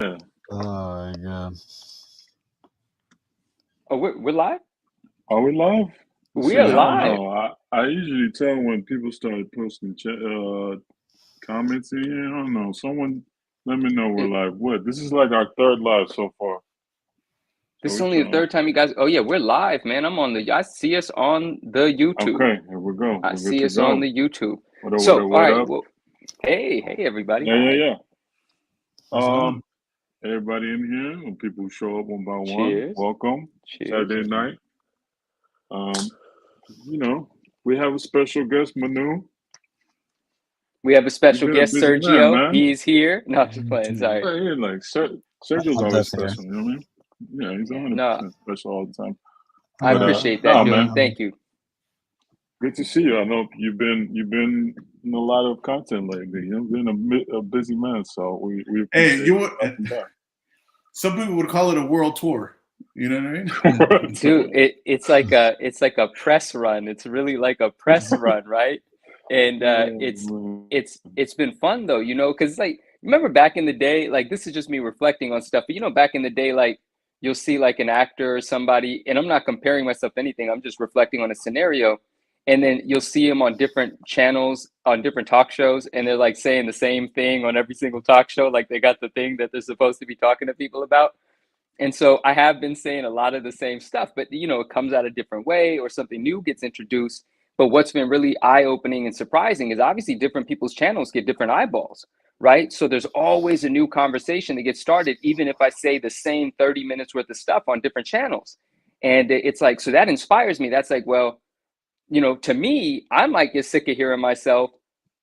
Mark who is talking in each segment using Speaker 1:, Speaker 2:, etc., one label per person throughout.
Speaker 1: Yeah.
Speaker 2: Oh, God.
Speaker 3: Oh, we're live?
Speaker 1: Are we live?
Speaker 3: We
Speaker 1: See,
Speaker 3: are
Speaker 1: I don't
Speaker 3: live.
Speaker 1: know. I usually tell when people start posting comments in here. I don't know. Someone let me know we're live. What? This is like our third live so far.
Speaker 3: This
Speaker 1: So
Speaker 3: is
Speaker 1: we
Speaker 3: only the
Speaker 1: trying.
Speaker 3: third time you guys. Oh yeah, we're live, man. I see us on the YouTube.
Speaker 1: Okay, here we go.
Speaker 3: I
Speaker 1: We're good
Speaker 3: see
Speaker 1: to
Speaker 3: us on
Speaker 1: go.
Speaker 3: the YouTube.
Speaker 1: What up? What
Speaker 3: So,
Speaker 1: up?
Speaker 3: all
Speaker 1: What
Speaker 3: right.
Speaker 1: up?
Speaker 3: Well, hey, everybody.
Speaker 1: Yeah, yeah, yeah.
Speaker 2: What's up?
Speaker 1: Everybody in here, and people who show up one by one,
Speaker 3: Cheers.
Speaker 1: welcome.
Speaker 3: Cheers.
Speaker 1: Saturday night. Um, you know, we have a special guest, Manu.
Speaker 3: We have a
Speaker 1: You've
Speaker 3: special
Speaker 1: been a
Speaker 3: guest,
Speaker 1: busy man,
Speaker 3: Sergio.
Speaker 1: man.
Speaker 3: He's here. No, I'm just playing. Sorry.
Speaker 1: Right here, like Sergio's
Speaker 2: I'm
Speaker 1: always
Speaker 2: definitely here.
Speaker 1: special. You know what I mean? Yeah, he's
Speaker 3: No,
Speaker 1: 100% special all the time.
Speaker 3: I
Speaker 1: But
Speaker 3: appreciate that,
Speaker 1: nah,
Speaker 3: dude.
Speaker 1: man,
Speaker 3: Thank you.
Speaker 1: good to see you. I know you've been in a lot of content lately. You've been a busy man, so we
Speaker 4: Hey,
Speaker 1: appreciate you coming back.
Speaker 4: some people would call it a world tour. You know what I mean?
Speaker 3: Dude, it's like a press run. It's really like a press run, right? And it's been fun though, because like remember back in the day, like this is just me reflecting on stuff, but back in the day, like you'll see like an actor or somebody, and I'm not comparing myself to anything, I'm just reflecting on a scenario, and then you'll see them on different channels, on different talk shows, and they're like saying the same thing on every single talk show, like they got the thing that they're supposed to be talking to people about. And so I have been saying a lot of the same stuff, but it comes out a different way or something new gets introduced. But what's been really eye-opening and surprising is obviously different people's channels get different eyeballs, right? So there's always a new conversation that gets started, even if I say the same 30 minutes worth of stuff on different channels. And it's like, so that inspires me. That's like, well, to me, I might get sick of hearing myself,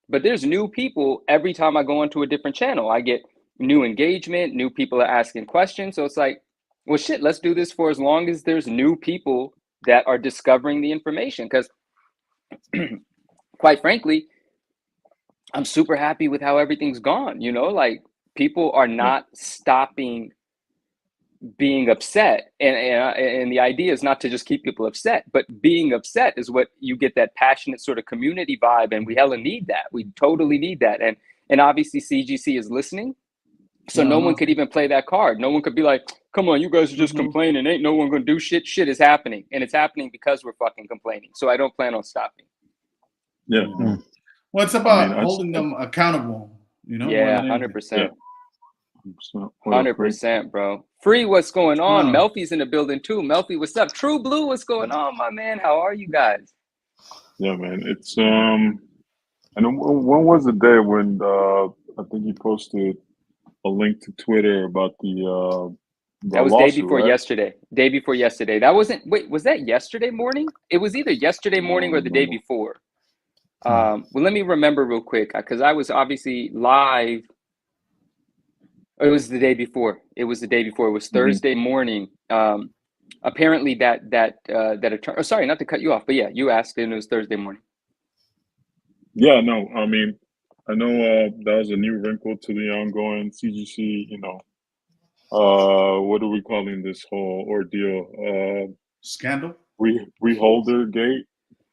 Speaker 3: but there's new people every time I go onto a different channel. I get new engagement, new people are asking questions. So it's like, well, shit, let's do this for as long as there's new people that are discovering the information. Because quite frankly, I'm super happy with how everything's gone. Like people are not stopping being upset, and the idea is not to just keep people upset, but being upset is what you get, that passionate sort of community vibe, and we hella need that. We totally need that. And obviously CGC is listening, so no one could even play that card. No one could be like, come on, you guys are just complaining, ain't no one gonna do shit. Shit is happening, and it's happening because we're fucking complaining. So I don't plan on stopping.
Speaker 1: Yeah.
Speaker 4: Well, it's about holding them accountable,
Speaker 3: Yeah, 100%.
Speaker 1: 100%,
Speaker 3: 100%, bro. Free, what's going on? Melfi's in the building too. Melfi, what's up? True Blue, what's going on, my man? How are you guys?
Speaker 1: Yeah, man. It's and when was the day when I think you posted a link to Twitter about the
Speaker 3: that was
Speaker 1: lawsuit,
Speaker 3: day before
Speaker 1: right?
Speaker 3: yesterday. Day before yesterday. That wasn't. Wait, was that yesterday morning? It was either yesterday morning or the day before. Well, let me remember real quick because I was obviously live. It was the day before. It was Thursday morning. Apparently that attorney. Oh, sorry, not to cut you off, but yeah, you asked, and it was Thursday morning.
Speaker 1: Yeah, no, I mean, I know that was a new wrinkle to the ongoing CGC. What are we calling this whole ordeal?
Speaker 4: Scandal.
Speaker 1: Reholder gate.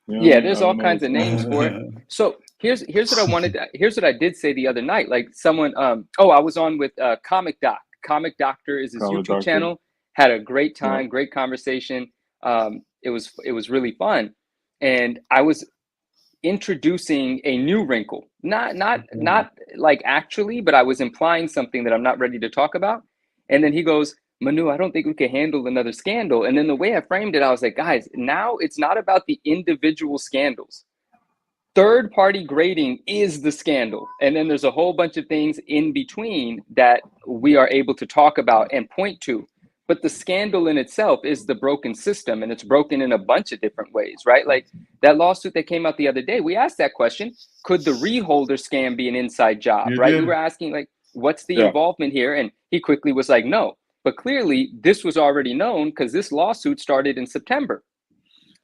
Speaker 3: Yeah, there's all kinds of names for it. So here's what I wanted. Here's what I did say the other night. Like someone, I was on with Comic Doc. Comic Doctor is his YouTube channel. Had a great time, great conversation. It was really fun, and I was introducing a new wrinkle. Not like actually, but I was implying something that I'm not ready to talk about. And then he goes, Manu, I don't think we can handle another scandal. And then the way I framed it, I was like, guys, now it's not about the individual scandals. Third party grading is the scandal. And then there's a whole bunch of things in between that we are able to talk about and point to. But the scandal in itself is the broken system, and it's broken in a bunch of different ways, right? Like that lawsuit that came out the other day, we asked that question, could the reholder scam be an inside job, right? We were asking, like, what's the involvement here? And he quickly was like, no. But clearly, this was already known because this lawsuit started in September.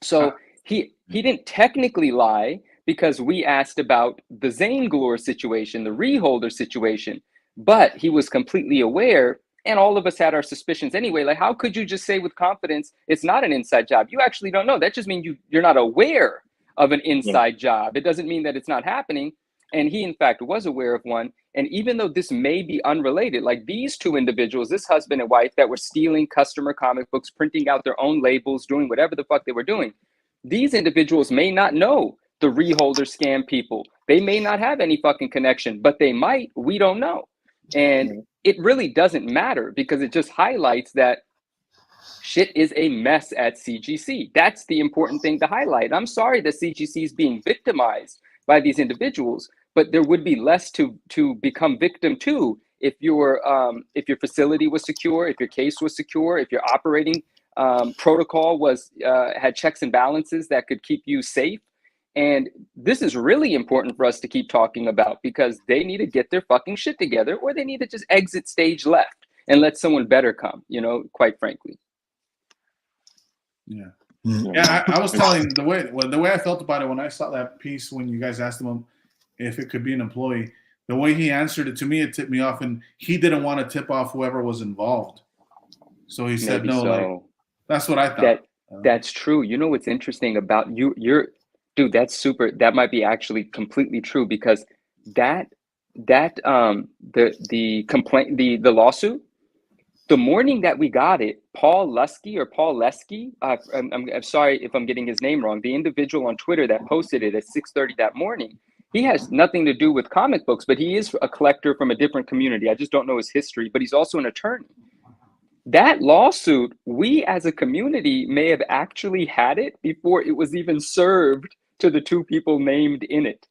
Speaker 3: So he didn't technically lie because we asked about the Zane Glore situation, the reholder situation, but he was completely aware. And all of us had our suspicions anyway. Like, how could you just say with confidence it's not an inside job? You actually don't know. That just means you're not aware of an inside job. It doesn't mean that it's not happening. And he, in fact, was aware of one. And even though this may be unrelated, like these two individuals, this husband and wife that were stealing customer comic books, printing out their own labels, doing whatever the fuck they were doing, these individuals may not know the reholder scam people. They may not have any fucking connection, but they might. We don't know. And it really doesn't matter because it just highlights that shit is a mess at CGC. That's the important thing to highlight. I'm sorry that CGC is being victimized by these individuals, but there would be less to become victim to if your facility was secure, if your case was secure, if your operating protocol was had checks and balances that could keep you safe. And this is really important for us to keep talking about because they need to get their fucking shit together, or they need to just exit stage left and let someone better come, you know, quite frankly.
Speaker 4: Yeah. Yeah, I was telling the way I felt about it when I saw that piece, when you guys asked him if it could be an employee, the way he answered it, to me, it tipped me off, and he didn't want to tip off whoever was involved. So he said, no, like, that's what I thought.
Speaker 3: That's true. You know what's interesting about you're dude, that's super. That might be actually completely true because the complaint, the lawsuit, the morning that we got it, Paul Lesky, I'm sorry if I'm getting his name wrong, the individual on Twitter that posted it at 6:30 that morning, he has nothing to do with comic books, but he is a collector from a different community. I just don't know his history, but he's also an attorney. That lawsuit, we as a community may have actually had it before it was even served to the two people named in it.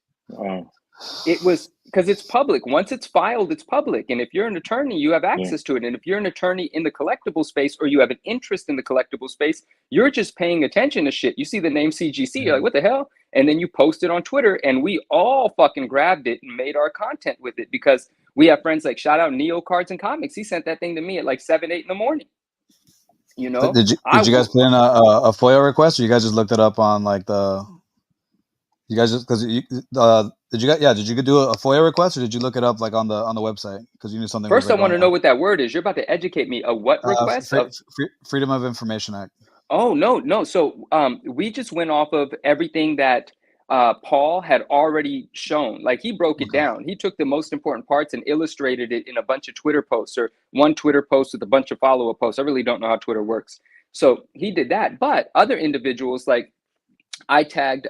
Speaker 3: It was because it's public. Once it's filed, it's public. And if you're an attorney, you have access to it. And if you're an attorney in the collectible space, or you have an interest in the collectible space, you're just paying attention to shit. You see the name CGC, you're like, what the hell? And then you post it on Twitter, and we all fucking grabbed it and made our content with it because we have friends like, shout out Neo Cards and Comics. He sent that thing to me at like 7, 8 in the morning. You know,
Speaker 2: did you guys put in a FOIA request, or you guys just looked it up on like the? You guys just because did you do a FOIA request, or did you look it up like on the website because you knew something?
Speaker 3: First, I want to know what that word is. You're about to educate me. A what request?
Speaker 2: Freedom of Information Act.
Speaker 3: Oh no. So we just went off of everything that Paul had already shown. Like he broke it down. He took the most important parts and illustrated it in a bunch of Twitter posts, or one Twitter post with a bunch of follow-up posts. I really don't know how Twitter works. So he did that. But other individuals, like I tagged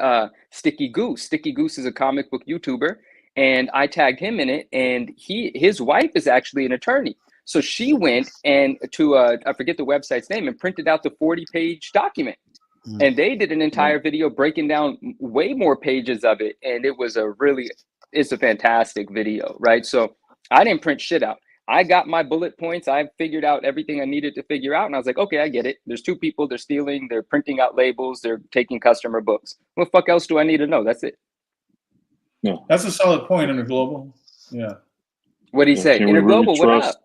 Speaker 3: Sticky Goose. Sticky Goose is a comic book YouTuber, and I tagged him in it. And his wife is actually an attorney. So she went and to I forget the website's name and printed out the 40-page document. And they did an entire video breaking down way more pages of it. And it's a fantastic video, right? So I didn't print shit out. I got my bullet points. I figured out everything I needed to figure out. And I was like, okay, I get it. There's two people, they're stealing, they're printing out labels, they're taking customer books. What the fuck else do I need to know? That's it.
Speaker 4: Yeah. That's a solid point, Interglobal. Yeah.
Speaker 3: What'd he say? Interglobal, what up?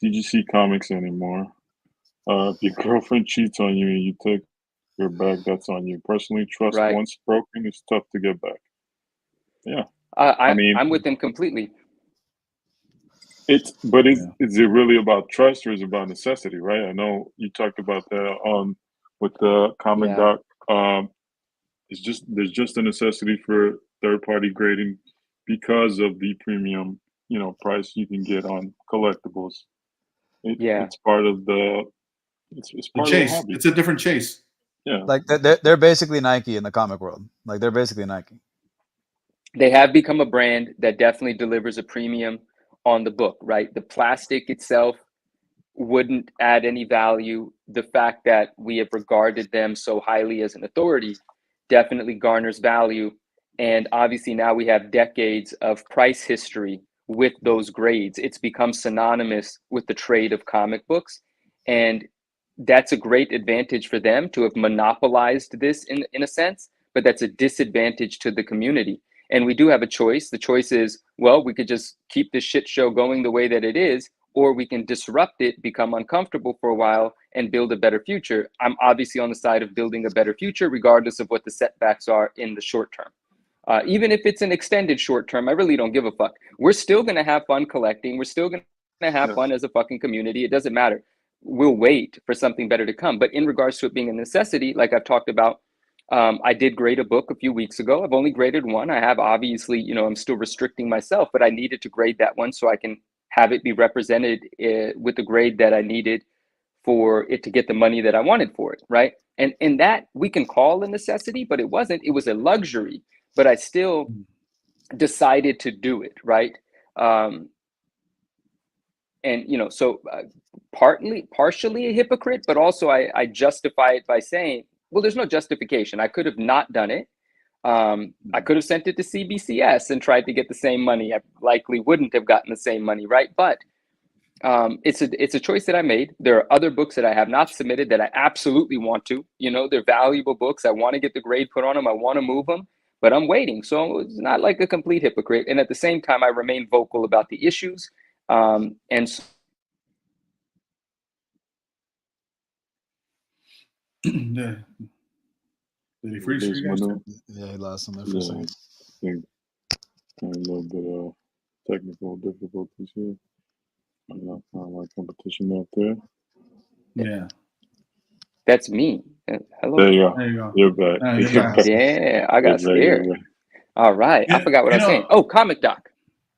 Speaker 1: CGC Comics anymore. If your girlfriend cheats on you and you take her back, that's on you. Personally, trust once broken, it's tough to get back. Yeah.
Speaker 3: I'm with him completely.
Speaker 1: Is it really about trust, or is it about necessity, right? I know you talked about that with the comic doc. There's just a necessity for third-party grading because of the premium, price you can get on collectibles. It's part of the part
Speaker 4: chase.
Speaker 1: Of the hobby.
Speaker 4: It's a different chase.
Speaker 1: Yeah,
Speaker 2: like they're basically Nike in the comic world. Like they're basically Nike.
Speaker 3: They have become a brand that definitely delivers a premium on the book, right? The plastic itself wouldn't add any value. The fact that we have regarded them so highly as an authority definitely garners value. And obviously now we have decades of price history with those grades. It's become synonymous with the trade of comic books. And that's a great advantage for them to have monopolized this in a sense, but that's a disadvantage to the community. And we do have a choice. The choice is, well, we could just keep this shit show going the way that it is, or we can disrupt it, become uncomfortable for a while, and build a better future. I'm obviously on the side of building a better future, regardless of what the setbacks are in the short term. Even if it's an extended short term, I really don't give a fuck. We're still going to have fun collecting. We're still going to have fun as a fucking community. It doesn't matter. We'll wait for something better to come. But in regards to it being a necessity, like I've talked about, I did grade a book a few weeks ago. I've only graded one. I have obviously, you know, I'm still restricting myself, but I needed to grade that one so I can have it be represented with the grade that I needed for it to get the money that I wanted for it, right? And that we can call a necessity, but it wasn't. It was a luxury, but I still decided to do it, right? And you know, so partially a hypocrite, but also I justify it by saying, well, there's no justification. I could have not done it. I could have sent it to CBCS and tried to get the same money. I likely wouldn't have gotten the same money, right? But it's a choice that I made. There are other books that I have not submitted that I absolutely want to. You know, they're valuable books. I want to get the grade put on them. I want to move them, but I'm waiting. So it's not like a complete hypocrite. And at the same time, I remain vocal about the issues. And so
Speaker 4: Did he freeze for you guys?
Speaker 2: Yeah, he lost him there for a second.
Speaker 1: I think a little bit of technical difficulties here. Kind of like competition out there.
Speaker 4: Yeah.
Speaker 3: that's me. Hello.
Speaker 1: There you go.
Speaker 4: There you go.
Speaker 1: You're back.
Speaker 4: Oh, you're
Speaker 1: You're
Speaker 4: back.
Speaker 1: back.
Speaker 3: Yeah, I got scared. All right. I forgot what I was saying. Oh, Comic Doc.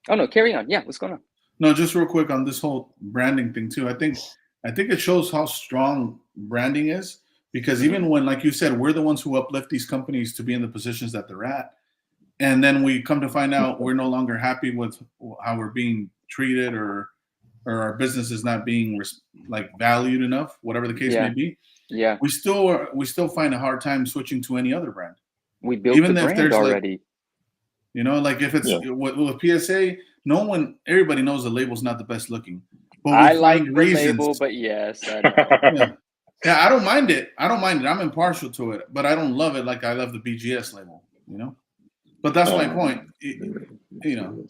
Speaker 3: Oh no, carry on. Yeah, what's going on?
Speaker 4: No, just real quick on this whole branding thing too. I think it shows how strong branding is, because even when, like you said, we're the ones who uplift these companies to be in the positions that they're at, and then we come to find out we're no longer happy with how we're being treated, or our business is not being like valued enough, whatever the case may be.
Speaker 3: Yeah.
Speaker 4: We still find a hard time switching to any other brand.
Speaker 3: We built
Speaker 4: even
Speaker 3: the
Speaker 4: if
Speaker 3: brand
Speaker 4: there's
Speaker 3: already.
Speaker 4: Like, you know, like if it's with PSA, everybody knows the label's not the best looking. But
Speaker 3: I like the label, but yes. I know.
Speaker 4: Yeah, I don't mind it. I'm impartial to it, but I don't love it like I love the BGS label, you know? But that's my point. You know.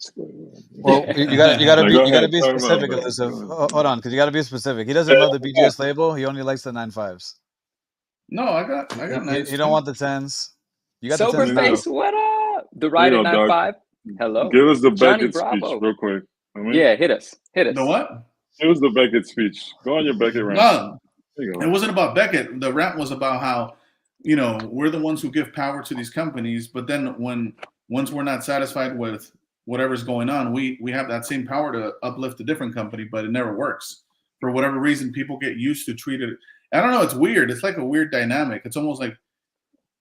Speaker 2: Well, you gotta be specific, Elusive. Hold on, because you gotta be specific. He doesn't love the BGS label. He only likes the 9.5s.
Speaker 4: No, I got nice.
Speaker 2: You don't want the 10s. You got
Speaker 3: Sober
Speaker 2: the 10s
Speaker 3: face,
Speaker 2: now.
Speaker 3: what up? The Rider 9.5. Hello.
Speaker 1: Give us the
Speaker 3: Johnny
Speaker 1: Beckett speech
Speaker 3: Bravo.
Speaker 1: real quick.
Speaker 3: Yeah, hit us.
Speaker 4: The what?
Speaker 1: It was the Beckett speech. Go on your Beckett rant.
Speaker 4: No, it wasn't about Beckett. The rant was about how, you know, we're the ones who give power to these companies, but then once we're not satisfied with whatever's going on, we have that same power to uplift a different company, but it never works. For whatever reason, people get used to treat it. I don't know. It's weird. It's like a weird dynamic. It's almost like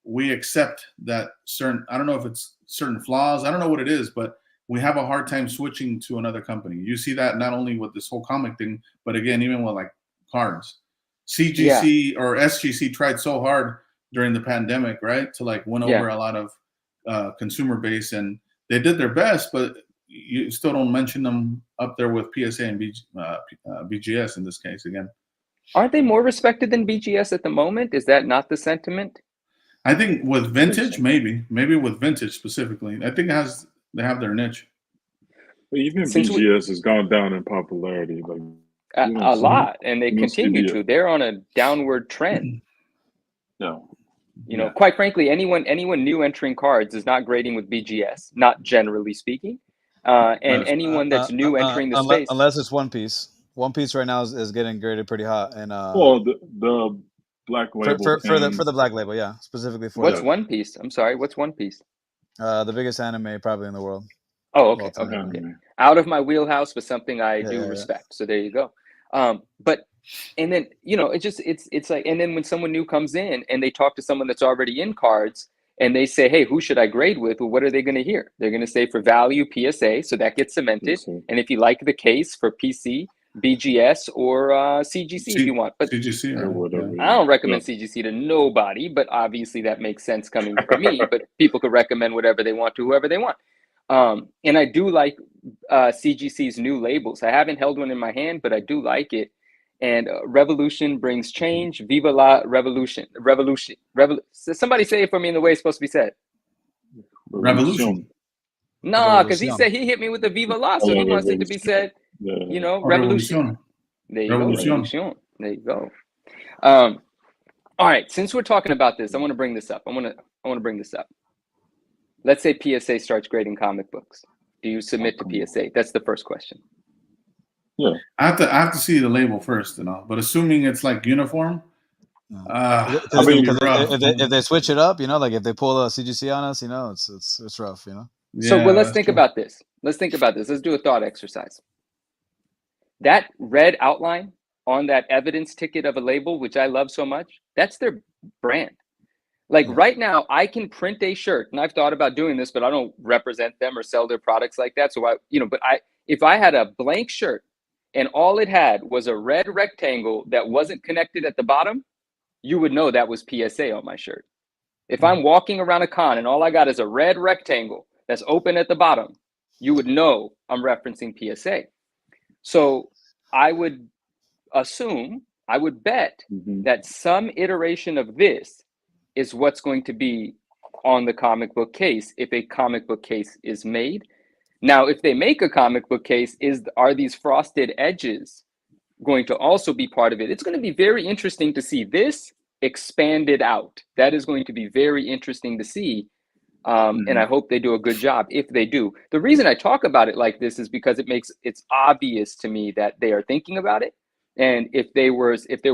Speaker 4: we accept that certain, I don't know if it's certain flaws. I don't know what it is, but we have a hard time switching to another company. You see that not only with this whole comic thing, but again, even with like cards. CGC or SGC tried so hard during the pandemic, right, to like win over a lot of consumer base, and they did their best, but you still don't mention them up there with PSA and BGS in this case again.
Speaker 3: Aren't they more respected than BGS at the moment? Is that not the sentiment?
Speaker 4: I think with vintage, maybe with vintage specifically, I think they have their niche.
Speaker 1: But even BGS has gone down in popularity, like
Speaker 3: a lot, and they continue to. They're on a downward trend.
Speaker 1: No.
Speaker 3: You know, quite frankly, anyone new entering cards is not grading with BGS, not generally speaking. And anyone that's new entering the space,
Speaker 2: unless it's One Piece. One Piece right now is getting graded pretty hot, and
Speaker 1: well, the black label
Speaker 2: for the black label, yeah, specifically for
Speaker 3: what's One Piece? I'm sorry, what's One Piece?
Speaker 2: The biggest anime probably in the world.
Speaker 3: Oh, okay, okay. Out of my wheelhouse, but something I do respect. So there you go. But and then, you know, it's like, and then when someone new comes in and they talk to someone that's already in cards and they say, hey, who should I grade with? Well, what are they going to hear? They're going to say for value, PSA. So that gets cemented. And if you like the case for PC, BGS, or CGC if you want. But
Speaker 4: CGC or whatever.
Speaker 3: I don't recommend CGC to nobody, but obviously that makes sense coming from me. But people could recommend whatever they want to whoever they want. And I do like CGC's new labels. I haven't held one in my hand, but I do like it. And revolution brings change. Viva la revolution. Revolution. Somebody say it for me in the way it's supposed to be said.
Speaker 4: Revolution.
Speaker 3: Nah, because he said he hit me with the Viva la, so he wants it to be said. You know, revolution. There you go. Revolution. There you go. All right. Since we're talking about this, I want to bring this up. I want to bring this up. Let's say PSA starts grading comic books. Do you submit to PSA? That's the first question.
Speaker 1: Yeah,
Speaker 4: I have to see the label first, you know. But assuming it's like uniform,
Speaker 2: If they switch it up, like if they pull a CGC on us, it's rough,
Speaker 3: So let's think about this. Let's do a thought exercise. That red outline on that evidence ticket of a label, which I love so much, that's their brand. Like right now, I can print a shirt, and I've thought about doing this, but I don't represent them or sell their products like that. So if I had a blank shirt and all it had was a red rectangle that wasn't connected at the bottom, you would know that was PSA on my shirt. If I'm walking around a con and all I got is a red rectangle that's open at the bottom, you would know I'm referencing PSA. So I would bet that some iteration of this is what's going to be on the comic book case if a comic book case is made. Now, if they make a comic book case, are these frosted edges going to also be part of it? It's going to be very interesting to see this expanded out. That is going to be very interesting to see. And I hope they do a good job if they do. The reason I talk about it like this is because it's obvious to me that they are thinking about it. And if there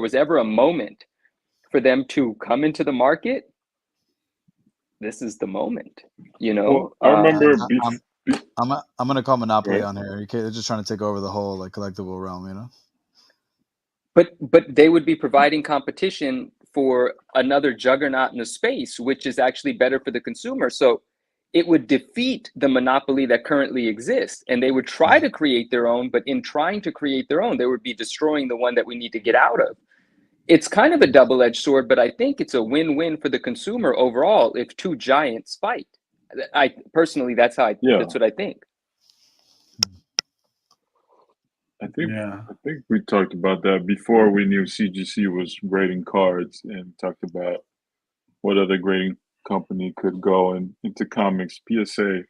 Speaker 3: was ever a moment for them to come into the market, this is the moment,
Speaker 1: Well, I remember
Speaker 2: I'm gonna call Monopoly on here. They're just trying to take over the whole collectible realm,
Speaker 3: But they would be providing competition for another juggernaut in the space, which is actually better for the consumer. So it would defeat the monopoly that currently exists, and they would try to create their own. But in trying to create their own, they would be destroying the one that we need to get out of. It's kind of a double-edged sword, but I think it's a win-win for the consumer overall if two giants fight. I personally, that's what I think.
Speaker 1: I think we talked about that before we knew CGC was grading cards, and talked about what other grading company could go into comics. PSA.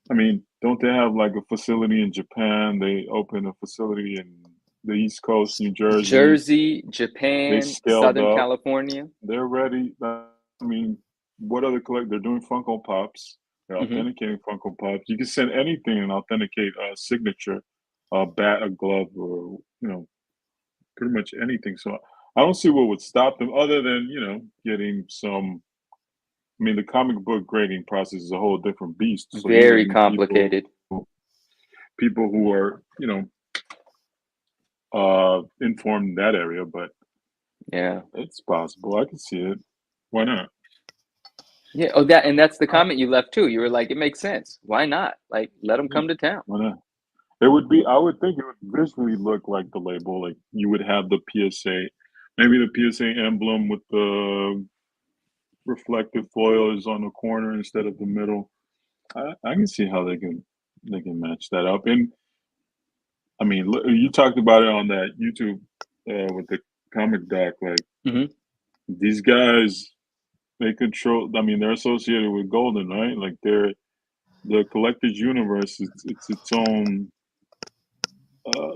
Speaker 1: I mean, don't they have like a facility in Japan? They opened a facility in the East Coast, New Jersey,
Speaker 3: Japan, Southern California.
Speaker 1: They're ready. I mean, what other they're doing Funko Pops. They're authenticating Funko Pops. You can send anything and authenticate a signature, a bat, a glove, or pretty much anything. So I don't see what would stop them other than getting some. I mean, the comic book grading process is a whole different beast. So
Speaker 3: very complicated.
Speaker 1: People who are informed in that area, but it's possible. I can see it. Why not?
Speaker 3: Yeah. Oh, that's the comment you left too. You were like, it makes sense. Why not? Like, let them come to town.
Speaker 1: Why not? It would be. I would think it would visually look like the label. Like you would have the PSA, maybe the PSA emblem with the reflective foil is on the corner instead of the middle. I can see how they can match that up. And I mean, you talked about it on that YouTube with the comic doc. Like these guys, they control. I mean, they're associated with Golden, right? Like the collector's universe. It's its own.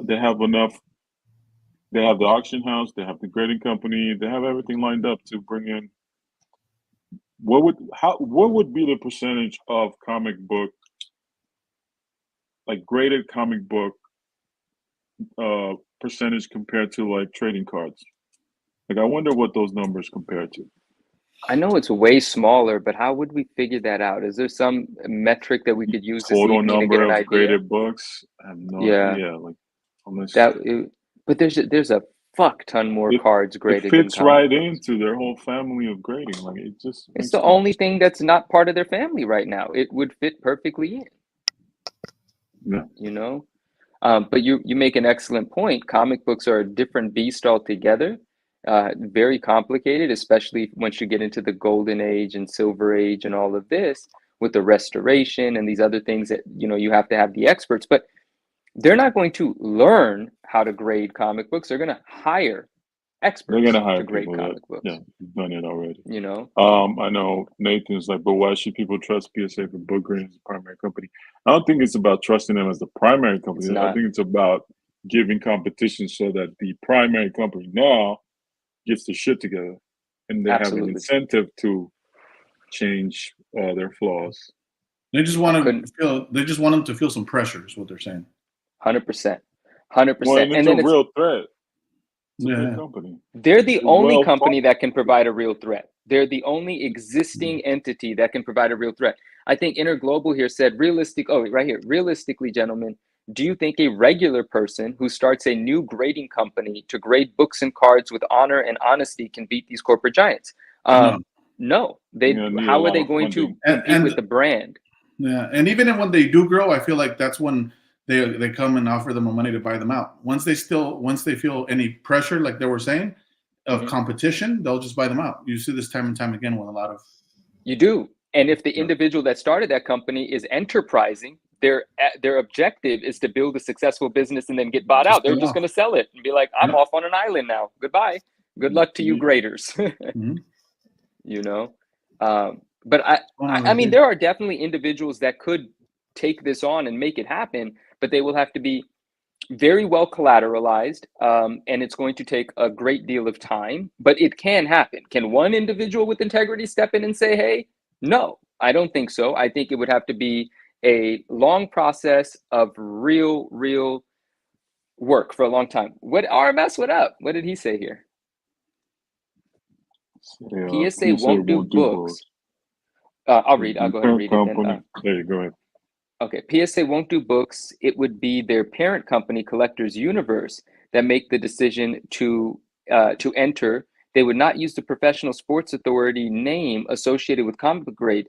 Speaker 1: They have enough. They have the auction house. They have the grading company. They have everything lined up to bring in. What would be the percentage of comic book, like graded comic book, percentage compared to like trading cards? Like, I wonder what those numbers compare to.
Speaker 3: I know it's way smaller, but how would we figure that out? Is there some metric that we could use
Speaker 1: total
Speaker 3: to see
Speaker 1: number
Speaker 3: to get an
Speaker 1: of
Speaker 3: idea?
Speaker 1: graded books? I have no idea. Like, unless
Speaker 3: but there's a fuck ton more cards graded.
Speaker 1: It fits right into their whole family of grading. Like it's
Speaker 3: the only thing that's not part of their family right now. It would fit perfectly in.
Speaker 1: Yeah.
Speaker 3: But you make an excellent point. Comic books are a different beast altogether. Very complicated, especially once you get into the golden age and silver age and all of this with the restoration and these other things that you have to have the experts. But they're not going to learn how to grade comic books. They're going to hire experts.
Speaker 1: They're going to hire
Speaker 3: to grade comic books.
Speaker 1: Yeah, you've done it already.
Speaker 3: I
Speaker 1: know Nathan's like, but why should people trust PSA for book grading as a primary company? I don't think it's about trusting them as the primary company. I think it's about giving competition so that the primary company now gets the shit together, and they have an incentive to change their flaws.
Speaker 4: They just want them to feel some pressure. Is what they're saying.
Speaker 3: 100%.
Speaker 1: Well, and it's a real threat. It's a big company.
Speaker 3: They're the only company that can provide a real threat. They're the only existing entity that can provide a real threat. I think Interglobal here said realistically, gentlemen, do you think a regular person who starts a new grading company to grade books and cards with honor and honesty can beat these corporate giants? No. How are they going to compete with the brand?
Speaker 4: Yeah, and even when they do grow, I feel like that's when they come and offer them money to buy them out. Once they feel any pressure, like they were saying, of competition, they'll just buy them out. You see this time and time again with a lot of.
Speaker 3: You do, and if the individual that started that company is enterprising, their objective is to build a successful business and then get bought out. They're just going to sell it and be like, I'm off on an island now. Goodbye. Good luck to you graders. You know, but I mean, there are definitely individuals that could take this on and make it happen, but they will have to be very well collateralized, and it's going to take a great deal of time, but it can happen. Can one individual with integrity step in and say, hey? No, I don't think so. I think it would have to be a long process of real work for a long time. What RMS, what up? What did he say here? PSA won't do books. I'll read. I'll go ahead and read it.
Speaker 1: There you go ahead.
Speaker 3: Okay, PSA won't do books. It would be their parent company, Collectors Universe, that make the decision to enter. They would not use the Professional Sports Authority name associated with comic book grade.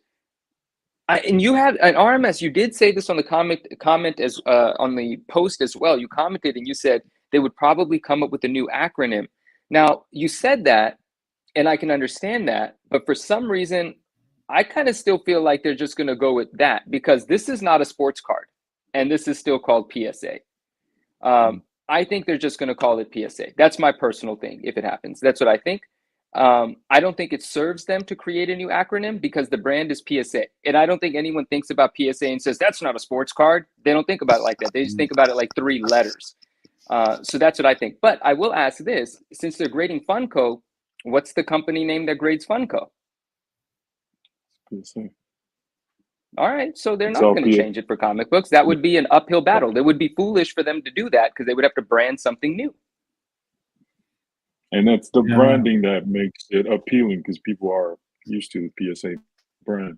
Speaker 3: And you had an RMS. You did say this on the comment as on the post as well. You commented and you said they would probably come up with a new acronym. Now you said that, and I can understand that, but for some reason, I kind of still feel like they're just going to go with that because this is not a sports card and this is still called PSA. I think they're just going to call it PSA. That's my personal thing if it happens. That's what I think. I don't think it serves them to create a new acronym because the brand is PSA. And I don't think anyone thinks about PSA and says, that's not a sports card. They don't think about it like that. They just think about it like 3 letters. So that's what I think. But I will ask this, since they're grading Funko, what's the company name that grades Funko?
Speaker 1: PSA.
Speaker 3: All right, so they're not going to change it for comic books. That would be an uphill battle. It would be foolish for them to do that because they would have to brand something new.
Speaker 1: And that's the branding that makes it appealing because people are used to the PSA brand.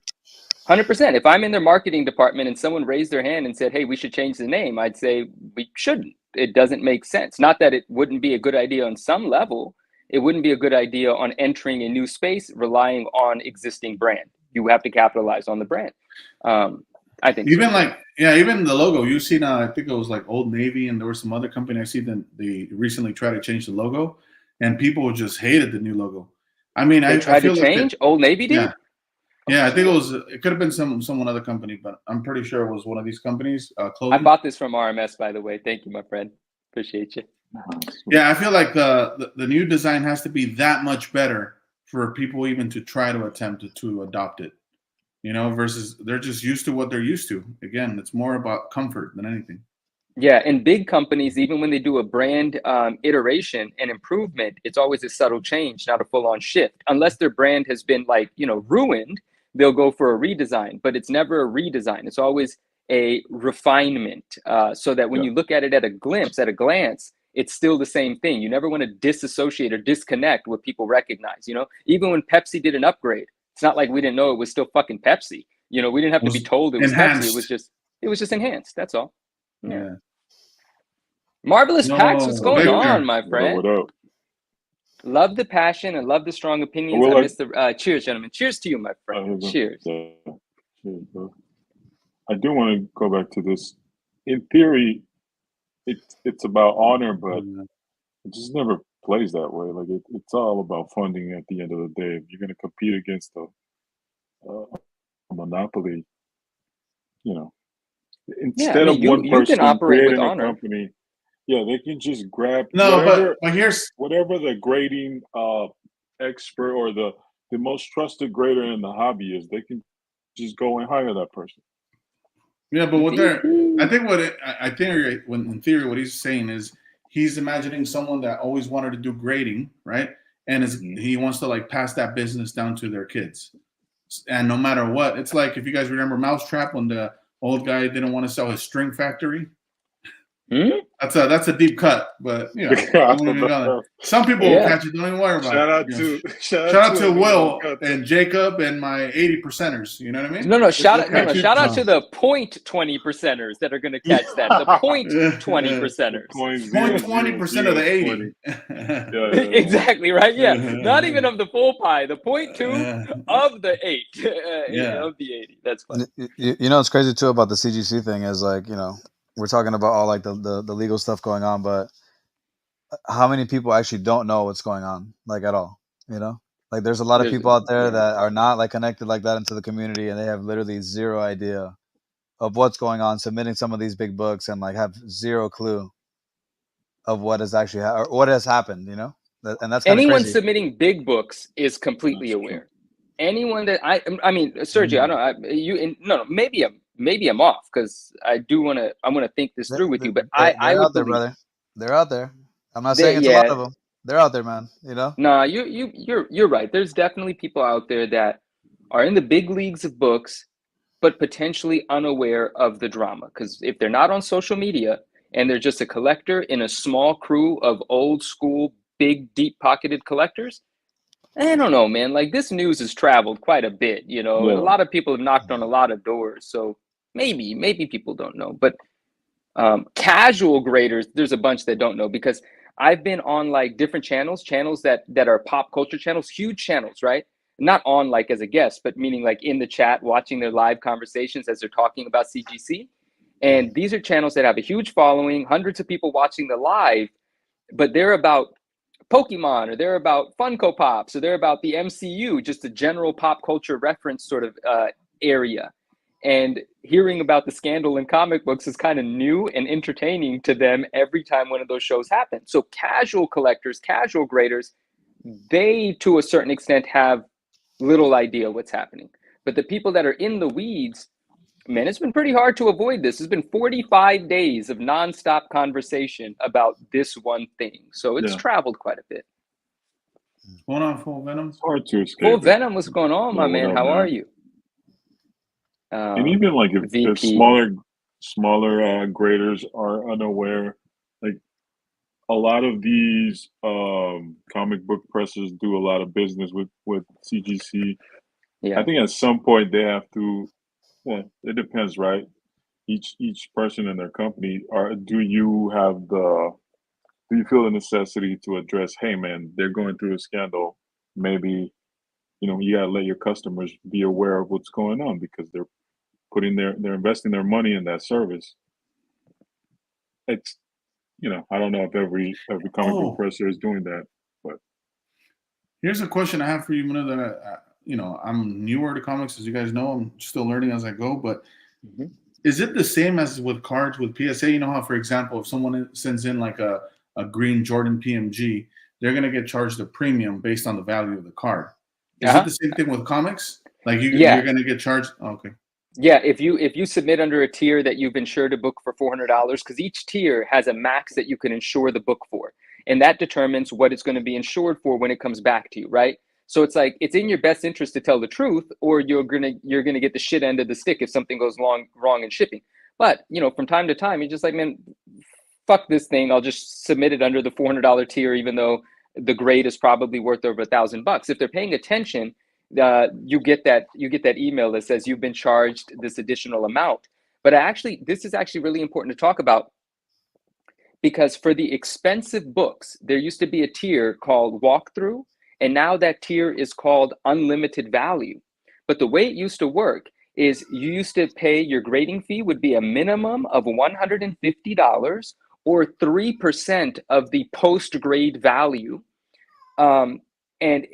Speaker 3: 100%. If I'm in their marketing department and someone raised their hand and said, hey, we should change the name, I'd say we shouldn't. It doesn't make sense. Not that it wouldn't be a good idea on some level. It wouldn't be a good idea on entering a new space relying on existing brand. You have to capitalize on the brand. I think
Speaker 4: even even the logo. You've seen, I think it was like Old Navy, and there was some other company I see that they recently tried to change the logo, and people just hated the new logo. I mean,
Speaker 3: I tried to change. Old Navy did.
Speaker 4: Yeah, I think it could have been some other company, but I'm pretty sure it was one of these companies.
Speaker 3: I bought this from RMS, by the way. Thank you, my friend. Appreciate you.
Speaker 4: Yeah, I feel like the new design has to be that much better for people even to try to attempt to adopt it, you know, versus they're just used to what they're used to. Again, it's more about comfort than anything.
Speaker 3: Yeah, and big companies, even when they do a brand iteration and improvement, it's always a subtle change, not a full-on shift. Unless their brand has been ruined, they'll go for a redesign, but it's never a redesign. It's always a refinement so that when you look at it at a glance, it's still the same thing. You never want to disassociate or disconnect what people recognize. You know, even when Pepsi did an upgrade, it's not like we didn't know it was still fucking Pepsi. You know, we didn't have to be told it was enhanced. Pepsi. It was just enhanced. That's all. Yeah. Marvelous Packs, what's going on, my friend?
Speaker 1: What up?
Speaker 3: Love the passion and love the strong opinions. I miss the cheers, gentlemen. Cheers to you, my friend. Cheers.
Speaker 1: Cheers, bro. I do want to go back to this. In theory, it's about honor, but it just never plays that way. Like it's all about funding at the end of the day. If you're going to compete against a monopoly, you know, instead of one person creating a company, they can just grab
Speaker 4: but here's
Speaker 1: whatever the grading expert or the most trusted grader in the hobby is. They can just go and hire that person.
Speaker 4: Yeah, but I think when in theory what he's saying is he's imagining someone that always wanted to do grading, right? And he wants to pass that business down to their kids. And no matter what, it's like if you guys remember Mousetrap when the old guy didn't want to sell his string factory. That's a deep cut, but you know, some people will catch it. Don't even worry about it. Shout out to Will and Jacob and my 80%ers. You know what I mean?
Speaker 3: No, shout out to the 0.20%ers that are going to catch that. The 0.20%ers.
Speaker 4: 0.20% of the 80.
Speaker 3: Exactly right. Yeah, not even of the full pie. The 0.2 of the 8. Of the 80. That's funny.
Speaker 2: You know what's crazy too about the CGC thing is like, you know, we're talking about all like the legal stuff going on, but how many people actually don't know what's going on, like at all? You know, like there's a lot of people out there that are not like connected like that into the community, and they have literally zero idea of what's going on, submitting some of these big books and like have zero clue of what is actually or what has happened. You know, and that's
Speaker 3: anyone
Speaker 2: crazy.
Speaker 3: Submitting big books is completely aware. Anyone that I mean, Sergio, I don't know. Maybe I'm off because I want to think this through with you. But I would
Speaker 2: out there, brother. They're out there. I'm not saying it's a lot of them. They're out there, man. You know.
Speaker 3: No, you're right. There's definitely people out there that are in the big leagues of books, but potentially unaware of the drama. Because if they're not on social media and they're just a collector in a small crew of old school, big, deep pocketed collectors, I don't know, man. Like this news has traveled quite a bit, you know. A lot of people have knocked on a lot of doors, so maybe people don't know. But casual graders, there's a bunch that don't know because I've been on like different channels that are pop culture channels, huge channels, right? Not on like as a guest, but meaning like in the chat, watching their live conversations as they're talking about CGC. And these are channels that have a huge following, hundreds of people watching the live, but they're about Pokemon, or they're about Funko Pops, or they're about the MCU, just a general pop culture reference sort of area. And hearing about the scandal in comic books is kind of new and entertaining to them every time one of those shows happens. So casual collectors, casual graders, they to a certain extent have little idea what's happening. But the people that are in the weeds, man, it's been pretty hard to avoid this. It's been 45 days of nonstop conversation about this one thing. So it's traveled quite a bit.
Speaker 4: What's going on, Full Venom?
Speaker 1: It's hard to escape.
Speaker 3: Full Venom, what's going on, my man? How are you?
Speaker 1: And even like if smaller graders are unaware, like a lot of these comic book presses do a lot of business with CGC. I think at some point they have to. Well, it depends, right? Each person in their company, do you feel the necessity to address, hey man, they're going through a scandal. Maybe, you know, you gotta let your customers be aware of what's going on because they're investing their money in that service. It's, you know, I don't know if every comic book presser is doing that, but
Speaker 4: here's a question I have for you, Muna, that you know, I'm newer to comics, as you guys know. I'm still learning as I go, but is it the same as with cards with PSA? You know how, for example, if someone sends in like a green Jordan PMG, they're going to get charged a premium based on the value of the card. Is it the same thing with comics? Like you're going to get charged? Oh, okay.
Speaker 3: Yeah, if you submit under a tier that you've insured a book for $400, because each tier has a max that you can insure the book for, and that determines what it's going to be insured for when it comes back to you, right? So it's like it's in your best interest to tell the truth, or you're gonna get the shit end of the stick if something goes wrong in shipping. But you know, from time to time, you're just like, man, fuck this thing. I'll just submit it under the $400 tier, even though the grade is probably worth over $1,000. If they're paying attention, you get that email that says you've been charged this additional amount. But this is actually really important to talk about, because for the expensive books, there used to be a tier called walkthrough. And now that tier is called unlimited value. But the way it used to work is you used to pay, your grading fee would be a minimum of $150 or 3% of the post-grade value, and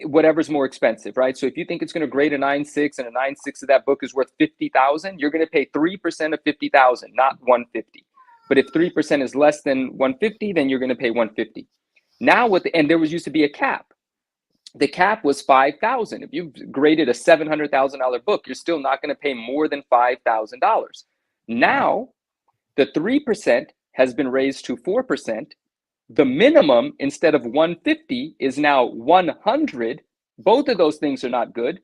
Speaker 3: whatever's more expensive, right? So if you think it's going to grade a 9.6 and a 9.6 of that book is worth $50,000, you're going to pay 3% of $50,000, not $150. But if 3% is less than $150, then you're going to pay $150. Now and there used to be a cap. The cap was $5,000. If you graded a $700,000 book, you're still not going to pay more than $5,000. Now, the 3% has been raised to 4%. The minimum, instead of 150, is now 100. Both of those things are not good.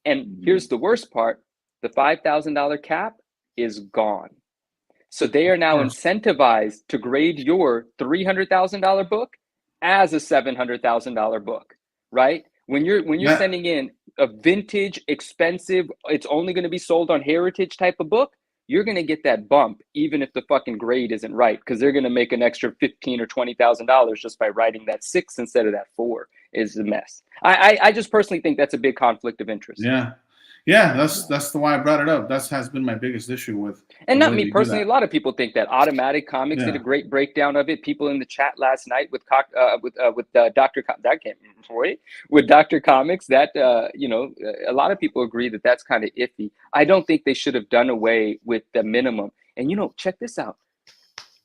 Speaker 3: And here's the worst part: the $5,000 cap is gone. So they are now incentivized to grade your $300,000 book as a $700,000 book, right? When you're sending in a vintage, expensive, it's only going to be sold on heritage type of book, you're going to get that bump, even if the fucking grade isn't right, because they're going to make an extra $15,000 or $20,000 just by writing that 6 instead of that 4 is a mess. I just personally think that's a big conflict of interest.
Speaker 4: Yeah, that's the why I brought it up. That has been my biggest issue with.
Speaker 3: And not me personally. A lot of people think that. Automatic Comics did a great breakdown of it. People in the chat last night with Dr. With Dr. Comics, that a lot of people agree that that's kind of iffy. I don't think they should have done away with the minimum. And check this out.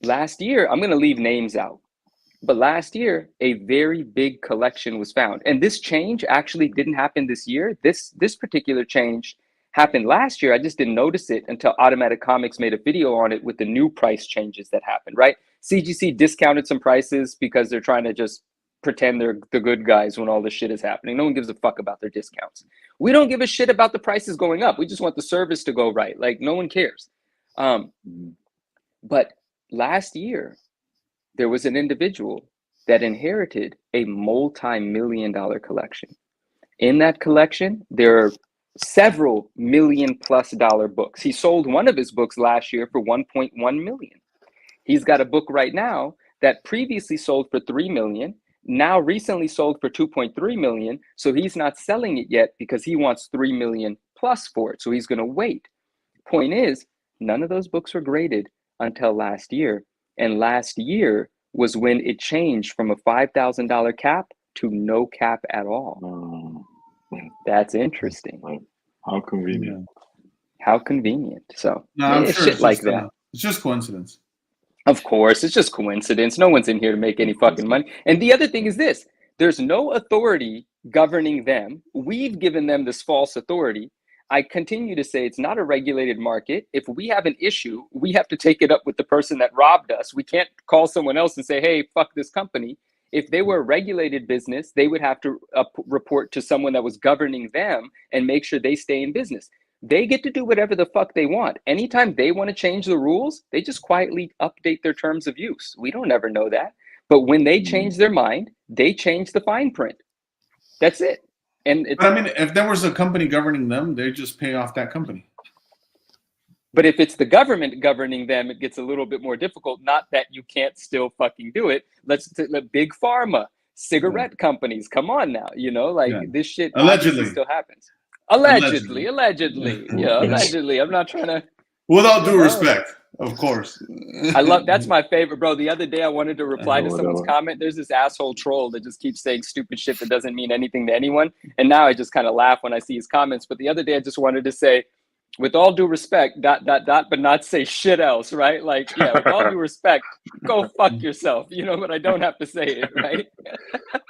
Speaker 3: Last year, I'm going to leave names out. But last year, a very big collection was found. And this change actually didn't happen this year. This particular change happened last year. I just didn't notice it until Automatic Comics made a video on it with the new price changes that happened, right? CGC discounted some prices because they're trying to just pretend they're the good guys when all this shit is happening. No one gives a fuck about their discounts. We don't give a shit about the prices going up. We just want the service to go right. Like, no one cares. But last year, there was an individual that inherited a multi-million-dollar collection. In that collection, there are several $1 million+ books. He sold one of his books last year for $1.1 million. He's got a book right now that previously sold for $3 million, now recently sold for $2.3 million. So he's not selling it yet because he wants $3 million+ for it. So he's going to wait. Point is, none of those books were graded until last year. And last year was when it changed from a $5,000 cap to no cap at all. That's interesting.
Speaker 1: How convenient.
Speaker 3: How convenient. So
Speaker 4: I'm sure
Speaker 3: shit like that.
Speaker 4: It's just coincidence.
Speaker 3: Of course, it's just coincidence. No one's in here to make any fucking money. And the other thing is this: there's no authority governing them. We've given them this false authority. I continue to say it's not a regulated market. If we have an issue, we have to take it up with the person that robbed us. We can't call someone else and say, hey, fuck this company. If they were a regulated business, they would have to report to someone that was governing them and make sure they stay in business. They get to do whatever the fuck they want. Anytime they want to change the rules, they just quietly update their terms of use. We don't ever know that. But when they change their mind, they change the fine print. That's it. And
Speaker 4: I mean, if there was a company governing them, they just pay off that company.
Speaker 3: But if it's the government governing them, it gets a little bit more difficult. Not that you can't still fucking do it. Let big pharma, cigarette companies, come on now. This shit
Speaker 4: allegedly
Speaker 3: still happens. Allegedly. Yeah, allegedly. I'm not trying to.
Speaker 4: With all due respect, of course.
Speaker 3: That's my favorite, bro. The other day I wanted to reply to someone's comment. There's this asshole troll that just keeps saying stupid shit that doesn't mean anything to anyone. And now I just kind of laugh when I see his comments. But the other day I just wanted to say, with all due respect, ... but not say shit else, right? Like, yeah, with all due respect, go fuck yourself. But I don't have to say it, right?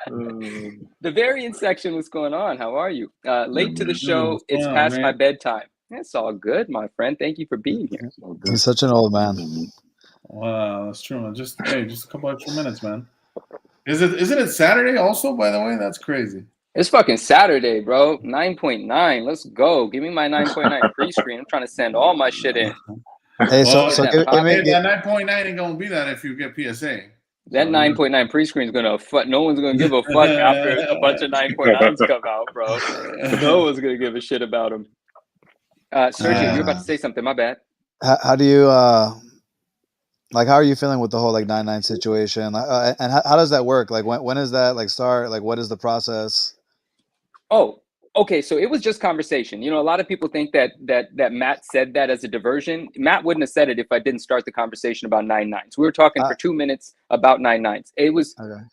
Speaker 3: The variant section, what's going on? How are you? Late to the show. It's past my bedtime. It's all good, my friend. Thank you for being here.
Speaker 2: He's such an old man.
Speaker 4: Wow, that's true. Just a couple extra minutes, man. Isn't it Saturday also, by the way? That's crazy.
Speaker 3: It's fucking Saturday, bro. 9.9. Let's go. Give me my 9.9 pre-screen. I'm trying to send all my shit in.
Speaker 2: Hey, so
Speaker 4: that 9.9 ain't gonna be that if you get PSA.
Speaker 3: That 9.9 pre-screen is gonna fuck. No one's gonna give a fuck after a bunch of 9.9s come out, bro. No one's gonna give a shit about them. Sergio, you're about to say something. My bad.
Speaker 2: How do you how are you feeling with the whole 9.9 situation? And how does that work? Like when is that start? Like what is the process?
Speaker 3: Oh, okay. So it was just conversation. A lot of people think that Matt said that as a diversion. Matt wouldn't have said it if I didn't start the conversation about 9.9s. We were talking for 2 minutes about 9.9s.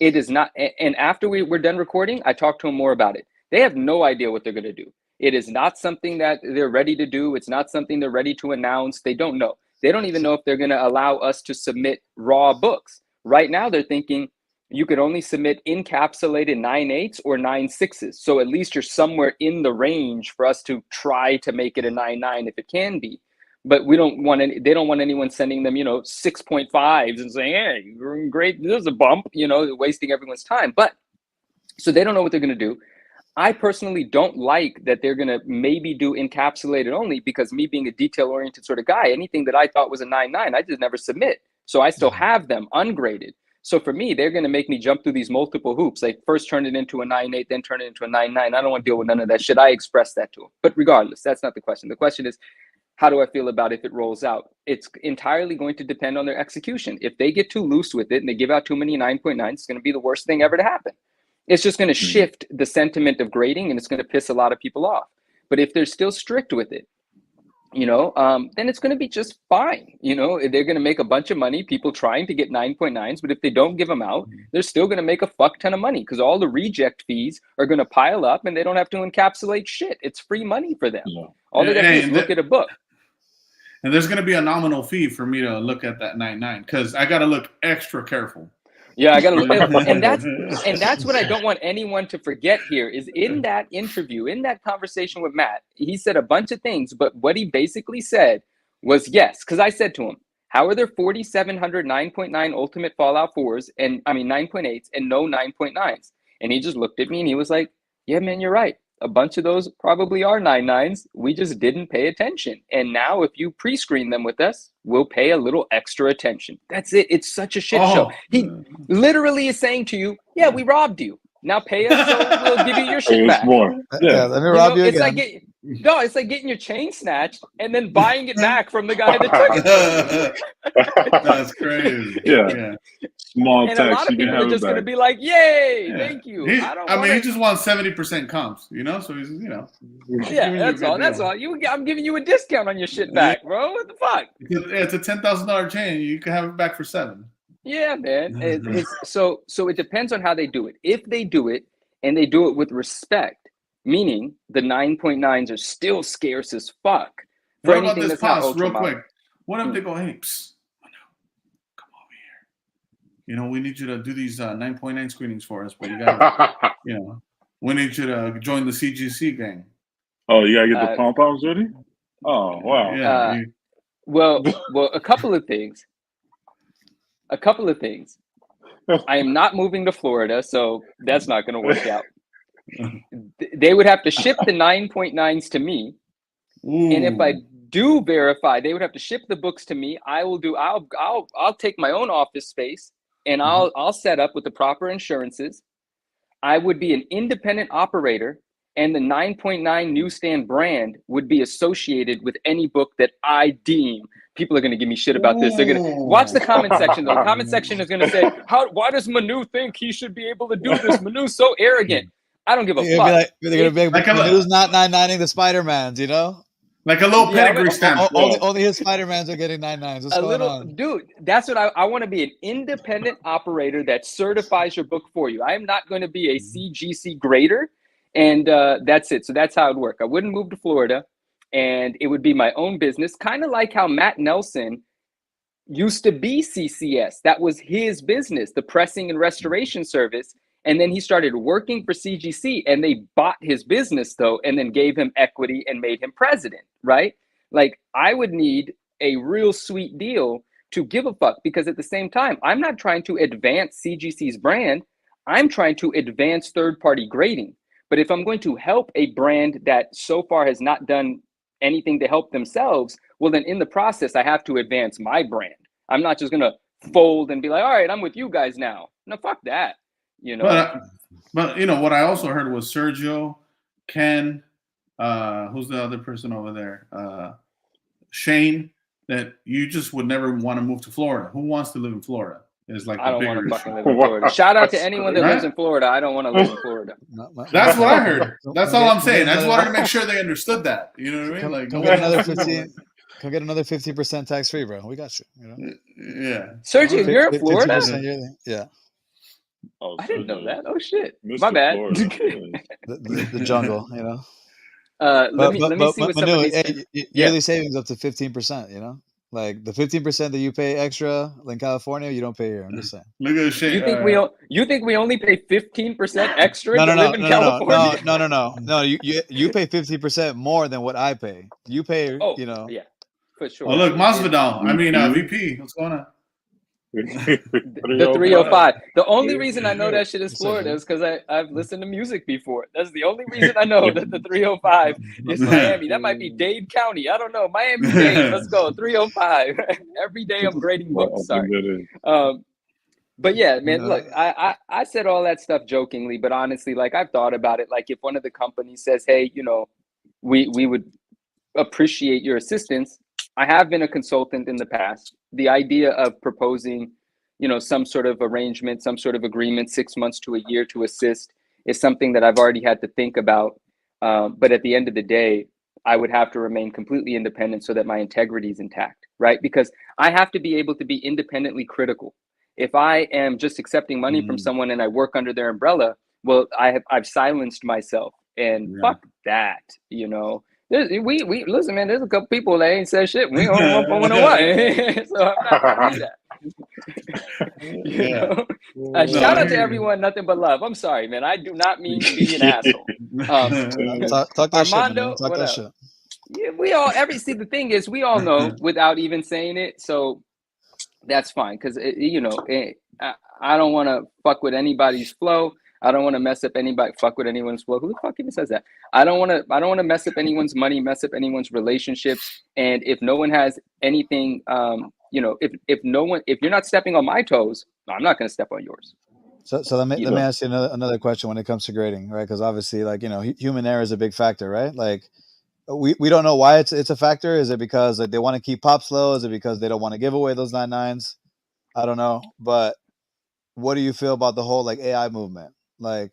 Speaker 3: It is not. And after we're done recording, I talked to him more about it. They have no idea what they're going to do. It is not something that they're ready to do. It's not something they're ready to announce. They don't know. They don't even know if they're going to allow us to submit raw books. Right now, they're thinking you could only submit encapsulated 9.8s or 9.6s. So at least you're somewhere in the range for us to try to make it a 9.9 if it can be. But they don't want anyone sending them, 6.5s and saying, hey, great, this is a bump, wasting everyone's time. But so they don't know what they're going to do. I personally don't like that they're going to maybe do encapsulated only, because me being a detail-oriented sort of guy, anything that I thought was a 9.9, I just never submit. So I still have them ungraded. So for me, they're going to make me jump through these multiple hoops. Like first turn it into a 9.8, then turn it into a 9.9. I don't want to deal with none of that shit. I express that to them. But regardless, that's not the question. The question is, how do I feel about if it rolls out? It's entirely going to depend on their execution. If they get too loose with it and they give out too many 9.9s, it's going to be the worst thing ever to happen. It's just going to shift the sentiment of grading, and it's going to piss a lot of people off. But if they're still strict with it, then it's going to be just fine. They're going to make a bunch of money, people trying to get 9.9s, but if they don't give them out, they're still going to make a fuck ton of money, because all the reject fees are going to pile up and they don't have to encapsulate shit. It's free money for them. Yeah. All they got to do is look at a book.
Speaker 4: And there's going to be a nominal fee for me to look at that 9.9, because I got to look extra careful.
Speaker 3: Yeah, I got to, and that's what I don't want anyone to forget here is in that interview, in that conversation with Matt, he said a bunch of things, but what he basically said was yes, because I said to him, how are there 4,700 9.9 Ultimate Fallout 4s and 9.8s and no 9.9s? And he just looked at me and he was like, yeah, man, you're right. A bunch of those probably are 9.9s. We just didn't pay attention. And now if you pre-screen them with us, we'll pay a little extra attention. That's it. It's such a shit show. He literally is saying to you, yeah, we robbed you. Now pay us, so we'll give you your shit back.
Speaker 2: More. Yeah, let me rob you again.
Speaker 3: It's like getting your chain snatched and then buying it back from the guy that took
Speaker 4: it. That's crazy.
Speaker 1: Yeah. Small
Speaker 3: and
Speaker 1: tax.
Speaker 3: A lot of people are just going to be like, "Yay, thank you."
Speaker 4: He just wants 70% comps, so he's,
Speaker 3: Yeah, that's all. That's all. I'm giving you a discount on your shit back, bro. What the fuck?
Speaker 4: It's a $10,000 chain. You can have it back for $7,000.
Speaker 3: Yeah, man. So it depends on how they do it. If they do it and they do it with respect, meaning the 9.9s are still scarce as fuck.
Speaker 4: For what about this pass, real quick? What if they go, hey, come over here. We need you to do these 9.9 screenings for us, but you got to, we need you to join the CGC gang.
Speaker 1: Oh, you got to get the pom-poms ready? Oh, wow.
Speaker 4: Yeah.
Speaker 3: Well, a couple of things. I am not moving to Florida, so that's not going to work out. They would have to ship the 9.9s to me. Ooh. And if I do verify, they would have to ship the books to me. I'll take my own office space and I'll set up with the proper insurances. I would be an independent operator, and the 9.9 Newsstand brand would be associated with any book that I deem. People are going to give me shit about this. They're going to watch the comment section, though. The comment section is going to say, why does Manu think he should be able to do this? Manu's so arrogant. I don't give a fuck.
Speaker 2: They're going to be like, Manu's not 9.9ing the Spider-Mans,
Speaker 4: Like a little pedigree stamp.
Speaker 2: Only his Spider-Mans are getting 9.9s. What's going on?
Speaker 3: Dude, that's what I want to be, an independent operator that certifies your book for you. I am not going to be a CGC grader, and that's it. So that's how it would work. I wouldn't move to Florida, and it would be my own business, kind of like how Matt Nelson used to be CCS. That was his business, the pressing and restoration service. And then he started working for CGC, and they bought his business, though, and then gave him equity and made him president, right? Like, I would need a real sweet deal to give a fuck, because at the same time, I'm not trying to advance CGC's brand. I'm trying to advance third-party grading. But if I'm going to help a brand that so far has not done anything to help themselves, well, then in the process, I have to advance my brand. I'm not just going to fold and be like, all right, I'm with you guys now. No, fuck that.
Speaker 4: But what I also heard was Sergio, Ken, who's the other person over there? Shane, that you just would never want to move to Florida. Who wants to live in Florida? Is like
Speaker 3: I don't want to fucking live in Florida. Shout out to anyone that lives in Florida. I don't want to live in Florida.
Speaker 4: That's what I heard. That's all I'm saying. I just wanted to make sure they understood that. You know what I mean? Like,
Speaker 2: come get another 15. Come get another 50% tax free, bro. We got you.
Speaker 4: Yeah.
Speaker 3: Sergio, you're in Florida?
Speaker 2: Yeah.
Speaker 3: Oh, I didn't know that. Oh shit, my bad.
Speaker 2: the jungle,
Speaker 3: Let me see what some of these
Speaker 2: yearly savings up to 15%. Like the 15% that you pay extra in California, you don't pay here. I'm just saying.
Speaker 4: Look at Shane.
Speaker 3: You think we only pay 15% extra to live in California?
Speaker 2: No. You pay 50% more than what I pay. You pay,
Speaker 3: Yeah, for sure.
Speaker 4: Oh, look, Masvidal. VP. What's going on?
Speaker 3: The 305. The only reason I know that shit is Florida is because I've listened to music before. That's the only reason I know that the 305 is Miami. That might be Dade County. I don't know. Miami-Dade. Let's go. 305. Every day I'm grading books. Sorry. But yeah, man, look, I said all that stuff jokingly, but honestly, like I've thought about it. Like if one of the companies says, hey, you know, we would appreciate your assistance. I have been a consultant in the past. The idea of proposing, you know, some sort of arrangement, some sort of agreement, 6 months to a year to assist is something that I've already had to think about. But at the end of the day, I would have to remain completely independent so that my integrity is intact, right? Because I have to be able to be independently critical. If I am just accepting money from someone and I work under their umbrella, well, I've silenced myself, and fuck that, you know. We listen, man. There's a couple people that ain't said shit. We don't want to what, so I'm not gonna do that. You know? Shout out to everyone. Nothing but love. I'm sorry, man. I do not mean to be an asshole.
Speaker 2: Talk that
Speaker 3: Armando,
Speaker 2: shit, man. Talk that shit.
Speaker 3: Yeah, we all see. The thing is, we all know without even saying it. So that's fine, because you know, I don't want to fuck with anybody's flow. I don't want to mess up fuck with anyone's flow. Who the fuck even says that? I don't want to mess up anyone's money, mess up anyone's relationships. And if no one has anything, you know, if you're not stepping on my toes, I'm not going to step on yours.
Speaker 2: So let me ask you another question when it comes to grading, right? Because obviously, like, you know, human error is a big factor, right? Like, we don't know why it's a factor. Is it because like they want to keep pops low? Is it because they don't want to give away those 9.9s? I don't know. But what do you feel about the whole like AI movement? Like,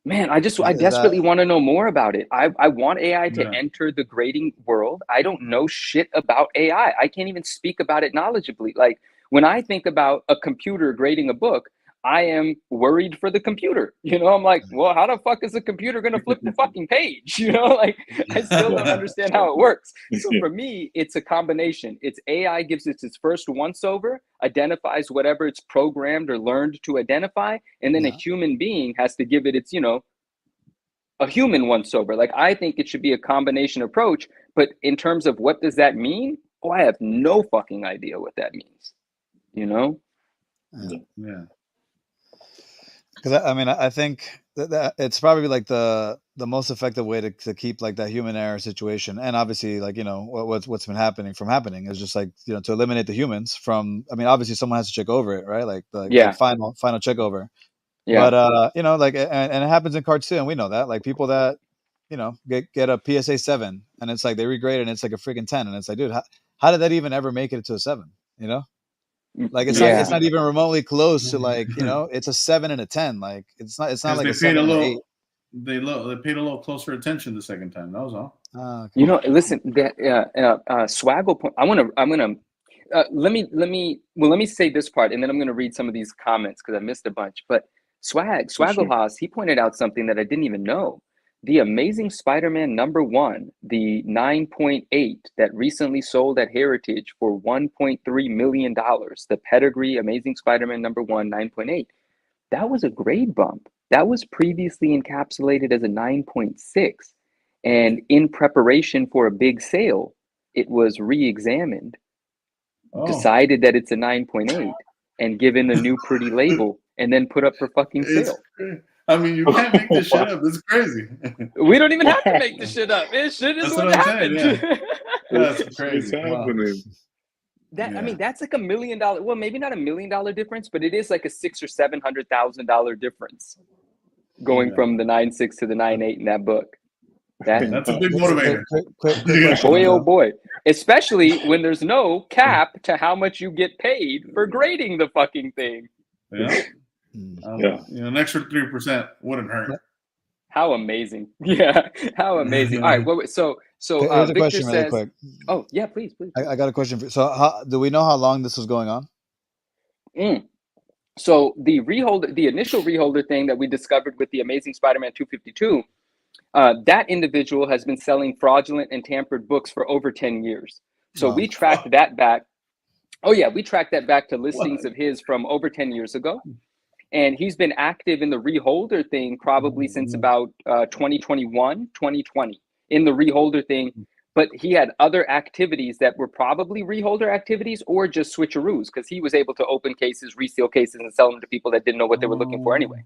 Speaker 3: man, I desperately want to know more about it. I want AI to enter the grading world. I don't know shit about AI. I can't even speak about it knowledgeably. Like when I think about a computer grading a book, I am worried for the computer. You know, I'm like, well, how the fuck is the computer going to flip the fucking page? You know, like I still don't understand how it works. So for me, it's a combination. It's AI gives it its first once over, identifies whatever it's programmed or learned to identify. And then a human being has to give it its, you know, a human once over. Like I think it should be a combination approach. But in terms of what does that mean? Oh, I have no fucking idea what that means. You know?
Speaker 4: Yeah.
Speaker 2: Because I mean, I think that it's probably like the most effective way to keep like that human error situation, and obviously, like, you know, what's been happening is just like, you know, to eliminate the humans from. I mean, obviously, someone has to check over it, right? Like final check over. Yeah. But you know, like, and it happens in cartoon. We know that, like, people that, you know, get a PSA 7, and it's like they regrade it, and it's like a freaking 10, and it's like, dude, how did that even ever make it to a 7? You know? Like it's not even remotely close to, like, you know, it's a 7 and a 10. Like it's not like a 7 and 8.
Speaker 4: They paid a little closer attention the second time. That was all.
Speaker 2: Okay.
Speaker 3: You know, listen, that Swaggle point. Let me say this part, and then I'm gonna read some of these comments because I missed a bunch. But Swaggle Haas, he pointed out something that I didn't even know. The Amazing Spider-Man #1, the 9.8 that recently sold at Heritage for $1.3 million, the Pedigree Amazing Spider-Man #1 9.8, that was a grade bump. That was previously encapsulated as a 9.6. And in preparation for a big sale, it was re-examined, decided that it's a 9.8, and given a new pretty label, and then put up for fucking sale.
Speaker 4: I mean, you can't make this shit up. It's crazy.
Speaker 3: We don't even have to make this shit up. It shit is what happened.
Speaker 4: That's crazy.
Speaker 1: It's happening.
Speaker 3: I mean, that's like $1 million. Well, maybe not $1 million difference, but it is like a $600,000 or $700,000 difference going from the 9.6 to the 9.8 in that book.
Speaker 4: That's a big motivator.
Speaker 2: Quick question,
Speaker 3: boy, oh boy. Especially when there's no cap to how much you get paid for grading the fucking thing.
Speaker 4: Yeah. You know, an extra 3% wouldn't hurt.
Speaker 3: How amazing. Yeah. How amazing. All right. Well, so
Speaker 2: here's a
Speaker 3: Victor
Speaker 2: question
Speaker 3: says,
Speaker 2: really quick.
Speaker 3: Oh, yeah, please.
Speaker 2: I got a question for you. So do we know how long this was going on?
Speaker 3: So the initial reholder thing that we discovered with the Amazing Spider-Man 252, that individual has been selling fraudulent and tampered books for over 10 years. So we tracked that back. Oh yeah, we tracked that back to listings of his from over 10 years ago. And he's been active in the reholder thing probably since about 2021, 2020. In the reholder thing, but he had other activities that were probably reholder activities or just switcheroos, because he was able to open cases, reseal cases, and sell them to people that didn't know what they were looking for anyway.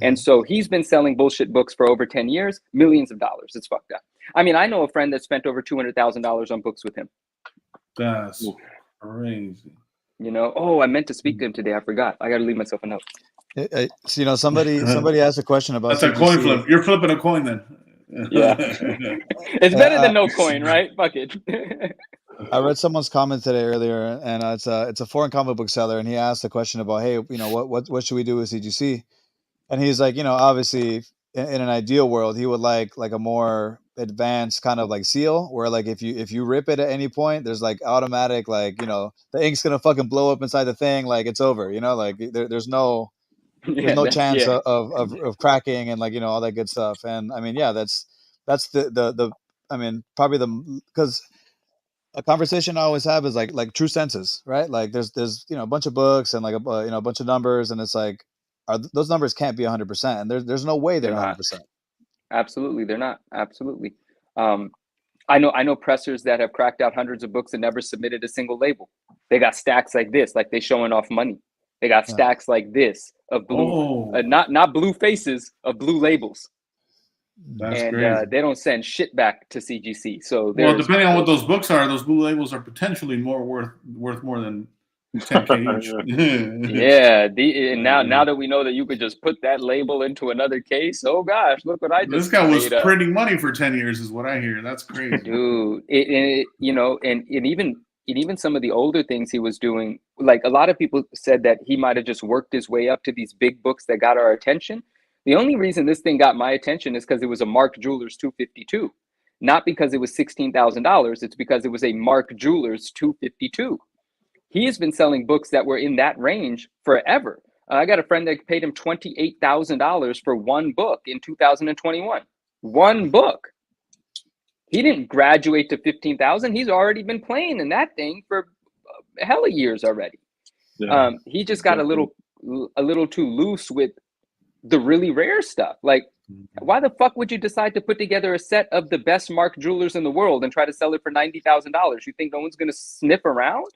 Speaker 3: And so he's been selling bullshit books for over 10 years, millions of dollars. It's fucked up. I mean, I know a friend that spent over $200,000 on books with him.
Speaker 4: That's crazy.
Speaker 3: You know, oh, I meant to speak to him today. I forgot. I got to leave myself a note.
Speaker 2: So, you know, somebody asked a question about
Speaker 4: That's CGC. A coin flip. You're flipping a coin then.
Speaker 3: Yeah. It's better than no coin, right? Fuck it.
Speaker 2: I read someone's comment today earlier, and it's a foreign comic book seller, and he asked a question about, hey, you know, what should we do with CGC? And he's like, you know, obviously in an ideal world, he would like a more advanced kind of like seal, where like if you rip it at any point, there's like automatic, like, you know, the ink's gonna fucking blow up inside the thing, like it's over, you know, like there's no chance of cracking and, like, you know, all that good stuff. And I mean, yeah, that's the I mean, probably because a conversation I always have is like true senses, right? Like there's you know, a bunch of books and like a bunch of numbers, and it's like, those numbers can't be 100%, and there's no way they're 100%.
Speaker 3: Absolutely, they're not. Absolutely. I know pressers that have cracked out hundreds of books and never submitted a single label. They got stacks like this, like they showing off money. They got stacks like this of blue, not blue faces, of blue labels.
Speaker 4: That's crazy.
Speaker 3: They don't send shit back to CGC. So
Speaker 4: depending on what those books are, those blue labels are potentially more worth more than 10K each.
Speaker 3: Yeah. Now that we know that you could just put that label into another case, oh gosh, look what I just.
Speaker 4: This guy was printing money for 10 years, is what I hear. That's crazy,
Speaker 3: dude. You know, and even some of the older things he was doing, like a lot of people said that he might have just worked his way up to these big books that got our attention. The only reason this thing got my attention is because it was a Mark Jewelers 252, not because it was $16,000. It's because it was a Mark Jewelers 252. He has been selling books that were in that range forever. I got a friend that paid him $28,000 for one book in 2021. One book. He didn't graduate to 15,000. He's already been playing in that thing for hella years already. Yeah. He just got a little too loose with the really rare stuff. Like, why the fuck would you decide to put together a set of the best Mark Jewelers in the world and try to sell it for $90,000? You think no one's going to sniff around?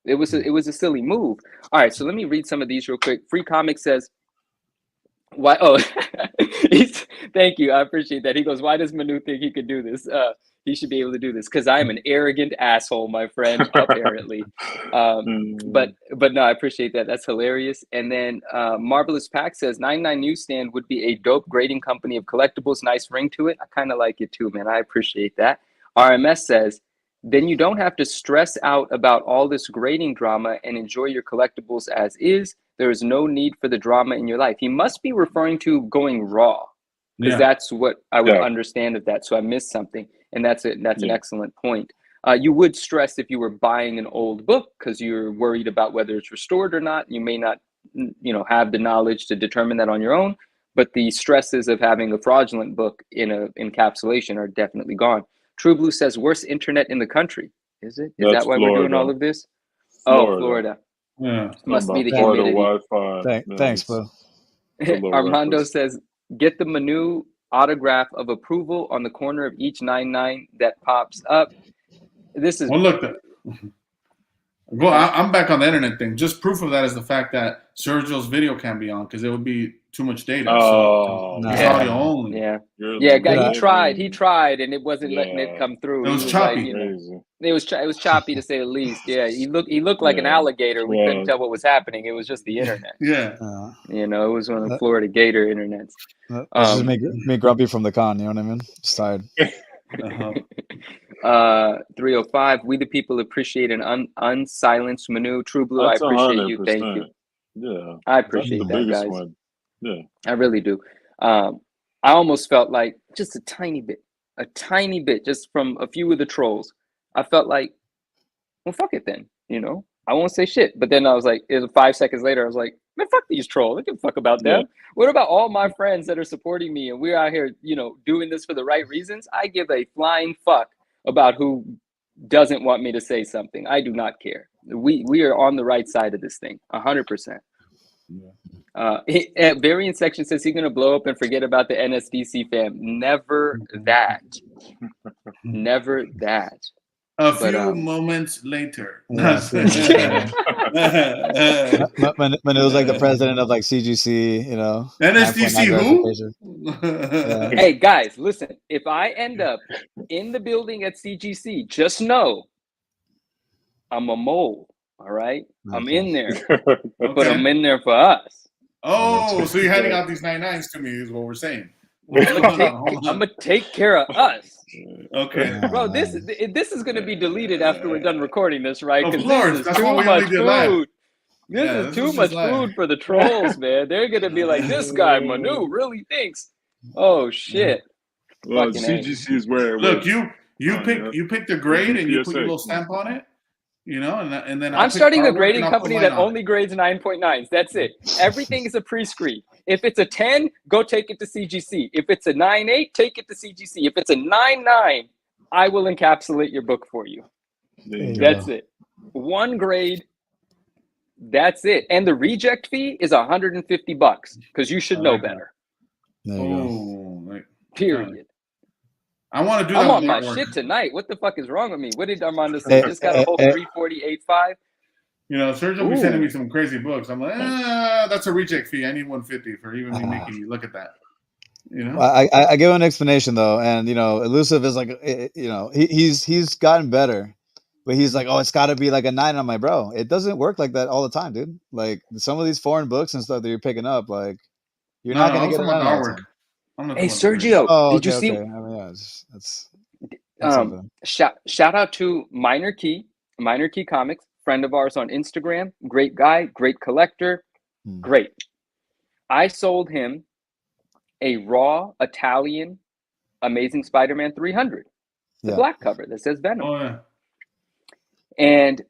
Speaker 3: It was a silly move. All right, so let me read some of these real quick. Free Comic says, why? Oh, thank you. I appreciate that. He goes, why does Manu think he could do this? He should be able to do this because I am an arrogant asshole, my friend, apparently. But no, I appreciate that. That's hilarious. And then Marvelous Pack says 99 Newsstand would be a dope grading company of collectibles. Nice ring to it. I kind of like it too, man. I appreciate that. RMS says, then you don't have to stress out about all this grading drama and enjoy your collectibles as is. There is no need for the drama in your life. He must be referring to going raw, because that's what I would understand of that. So I missed something, and that's an excellent point. You would stress if you were buying an old book because you're worried about whether it's restored or not. You may not, have the knowledge to determine that on your own, but the stresses of having a fraudulent book in a encapsulation are definitely gone. True Blue says worst internet in the country. Is it? Is that why we're doing all of this? Oh, Florida.
Speaker 4: Yeah.
Speaker 3: Must be the humidity.
Speaker 1: Wi-Fi.
Speaker 2: Thanks, bro.
Speaker 3: Armando says, get the Manu autograph of approval on the corner of each 99 that pops up. This is.
Speaker 4: Well, look. Well, I'm back on the internet thing. Just proof of that is the fact that Sergio's video can't be on because it would be too much data.
Speaker 1: Oh,
Speaker 4: so it's audio only.
Speaker 3: Yeah. He tried, and it wasn't letting it come through.
Speaker 4: It was choppy.
Speaker 3: It was choppy to say the least. Yeah, he looked like an alligator. We couldn't tell what was happening. It was just the internet. It was one of the Florida Gator internets.
Speaker 2: That's just me grumpy from the con. You know what I mean? Just tired.
Speaker 3: 305. We the people appreciate an unsilenced Manu. True Blue,
Speaker 1: That's
Speaker 3: I appreciate
Speaker 1: 100%.
Speaker 3: you. Thank you.
Speaker 1: Yeah,
Speaker 3: I appreciate that, guys.
Speaker 1: One. Yeah,
Speaker 3: I really do. I almost felt like just a tiny bit, just from a few of the trolls. I felt like, well, fuck it then. I won't say shit. But then I was like, 5 seconds later, I was like, man, fuck these trolls. I give a fuck about them. Yeah. What about all my friends that are supporting me and we're out here, doing this for the right reasons? I give a flying fuck about who doesn't want me to say something. I do not care. We are on the right side of this thing, 100%. Variant section says he's gonna blow up and forget about the NSDC fam. Never that. Never that.
Speaker 4: A few moments later.
Speaker 2: Yeah, when it was like the president of like CGC, you know.
Speaker 4: NSDC who?
Speaker 2: Yeah.
Speaker 3: Hey guys, listen. If I end up in the building at CGC, just know I'm a mole. All right, okay. I'm in there, but I'm in there for us.
Speaker 4: Oh, so you're handing out these 99s to me is what we're saying.
Speaker 3: I'm gonna take care of us.
Speaker 4: Okay,
Speaker 3: bro. This is gonna be deleted after we're done recording this, right?
Speaker 4: Of course,
Speaker 3: this is too much food. This is too much
Speaker 4: live.
Speaker 3: food for the trolls, man. They're gonna be like, this guy Manu really thinks. Oh shit.
Speaker 1: Well, CGC is where.
Speaker 4: Look, you pick the grade and you put your little stamp on it. You know, and then
Speaker 3: I'm starting a grading company that only grades 9.9s. That's it. Everything is a pre-screen. If it's a 10, go take it to CGC. If it's a 9.8, take it to CGC. If it's a 9.9, I will encapsulate your book for you. That's it. One grade. That's it. And the reject fee is $150 because you should know better. Period.
Speaker 4: I want to do that.
Speaker 3: I'm on my shit tonight. What the fuck is wrong with me? What did Armando say? Just got a whole 348.5.
Speaker 4: You know, Sergio will be sending me some crazy books. I'm like, that's a reject fee. I need 150 for even me making you look at that. You know,
Speaker 2: I give an explanation though, and you know, Elusive is like, you know, he's gotten better, but he's like, oh, it's got to be like a 9. I'm like, bro, it doesn't work like that all the time, dude. Like some of these foreign books and stuff that you're picking up, like you're not gonna get a 9 all the time.
Speaker 3: Hey Sergio, did you see?
Speaker 2: I mean, yeah, that's
Speaker 3: shout out to Minor Key Comics, friend of ours on Instagram. Great guy, great collector, great. I sold him a raw Italian Amazing Spider-Man 300, the black cover that says Venom.
Speaker 4: Oh, yeah.
Speaker 3: And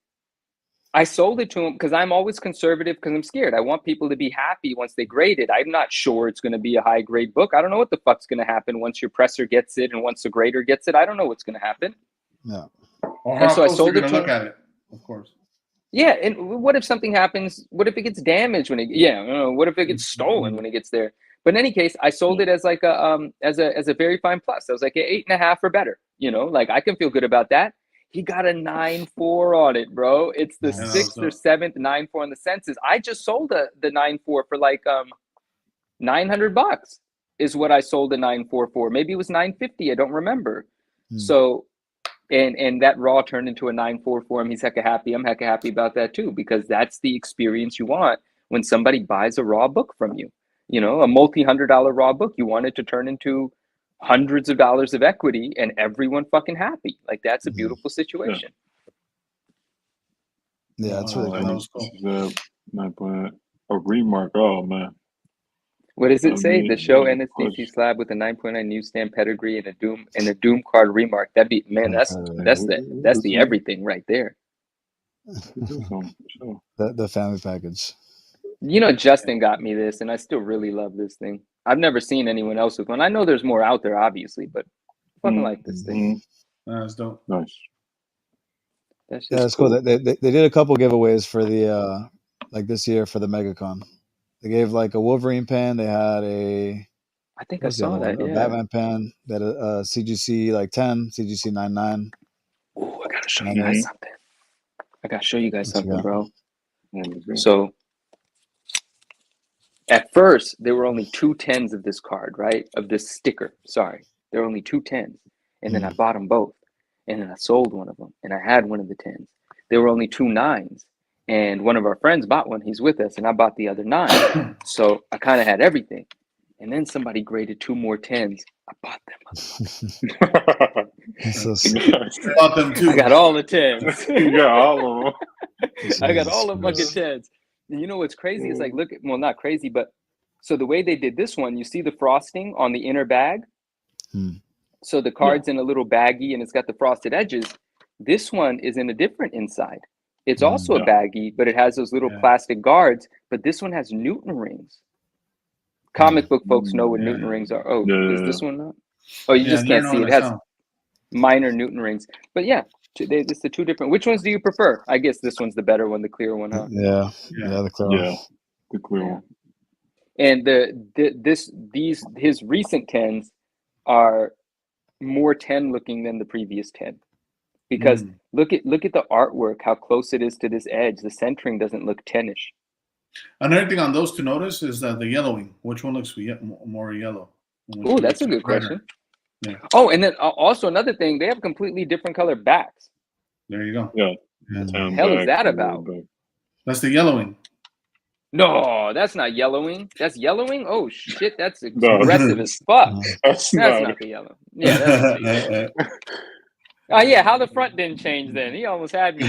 Speaker 3: I sold it to him because I'm always conservative because I'm scared. I want people to be happy once they grade it. I'm not sure it's going to be a high grade book. I don't know what the fuck's going to happen once your presser gets it and once the grader gets it. I don't know what's going to happen.
Speaker 2: Yeah.
Speaker 4: And so I sold it to look at it, of course.
Speaker 3: Yeah, and what if something happens? What if it gets damaged when it? What if it gets stolen when it gets there? But in any case, I sold it as like a as a very fine plus. I was like an 8.5 or better. You know, like I can feel good about that. He got a 9.4 on it, bro. It's the 6th or 7th 9.4 on the census. I just sold the 9.4 for like $900 is what I sold a 9.4 for. Maybe it was $950. I don't remember. So, and that raw turned into a 9.4 for him. He's hecka happy. I'm hecka happy about that too, because that's the experience you want when somebody buys a raw book from you. You know, a multi-$100 raw book. You want it to turn into hundreds of dollars of equity and everyone fucking happy. Like that's a beautiful situation.
Speaker 2: Yeah, it's really
Speaker 1: cool. A remark. Oh man.
Speaker 3: What does it say? The show NSDC slab with a 9.9 newsstand pedigree and a Doom card remark. That'd be that's the everything right there.
Speaker 2: The family package.
Speaker 3: You know, Justin got me this, and I still really love this thing. I've never seen anyone else with one. I know there's more out there, obviously, but I fucking like this thing.
Speaker 4: That's dope.
Speaker 1: Nice.
Speaker 2: That's cool. They did a couple giveaways for the like this year for the MegaCon. They gave like a Wolverine pen. They had a
Speaker 3: I saw that.
Speaker 2: A Batman pen. That a CGC like 10, CGC 99.
Speaker 3: Oh, I gotta show you guys something. I gotta show you guys something, bro. So at first there were only 2 10s of this card, right? Of this sticker. Sorry, there were only 2 10s, and then I bought them both, and then I sold one of them, and I had one of the 10s. There were only 2 9s. And one of our friends bought one. He's with us, and I bought the other 9. So I kind of had everything. And then somebody graded 2 more 10s. I bought them.
Speaker 4: Bought them too.
Speaker 3: I got all the 10s.
Speaker 1: You got all of them.
Speaker 3: I got all the fucking 10s. And you know what's crazy? It's like, well, not crazy, but so the way they did this one, you see the frosting on the inner bag. So the card's in a little baggie, and it's got the frosted edges. This one is in a different inside. It's also a baggie, but it has those little plastic guards. But this one has Newton rings. Comic book folks know what Newton rings are. Oh, is this one not? Oh, you just can't see it. It has minor Newton rings. But yeah, it's the 2 different. Which ones do you prefer? I guess this one's the better one, the clear one, huh?
Speaker 2: Yeah, the clear one.
Speaker 1: The clear one.
Speaker 3: And his recent 10s are more 10 looking than the previous 10. Because look at the artwork, how close it is to this edge. The centering doesn't look 10-ish.
Speaker 4: Another thing on those to notice is the yellowing. Which one looks more yellow?
Speaker 3: Oh, that's a good question.
Speaker 4: Yeah.
Speaker 3: Oh, and then also another thing, they have completely different color backs.
Speaker 4: There you go.
Speaker 1: Yeah.
Speaker 3: What the hell is that about?
Speaker 4: That's the yellowing.
Speaker 3: No, that's not yellowing. That's yellowing? Oh, shit, that's aggressive as fuck. That's not the yellow. Yeah, that's oh, yeah, how the front didn't change then. He almost had me.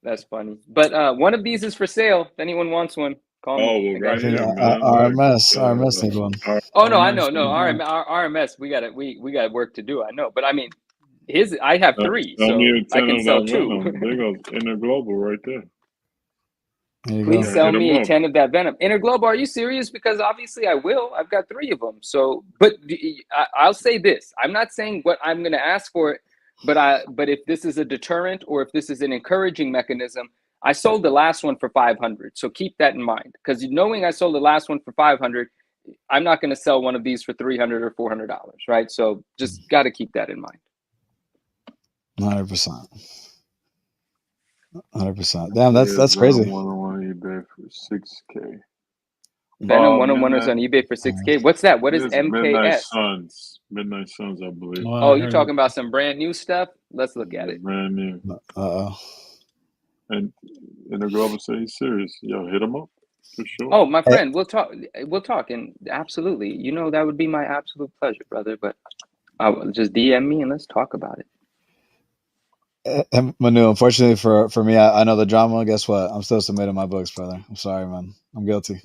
Speaker 3: That's funny. But one of these is for sale. If anyone wants one, call me.
Speaker 1: Well, right here, man.
Speaker 2: RMS need one.
Speaker 3: Oh no, I know. No, RMS. We got work to do. I know, but I mean, I have 3, so I can sell 2.
Speaker 1: There goes Inner Global right there.
Speaker 3: Please sell me 10 of that Venom. Inner Global, are you serious? Because obviously I will. I've got 3 of them. So, but I'll say this: I'm not saying what I'm going to ask for it, but if this is a deterrent or if this is an encouraging mechanism, I sold the last one for $500. So keep that in mind, because knowing I sold the last one for $500, I'm not going to sell one of these for $300 or $400, right? So just got to keep that in mind.
Speaker 2: 100%. 100%. Damn, that's crazy.
Speaker 1: Venom 101 eBay for $6K.
Speaker 3: Venom 101 is on eBay for $6K. What's that? What is MKS?
Speaker 1: Midnight Suns, I believe.
Speaker 3: Oh, you're talking about some brand new stuff? Let's look at it.
Speaker 1: Brand new.
Speaker 2: Uh-oh.
Speaker 1: And the Global say he's serious. Yo, hit him up for sure.
Speaker 3: Oh, my friend, we'll talk, and absolutely, that would be my absolute pleasure, brother. But just DM me and let's talk about it.
Speaker 2: Manu, unfortunately for me, I know the drama. Guess what? I'm still submitting my books, brother. I'm sorry, man. I'm guilty.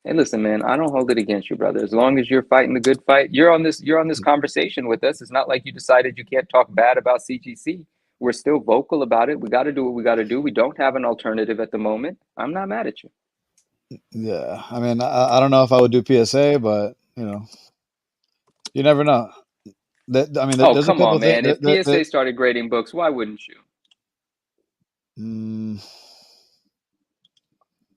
Speaker 3: Hey, listen, man. I don't hold it against you, brother. As long as you're fighting the good fight, you're on this conversation with us. It's not like you decided you can't talk bad about CGC. We're still vocal about it. We got to do what we got to do. We don't have an alternative at the moment. I'm not mad at you.
Speaker 2: Yeah, I mean, I don't know if I would do PSA, but you never know. I mean,
Speaker 3: oh, come on, man. If PSA started grading books, why wouldn't you?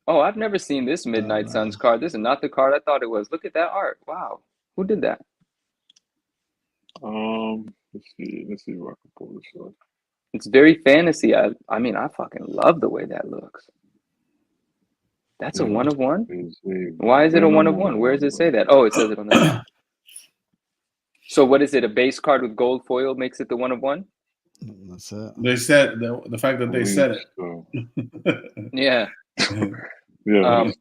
Speaker 3: Oh, I've never seen this Midnight Suns card. This is not the card I thought it was. Look at that art. Wow. Who did that?
Speaker 1: Let's see if I can pull this up.
Speaker 3: It's very fantasy. I mean, I fucking love the way that looks. That's a 1 of 1? Why is it a 1 of 1? Where does it say that? Oh, it says it on the top. So what is it? A base card with gold foil makes it the 1 of 1?
Speaker 2: That's it.
Speaker 4: They said the fact that they said it.
Speaker 3: Yeah.
Speaker 1: Yeah.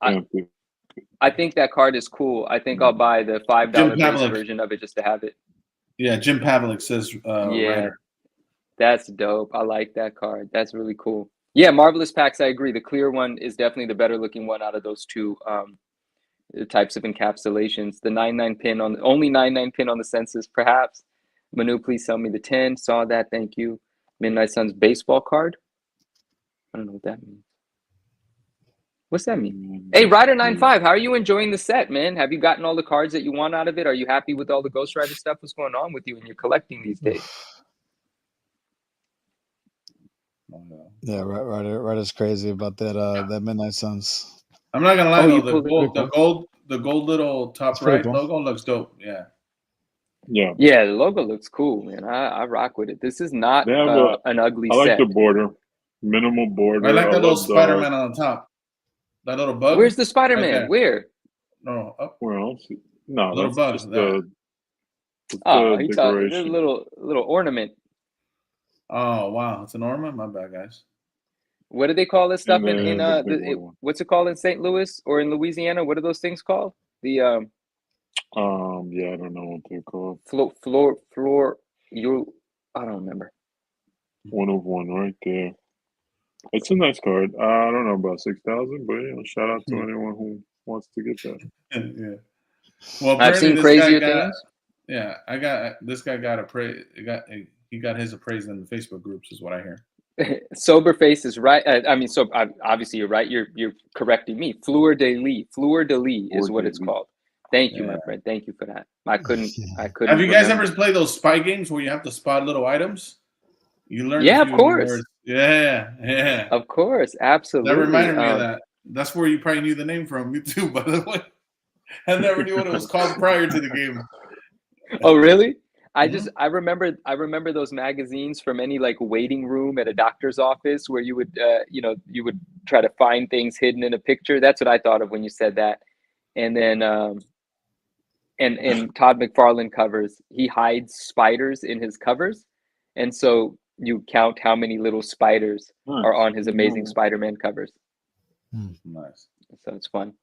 Speaker 3: I think that card is cool. I think I'll buy the $5 base version of it just to have it.
Speaker 4: Yeah, Jim Pavlik says writer.
Speaker 3: That's dope. I like that card. That's really cool. Yeah, Marvelous Packs, I agree. The clear one is definitely the better looking one out of those 2 types of encapsulations. The 99 pin only 99 pin on the census, perhaps. Manu, please sell me the 10. Saw that. Thank you. Midnight Suns baseball card. I don't know what that means. What's that mean? Hey, Rider95, how are you enjoying the set, man? Have you gotten all the cards that you want out of it? Are you happy with all the Ghost Rider stuff? What's going on with you when you're collecting these days?
Speaker 2: Yeah, Rider's crazy about that Midnight Suns.
Speaker 4: I'm not gonna lie though, the gold little top right logo looks dope. Yeah.
Speaker 3: Yeah, the logo looks cool, man. I rock with it. This is not an ugly set.
Speaker 1: I like the border. Minimal border.
Speaker 4: I like that little Spider-Man on the top. That little bug.
Speaker 3: Where's the Spider-Man?
Speaker 4: Right
Speaker 3: where?
Speaker 4: No, up.
Speaker 1: Where else? No,
Speaker 4: little bug.
Speaker 1: Just
Speaker 3: he talking a little ornament.
Speaker 4: Oh wow, it's an ornament. My bad, guys.
Speaker 3: What do they call this stuff what's it called in St. Louis or in Louisiana? What are those things called? The
Speaker 1: yeah, I don't know what they're called.
Speaker 3: I don't remember.
Speaker 1: 1 of 1 right there. It's a nice card. I don't know about 6,000, but shout out to anyone who wants to get that.
Speaker 4: Yeah. Well,
Speaker 3: I've seen crazier things.
Speaker 4: Yeah, this guy got appraised. He got his appraised in the Facebook groups, is what I hear.
Speaker 3: Soberface is right. Obviously you're right. You're correcting me. Fleur de lis is what it's called. Thank you, my friend. Thank you for that. I couldn't.
Speaker 4: Have you guys ever played those spy games where you have to spot little items? You learned
Speaker 3: Yeah,
Speaker 4: a
Speaker 3: of
Speaker 4: few
Speaker 3: course.
Speaker 4: words. Yeah.
Speaker 3: Of course, absolutely.
Speaker 4: That reminded me of that. That's where you probably knew the name from. Me too, by the way. I never knew what it was called prior to the game.
Speaker 3: Oh, really? I remember those magazines from any like waiting room at a doctor's office where you would you would try to find things hidden in a picture. That's what I thought of when you said that. And then and Todd McFarlane covers, he hides spiders in his covers, and so you count how many little spiders are on his Amazing Spider-Man covers.
Speaker 4: Nice.
Speaker 3: So it's fun.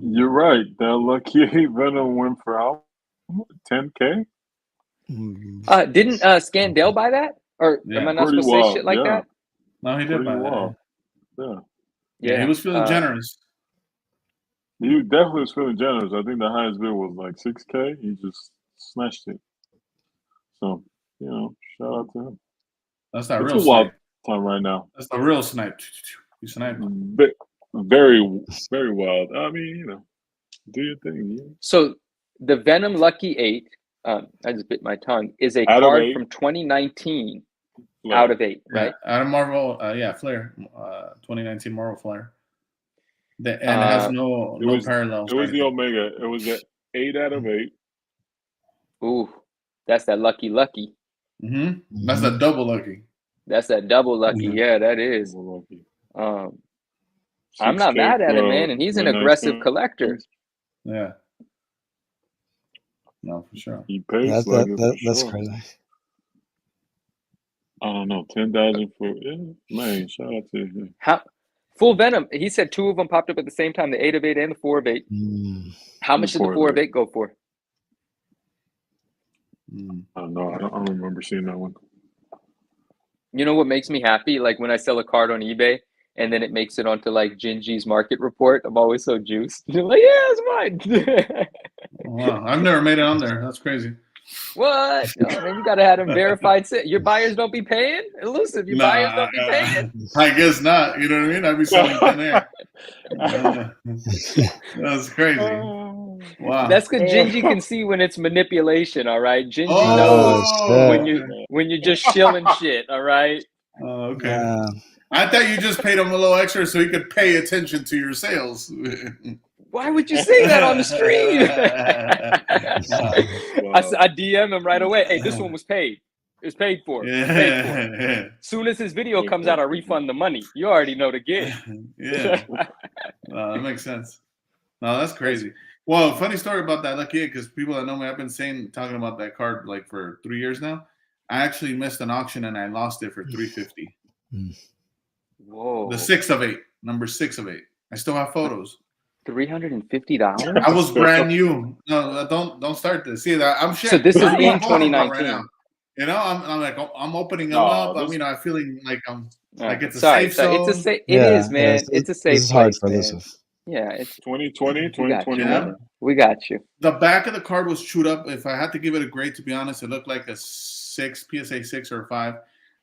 Speaker 1: You're right. That Lucky 8 Venom went for how 10K?
Speaker 3: Didn't Scandell buy that? Or am I not supposed to say shit like that?
Speaker 4: No, he did buy that. Yeah, he was feeling generous.
Speaker 1: He definitely was feeling generous. I think the highest bid was like 6K. He just snatched it. So, shout out to him.
Speaker 4: That's that
Speaker 1: it's
Speaker 4: real
Speaker 1: a wild time right now.
Speaker 4: That's the real snipe. You sniped.
Speaker 1: Very, very wild. I mean, do your thing. Yeah.
Speaker 3: So the Venom Lucky 8, I just bit my tongue, is a card from 2019 out of 8, right?
Speaker 4: Out of Marvel, Flair, 2019 Marvel Flair. And it has no parallels.
Speaker 1: It was the Omega. It was an 8 out of 8.
Speaker 3: Ooh, that's that lucky.
Speaker 4: Mm-hmm. That's that double lucky.
Speaker 3: That's that double lucky. Mm-hmm. Yeah, that is. I'm not mad at him, man, and he's an aggressive collector.
Speaker 4: Yeah. No, for sure.
Speaker 1: He pays
Speaker 2: that's
Speaker 1: sure.
Speaker 2: crazy.
Speaker 1: I don't know, 10,000 for man. Shout out to him.
Speaker 3: Full Venom. He said 2 of them popped up at the same time: the 8 of 8 and the 4 of 8. How much did the 4 of 8 go for?
Speaker 1: I don't know. I don't remember seeing that one.
Speaker 3: You know what makes me happy? Like when I sell a card on eBay and then it makes it onto like Gingy's market report. I'm always so juiced. You're like, yeah, it's mine.
Speaker 4: Wow, I've never made it on there. That's crazy.
Speaker 3: What? Oh, man, you gotta have them verified. Your buyers don't be paying? Elusive, your buyers don't be paying?
Speaker 4: I guess not. You know what I mean? I'd be selling thin air. That's crazy. Wow.
Speaker 3: That's because Gingy can see when it's manipulation, all right? Gingy knows when you're just shilling shit, all right?
Speaker 4: Oh, okay. I thought you just paid him a little extra so he could pay attention to your sales.
Speaker 3: Why would you say that on the stream? I DM him right away. Hey, this one was paid. It was paid for. As soon as his video comes out, I refund the money. You already know the gig.
Speaker 4: Yeah. That makes sense. No, that's crazy. Well, funny story about that Lucky 8, because people that know me, I've been talking about that card like for 3 years now. I actually missed an auction and I lost it for $350.
Speaker 3: Whoa.
Speaker 4: The 6 of 8, number 6 of 8. I still have photos.
Speaker 3: $350.
Speaker 4: I was brand new. No, don't start this. See that I'm shit.
Speaker 3: So this is in 2019. Right now.
Speaker 4: You know, I'm like I'm opening them up. I'm feeling like I'm like it's a safe
Speaker 3: zone.
Speaker 4: It
Speaker 3: is, man. It's a safe
Speaker 2: place. Hard for
Speaker 3: man.
Speaker 2: Elusive.
Speaker 3: Yeah, it's
Speaker 1: 2020, 2021.
Speaker 3: We got you.
Speaker 4: The back of the card was chewed up. If I had to give it a grade, to be honest, it looked like a 6, PSA 6 or a 5.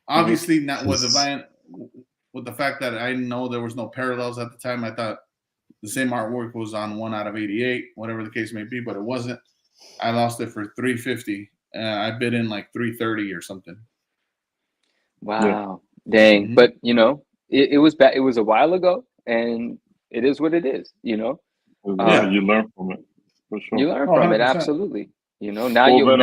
Speaker 4: Obviously, not with the fact that I know there was no parallels at the time. I thought the same artwork was on 1 out of 88, whatever the case may be, but it wasn't. I lost it for $350. I bid in like $330 or something.
Speaker 3: Wow, dang! Mm-hmm. But it was bad. It was a while ago, and it is what it is. You
Speaker 1: learn from it. For sure.
Speaker 3: You learn from 100%. It, absolutely. Now you'll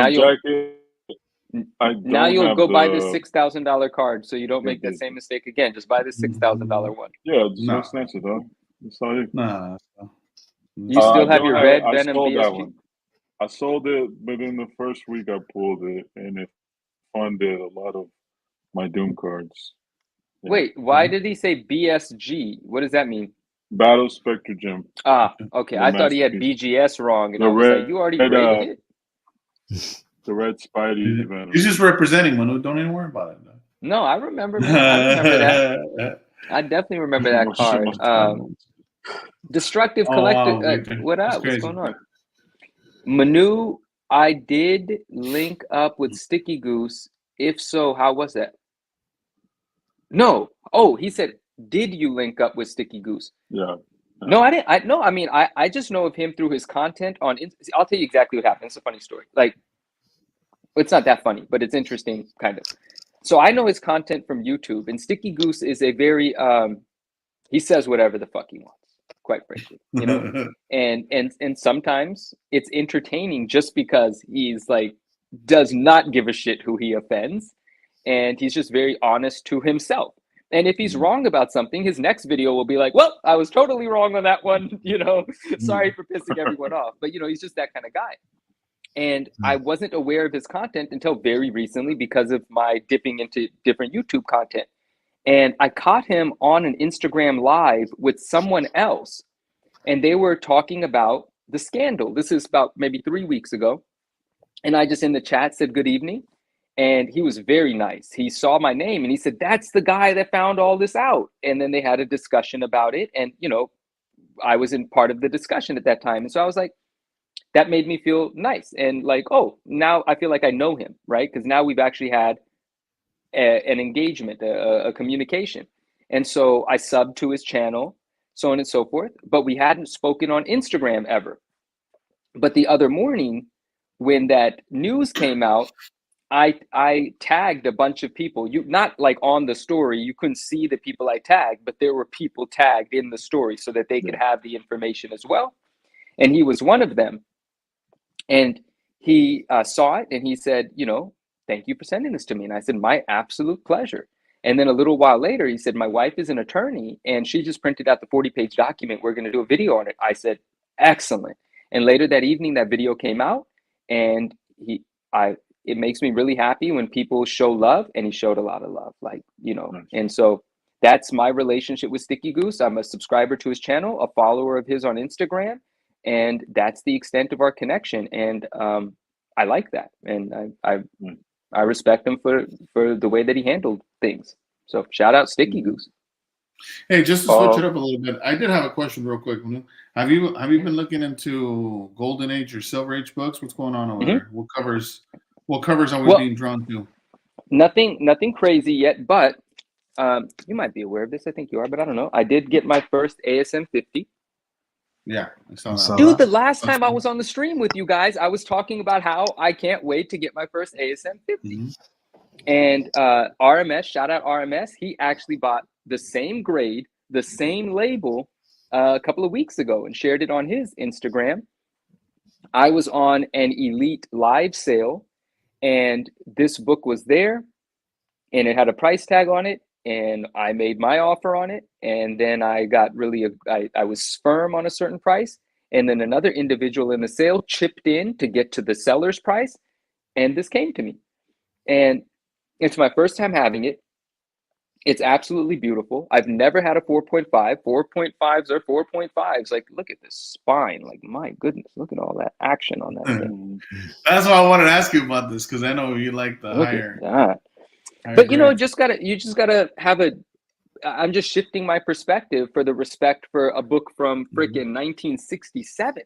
Speaker 3: buy this $6,000 card, so you don't make that same mistake again. Just buy the $6,000 one.
Speaker 1: Yeah, just snatch it, dog.
Speaker 4: Nah.
Speaker 3: You still have your red Venom BSG?
Speaker 1: I sold it, but in the first week I pulled it, and it funded a lot of my Doom cards.
Speaker 3: Yeah. Wait, why did he say BSG? What does that mean?
Speaker 1: Battle Spectre Gem.
Speaker 3: Ah, okay. I thought he had BGS wrong, and I was like, you already rated it?
Speaker 1: The red Spidey Venom.
Speaker 4: He's just representing Manu. Don't even worry about it.
Speaker 3: No, I remember. Man. I remember that. I definitely remember that card. Destructive Collector.
Speaker 4: Wow,
Speaker 3: what up? What's going on? Manu, I did link up with Sticky Goose. If so, how was that? No. Oh, he said, did you link up with Sticky Goose?
Speaker 1: Yeah.
Speaker 3: No, I didn't. I just know of him through his content on. I'll tell you exactly what happened. It's a funny story. Like, it's not that funny, but it's interesting, kind of. So I know his content from YouTube, and Sticky Goose is a very he says whatever the fuck he wants, quite frankly, you know. and sometimes it's entertaining just because he's like does not give a shit who he offends, and he's just very honest to himself. And if he's wrong about something, his next video will be like, well, I was totally wrong on that one, you know. Sorry for pissing everyone off. But you know, he's just that kind of guy. And I wasn't aware of his content until very recently because of my dipping into different YouTube content. And I caught him on an Instagram live with someone else, and they were talking about the scandal. This is about maybe 3 weeks ago. And I just in the chat said, good evening. And he was very nice. He saw my name and he said, that's the guy that found all this out. And then they had a discussion about it. And, you know, I was in part of the discussion at that time. And so I was like, that made me feel nice. And like, oh, now I feel like I know him, right? Because now we've actually had an engagement, a communication. And so I subbed to his channel, so on and so forth. But we hadn't spoken on Instagram ever. But the other morning, when that news came out, I tagged a bunch of people. You not like on the story, you couldn't see the people I tagged, but there were people tagged in the story so that they could have the information as well. And he was one of them. And he saw it and he said, you know, thank you for sending this to me. And I said, my absolute pleasure. And then a little while later, he said, my wife is an attorney and she just printed out the 40-page document. We're going to do a video on it. I said, excellent. And later that evening, that video came out, and it makes me really happy when people show love, and he showed a lot of love, like, you know. And so that's my relationship with Sticky Goose. I'm a subscriber to his channel, a follower of his on Instagram, and that's the extent of our connection. And I like that, and I respect him for the way that he handled things. So shout out Sticky Goose.
Speaker 4: Hey, just to switch it up a little bit, I did have a question real quick. Have you been looking into Golden Age or Silver Age books? What's going on over there? What covers are we being drawn to?
Speaker 3: Nothing crazy yet, but you might be aware of this. I think you are, but I don't know. I did get my first ASM 50.
Speaker 4: Yeah, I saw that.
Speaker 3: Dude, the last time I was on the stream with you guys, I was talking about how I can't wait to get my first ASM 50. And RMS, shout out RMS, he actually bought the same grade, the same label a couple of weeks ago and shared it on his Instagram. I was on an Elite live sale, and this book was there, and it had a price tag on it, and I made my offer on it, and then I got I was firm on a certain price, and then another individual in the sale chipped in to get to the seller's price, and this came to me. And it's my first time having it. It's absolutely beautiful. I've never had a 4.5. 4.5s are 4.5s. Like, look at this spine. Like, my goodness, look at all that action on that thing.
Speaker 4: That's why I wanted to ask you about this, because I know you like the higher.
Speaker 3: But you know, you just gotta have a. I'm just shifting my perspective for the respect for a book from freaking 1967.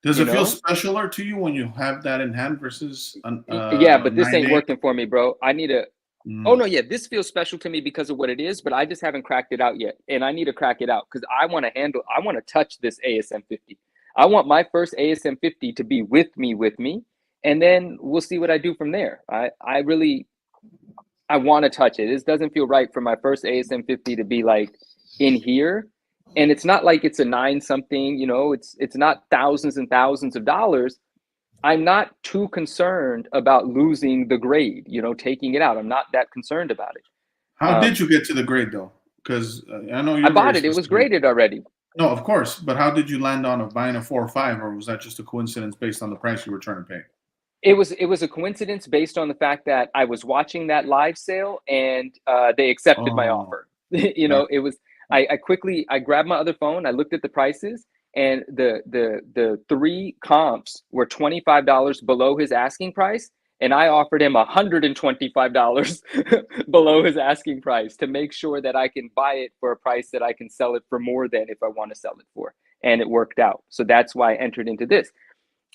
Speaker 4: Does it feel specialer to you when you have that in hand versus?
Speaker 3: Yeah, but this ain't working for me, bro. I need a. Oh no, yeah, this feels special to me because of what it is, but I just haven't cracked it out yet, and I need to crack it out because I want to touch this ASM 50. I want my first ASM 50 to be with me, and then we'll see what I do from there. I want to touch it. This doesn't feel right for my first ASM 50 to be like in here, and it's not like it's a 9-something. You know, it's not thousands and thousands of dollars. I'm not too concerned about losing the grade, you know, taking it out. I'm not that concerned about it.
Speaker 4: How did you get to the grade though? Because I know
Speaker 3: I bought it. It was graded already.
Speaker 4: No, of course. But how did you land on buying a 4 or 5, or was that just a coincidence based on the price you were trying to pay?
Speaker 3: It was a coincidence based on the fact that I was watching that live sale and they accepted my offer. You know, it was I grabbed my other phone. I looked at the prices. And the 3 comps were $25 below his asking price, and I offered him $125 below his asking price to make sure that I can buy it for a price that I can sell it for more than if I want to sell it for. And it worked out. So that's why I entered into this.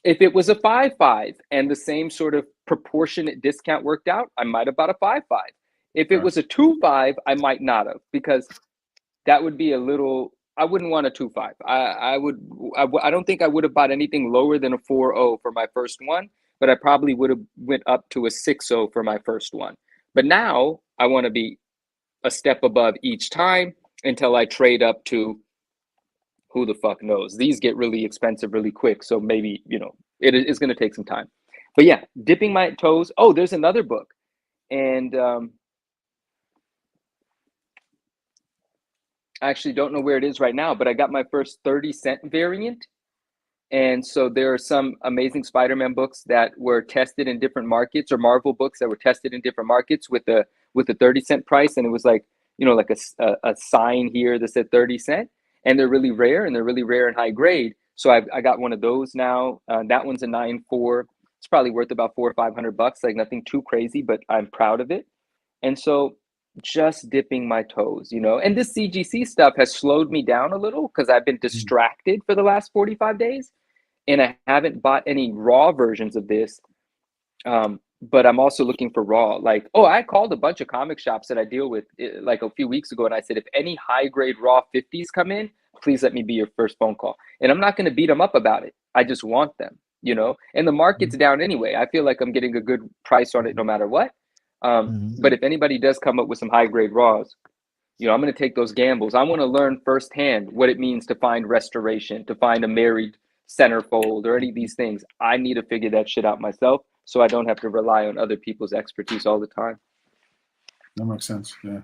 Speaker 3: If it was a 5.5 and the same sort of proportionate discount worked out, I might have bought a 5.5. If it was a 2.5, I might not have, because that would be a little. I wouldn't want a 2.5. I don't think I would have bought anything lower than a 4.0 for my first one, but I probably would have went up to a 6.0 for my first one. But now I want to be a step above each time until I trade up to who the fuck knows. These get really expensive really quick. So maybe, you know, it is going to take some time. But yeah, dipping my toes. Oh, there's another book. And I actually don't know where it is right now, but I got my first 30-cent variant. And so there are some amazing Spider-Man books that were tested in different markets, or Marvel books that were tested in different markets with the 30-cent price. And it was like, you know, like a sign here that said 30 cent. And they're really rare, and they're really rare and high grade. So I got one of those now. That one's a 9.4. It's probably worth about $400 or $500, like nothing too crazy, but I'm proud of it. And so just dipping my toes, you know, and this CGC stuff has slowed me down a little because I've been distracted for the last 45 days, and I haven't bought any raw versions of this. But I'm also looking for raw. Like, oh, I called a bunch of comic shops that I deal with like a few weeks ago, and I said, if any high grade raw 50s come in, please let me be your first phone call. And I'm not going to beat them up about it. I just want them, you know, and the market's down anyway. I feel like I'm getting a good price on it no matter what. But if anybody does come up with some high grade raws, you know, I'm going to take those gambles. I want to learn firsthand what it means to find restoration, to find a married centerfold, or any of these things. I need to figure that shit out myself, so I don't have to rely on other people's expertise all the time.
Speaker 4: That makes sense. Yeah.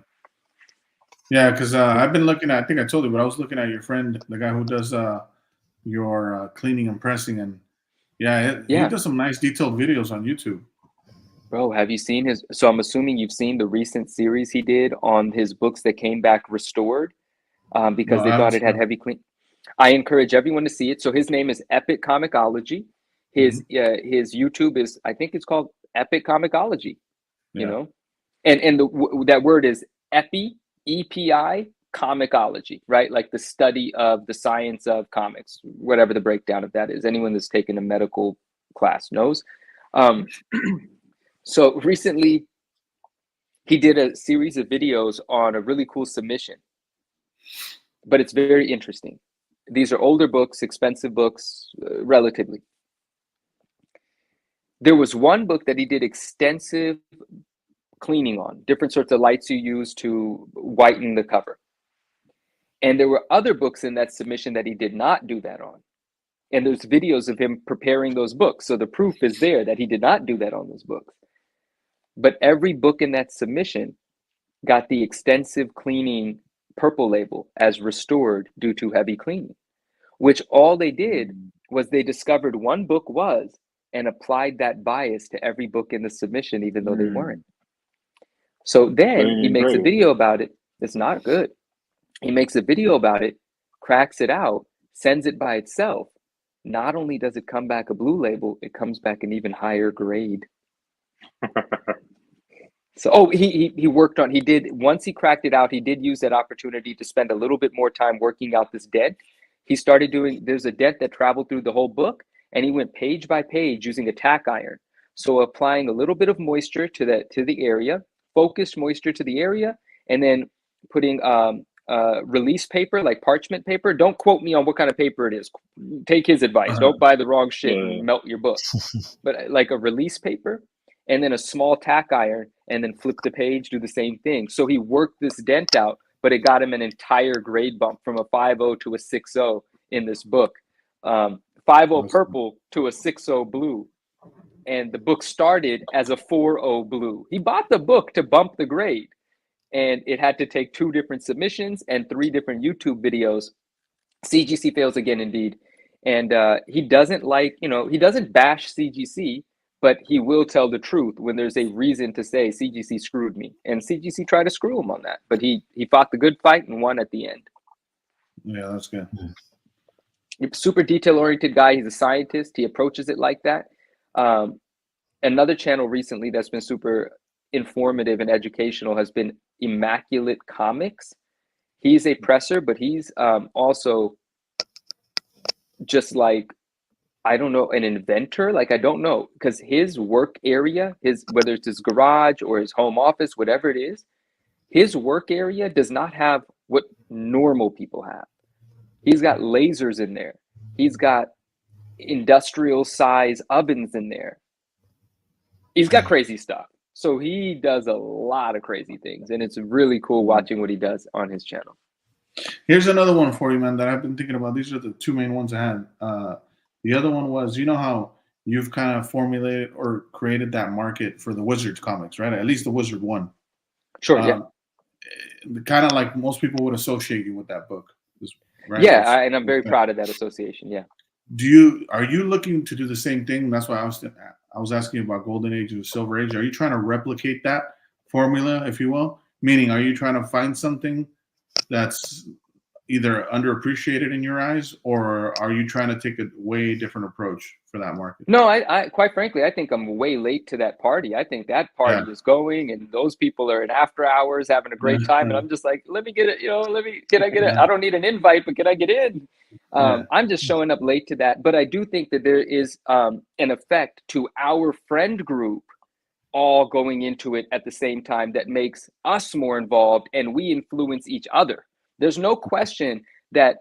Speaker 4: Yeah, because I've been looking at, I think I told you, but I was looking at your friend, the guy who does your cleaning and pressing. And he does some nice detailed videos on YouTube.
Speaker 3: Bro, have you seen his? So I'm assuming you've seen the recent series he did on his books that came back restored because they thought it had heavy clean. I encourage everyone to see it. So his name is Epic Comicology. His YouTube is, I think it's called Epic Comicology. You know, and that word is EPI Comicology, right? Like the study of the science of comics, whatever the breakdown of that is. Anyone that's taken a medical class knows. So recently, he did a series of videos on a really cool submission, but it's very interesting. These are older books, expensive books, relatively. There was one book that he did extensive cleaning on, different sorts of lights you use to whiten the cover. And there were other books in that submission that he did not do that on. And there's videos of him preparing those books. So the proof is there that he did not do that on those books. But every book in that submission got the extensive cleaning purple label as restored due to heavy cleaning, which all they did was they discovered one book was and applied that bias to every book in the submission, even though they weren't. So then he makes a video about it. It's not good. He makes a video about it, cracks it out, sends it by itself. Not only does it come back a blue label, it comes back an even higher grade. So, he worked on, once he cracked it out, he did use that opportunity to spend a little bit more time working out this dent. He started there's a dent that traveled through the whole book, and he went page by page using a tack iron. So applying a little bit of moisture to the area, focused moisture to the area, and then putting release paper, like parchment paper. Don't quote me on what kind of paper it is. Take his advice. Don't buy the wrong shit and melt your book. But like a release paper, and then a small tack iron, and then flip the page, do the same thing. So he worked this dent out, but it got him an entire grade bump from a 5.0 to a 6.0 in this book. 5.0 purple to a 6.0 blue. And the book started as a 4.0 blue. He bought the book to bump the grade, and it had to take 2 different submissions and 3 different YouTube videos. CGC fails again, indeed. And he doesn't he doesn't bash CGC, but he will tell the truth when there's a reason to say CGC screwed me. And CGC tried to screw him on that, but he fought the good fight and won at the end.
Speaker 4: Yeah, that's good.
Speaker 3: Super detail-oriented guy. He's a scientist. He approaches it like that. Another channel recently that's been super informative and educational has been Immaculate Comics. He's a presser, but he's also just like, I don't know, an inventor. Like, I don't know, because his work area, whether it's his garage or his home office, whatever it is, his work area does not have what normal people have. He's got lasers in there. He's got industrial size ovens in there. He's got crazy stuff. So he does a lot of crazy things, and it's really cool watching what he does on his channel.
Speaker 4: Here's another one for you, man, that I've been thinking about. These are the two main ones I had. The other one was, you know how you've kind of formulated or created that market for the Wizards comics, right? At least the Wizard one.
Speaker 3: Sure, yeah.
Speaker 4: Kind of like most people would associate you with that book, right?
Speaker 3: Yeah, and I'm very proud of that association. Yeah.
Speaker 4: Are you looking to do the same thing? That's why I was asking you about Golden Age or Silver Age. Are you trying to replicate that formula, if you will? Meaning, are you trying to find something that's either underappreciated in your eyes, or are you trying to take a way different approach for that market?
Speaker 3: No, I quite frankly, I think I'm way late to that party. I think that party is going, and those people are in after hours having a great time, and I'm just like, let me get it. Can I get it? I don't need an invite, but can I get in? I'm just showing up late to that, but I do think that there is an effect to our friend group all going into it at the same time that makes us more involved, and we influence each other. There's no question that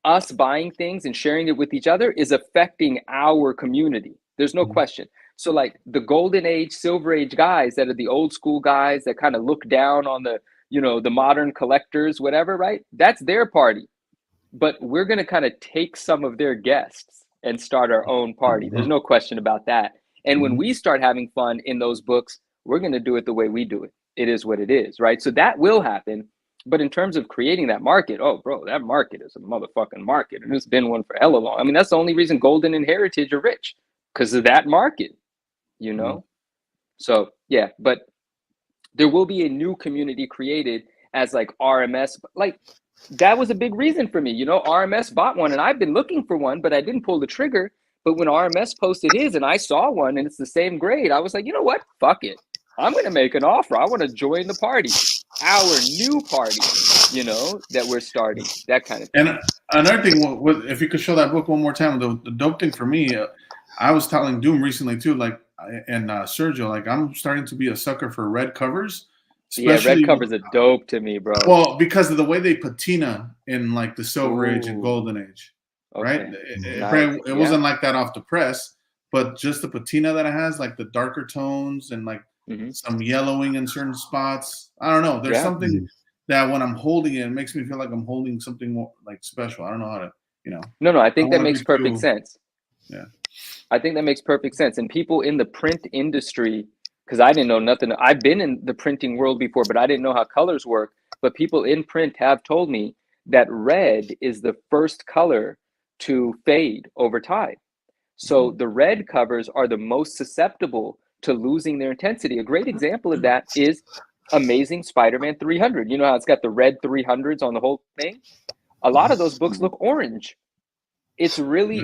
Speaker 3: us buying things and sharing it with each other is affecting our community. There's no question. So like the Golden Age, Silver Age guys that are the old school guys that kind of look down on the, the modern collectors, whatever, right? That's their party. But we're going to kind of take some of their guests and start our own party. There's no question about that. And when we start having fun in those books, we're going to do it the way we do it. It is what it is, right? So that will happen. But in terms of creating that market, oh, bro, that market is a motherfucking market. And it's been one for hella long. I mean, that's the only reason Golden and Heritage are rich, because of that market, So, yeah, but there will be a new community created as like RMS. Like, that was a big reason for me. RMS bought one, and I've been looking for one, but I didn't pull the trigger. But when RMS posted his and I saw one and it's the same grade, I was like, you know what? Fuck it. I'm going to make an offer. I want to join the party. Our new party, that we're starting, that kind of thing.
Speaker 4: And another thing, if you could show that book one more time, the dope thing for me, I was telling Doom recently too, like, and Sergio, like, I'm starting to be a sucker for red covers.
Speaker 3: Yeah, red covers are dope to me, bro.
Speaker 4: Well, because of the way they patina in like the Silver Age and Golden Age, right? It wasn't like that off the press, but just the patina that it has, like the darker tones and like some yellowing in certain spots. I don't know. There's something that when I'm holding it makes me feel like I'm holding something more like special. I don't know how to,
Speaker 3: No, I think that makes perfect sense.
Speaker 4: Yeah.
Speaker 3: I think that makes perfect sense. And people in the print industry, because I didn't know nothing. I've been in the printing world before, but I didn't know how colors work. But people in print have told me that red is the first color to fade over time. So the red covers are the most susceptible to losing their intensity. A great example of that is Amazing Spider-Man 300. You know how it's got the red 300s on the whole thing? A lot of those books look orange. It really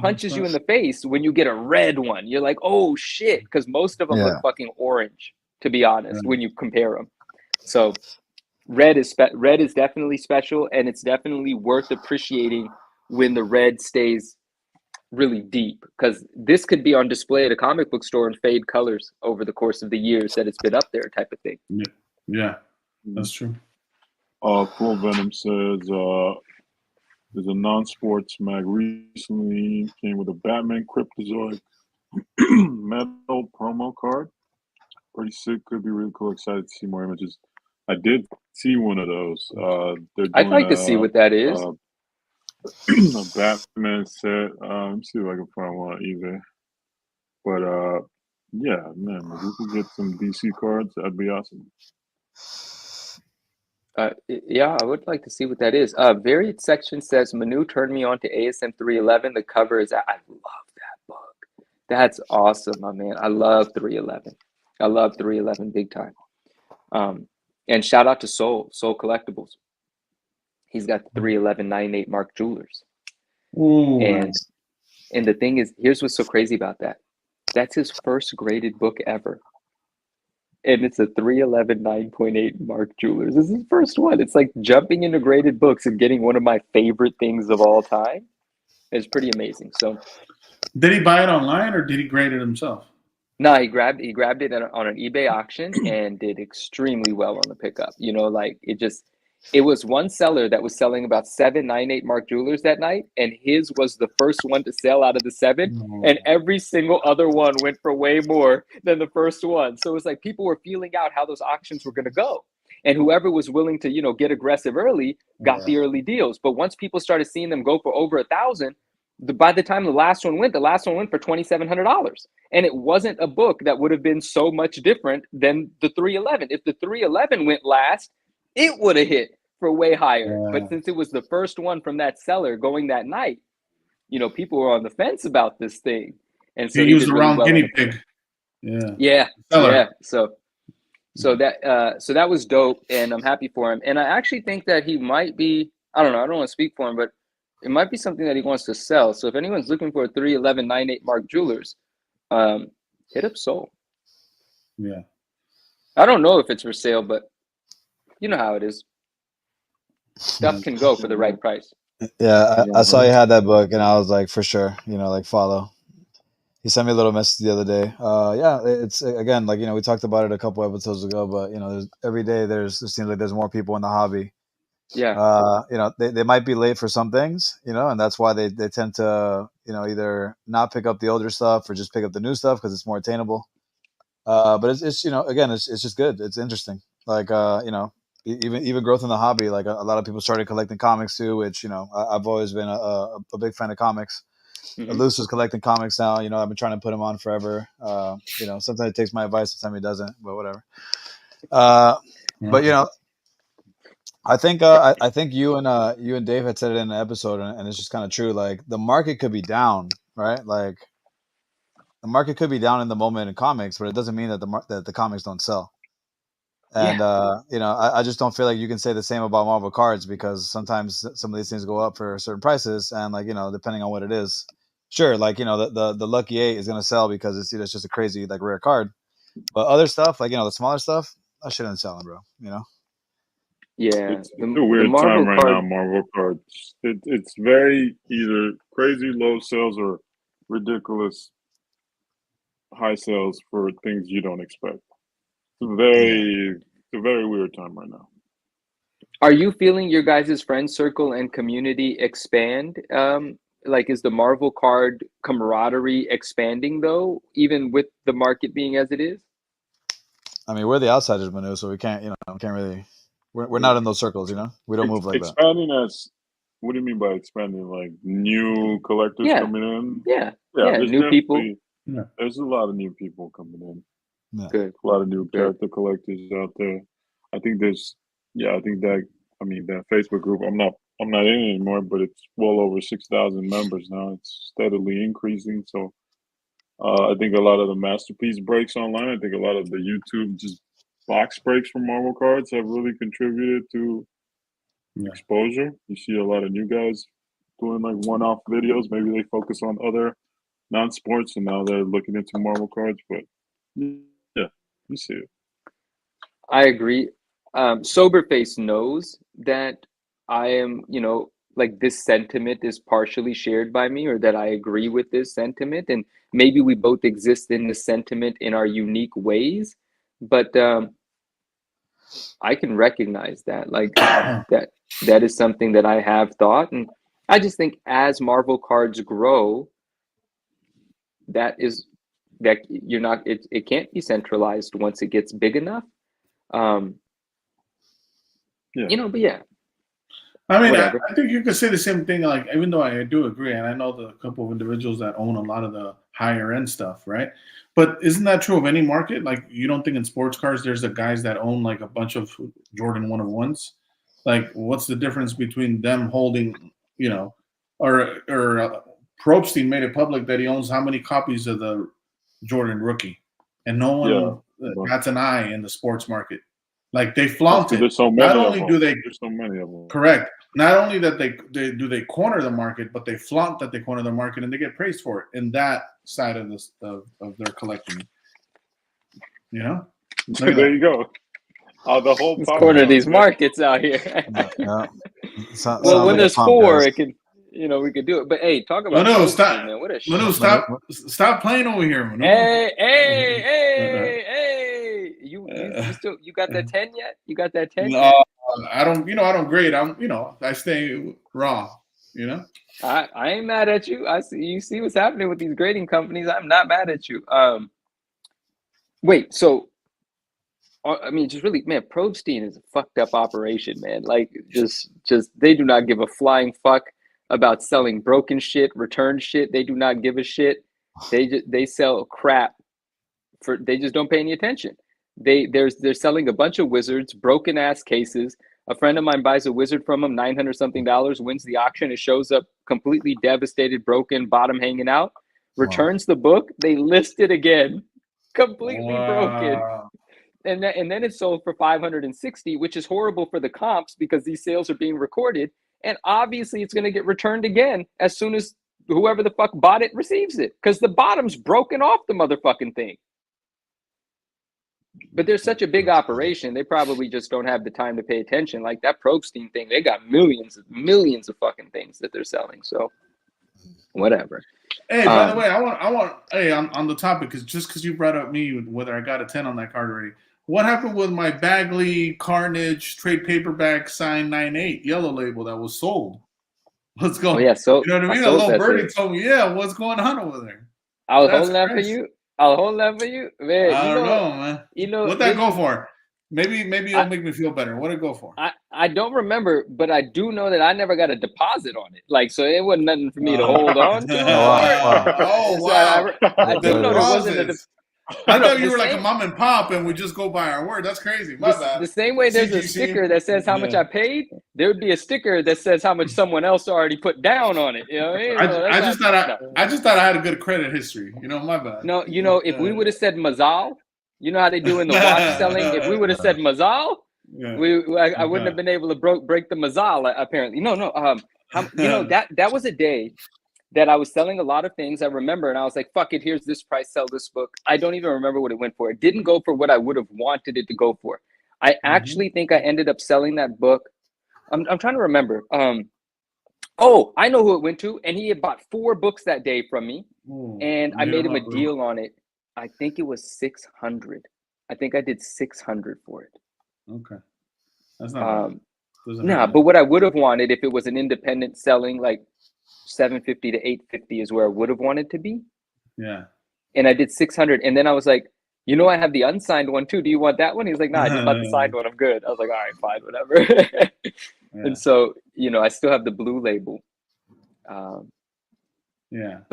Speaker 3: punches you in the face when you get a red one. You're like, oh shit, because most of them look fucking orange, to be honest, when you compare them. So red is definitely special, and it's definitely worth appreciating when the red stays really deep, because this could be on display at a comic book store and fade colors over the course of the years that it's been up there, type of thing.
Speaker 4: Yeah, that's true.
Speaker 1: Full Venom says there's a non-sports mag recently came with a Batman Cryptozoic metal promo card. Pretty sick. Could be really cool. Excited to see more images. I did see one of those.
Speaker 3: I'd like to see what that is.
Speaker 1: A Batman set. Let me see if I can find one on eBay. But yeah, man, if we could get some DC cards, that'd be awesome.
Speaker 3: Yeah, I would like to see what that is. Varied section says Manu turned me on to ASM 311. The cover is I love that book. That's awesome, my man. I love 311. I love 311 big time. And shout out to Soul Collectibles. He's got the 31198 Mark Jewelers.
Speaker 4: Ooh,
Speaker 3: and the thing is, here's what's so crazy about that. That's his first graded book ever. And it's a 311 9.8 Mark Jewelers. This is his first one. It's like jumping into graded books and getting one of my favorite things of all time. It's pretty amazing. So,
Speaker 4: did he buy it online or did he grade it himself?
Speaker 3: No, he grabbed it on an eBay auction and did extremely well on the pickup. Like it just, It was one seller that was selling about 798 Mark Jewelers that night, and his was the first one to sell out of the 7, and every single other one went for way more than the first one. So it was like people were feeling out how those auctions were going to go, and whoever was willing to get aggressive early got the early deals. But once people started seeing them go for over 1,000, by the time the last one went for $2,700, and it wasn't a book that would have been so much different than the 311. If the 311 went last, it would have hit for way higher. But since it was the first one from that seller going that night, people were on the fence about this thing, and so
Speaker 4: he used the wrong guinea pig.
Speaker 3: Yeah. So that was dope, and I'm happy for him. And I actually think that he might be, I don't know, I don't want to speak for him, but it might be something that he wants to sell. So if anyone's looking for a 311.98 Mark Jewelers, hit up Soul.
Speaker 4: Yeah.
Speaker 3: I don't know if it's for sale, but you know how it is. Stuff can go for the right price.
Speaker 2: Yeah, I saw you had that book, and I was like, for sure, follow. He sent me a little message the other day. Yeah, it's again, we talked about it a couple episodes ago, but there's every day it seems like there's more people in the hobby.
Speaker 3: Yeah.
Speaker 2: They might be late for some things, and that's why they tend to, either not pick up the older stuff or just pick up the new stuff because it's more attainable. But it's again, it's just good. It's interesting. Even growth in the hobby. Like a lot of people started collecting comics too, which I've always been a big fan of comics. Luce is collecting comics now. I've been trying to put him on forever. Sometimes he takes my advice, sometimes he doesn't, but whatever. But I think you and Dave had said it in an episode, and it's just kind of true. Like the market could be down, right? Like the market could be down in the moment in comics, but it doesn't mean that the comics don't sell. And I just don't feel like you can say the same about Marvel cards, because sometimes some of these things go up for certain prices, and depending on what it is. Sure, the Lucky 8 is gonna sell because it's just a crazy rare card, but other stuff the smaller stuff, that shit ain't selling, bro.
Speaker 3: Yeah,
Speaker 1: it's a weird time right now. Marvel cards, it's very either crazy low sales or ridiculous high sales for things you don't expect. It's a very weird time right now.
Speaker 3: Are you feeling your guys' friend circle and community expand? Is the Marvel card camaraderie expanding though, even with the market being as it is?
Speaker 2: I mean, we're the outsiders, Manu, so we can't, can't really. We're not in those circles, We don't move like
Speaker 1: expanding that. What do you mean by expanding? Like new collectors coming in?
Speaker 3: Yeah. New people.
Speaker 1: There's a lot of new people coming in.
Speaker 2: Yeah.
Speaker 3: Good.
Speaker 1: A lot of new character collectors out there. I think that Facebook group, I'm not in it anymore, but it's well over 6,000 members now. It's steadily increasing. So I think a lot of the masterpiece breaks online. I think a lot of the YouTube just box breaks from Marvel cards have really contributed to exposure. You see a lot of new guys doing one-off videos. Maybe they focus on other non-sports, and now they're looking into Marvel cards. But yeah, you see it.
Speaker 3: I agree. Soberface knows that I am, this sentiment is partially shared by me, or that I agree with this sentiment, and maybe we both exist in the sentiment in our unique ways. But I can recognize that, that is something that I have thought, and I just think as Marvel cards grow, that you're not. It can't be centralized once it gets big enough. But yeah.
Speaker 4: I mean, I think you could say the same thing. Even though I do agree, and I know the couple of individuals that own a lot of the higher end stuff, right? But isn't that true of any market? You don't think in sports cars there's the guys that own a bunch of Jordan 101s? What's the difference between them holding, or Probstein made it public that he owns how many copies of the Jordan rookie, and no one bats an eye in the sports market. They flaunt it.
Speaker 1: There's so many not only do there's so many of them.
Speaker 4: Correct. Not only that they corner the market, but they flaunt that they corner the market, and they get praised for it in that side of this of their collecting.
Speaker 1: So there you go. The whole
Speaker 3: corner these markets out here. Well, when there's four, it can. We could do it. But hey, talk about
Speaker 4: Manu, stop. Man. What a Manu, stop playing over here, Manu.
Speaker 3: Hey. You got that 10 yet? You got that 10?
Speaker 4: No, I don't, I don't grade. I stay raw.
Speaker 3: I ain't mad at you. I see you see what's happening with these grading companies. I'm not mad at you. Wait, so I mean, just really, man, Probstein is a fucked up operation, man. Like, just they do not give a flying fuck about selling broken shit, return shit. They do not give a shit. They sell crap they just don't pay any attention. They're selling a bunch of wizards, broken ass cases. A friend of mine buys a wizard from them, $900 something, wins the auction. It shows up completely devastated, broken, bottom hanging out. Returns the book. They list it again, completely broken. And then it's sold for $560, which is horrible for the comps because these sales are being recorded. And obviously it's going to get returned again as soon as whoever the fuck bought it receives it, because the bottom's broken off the motherfucking thing. But there's such a big operation, they probably just don't have the time to pay attention. Like that Probstein thing, they got millions of fucking things that they're selling. So whatever.
Speaker 4: Hey, by the way, I want. Hey, on the topic, because you brought up me whether I got a 10 on that card already. What happened with my Bagley Carnage trade paperback signed 9/8 yellow label that was sold? Let's go.
Speaker 3: Oh, yeah, so
Speaker 4: you know what I mean? A little birdie told me, what's going on over there?
Speaker 3: I was holding that for you. I'll hold that for you, man.
Speaker 4: I don't know, man. What'd that go for? Maybe it'll make me feel better. What'd it go for?
Speaker 3: I don't remember, but I do know that I never got a deposit on it. Like, so it wasn't nothing for me to hold on to.
Speaker 4: Oh, wow.
Speaker 3: So I do know there wasn't a
Speaker 4: I thought you were like a mom and pop and we just go by our word. That's crazy. My bad.
Speaker 3: The same way there's a sticker that says how much I paid, there would be a sticker that says how much someone else already put down on it. You know what I mean?
Speaker 4: I just thought I had a good credit history. My bad.
Speaker 3: No, if we would have said Mazal, you know how they do in the watch selling? If we would have said Mazal, I wouldn't have been able to break the Mazal, apparently. No. That was a day that I was selling a lot of things. I remember, and I was like, fuck it, here's this price, sell this book. I don't even remember what it went for. It didn't go for what I would have wanted it to go for. I actually think I ended up selling that book. I'm trying to remember. Oh, I know who it went to, and he had bought 4 books that day from me, and I made him a deal on it. I think it was 600. I think I did 600 for it.
Speaker 4: Okay. That's not
Speaker 3: bad. But what I would have wanted if it was an independent selling, like 750 to 850 is where I would have wanted to be.
Speaker 4: Yeah.
Speaker 3: And I did 600. And then I was like, I have the unsigned one too. Do you want that one? He was like, no, I just bought the signed one. I'm good. I was like, all right, fine, whatever. And so, I still have the blue label. But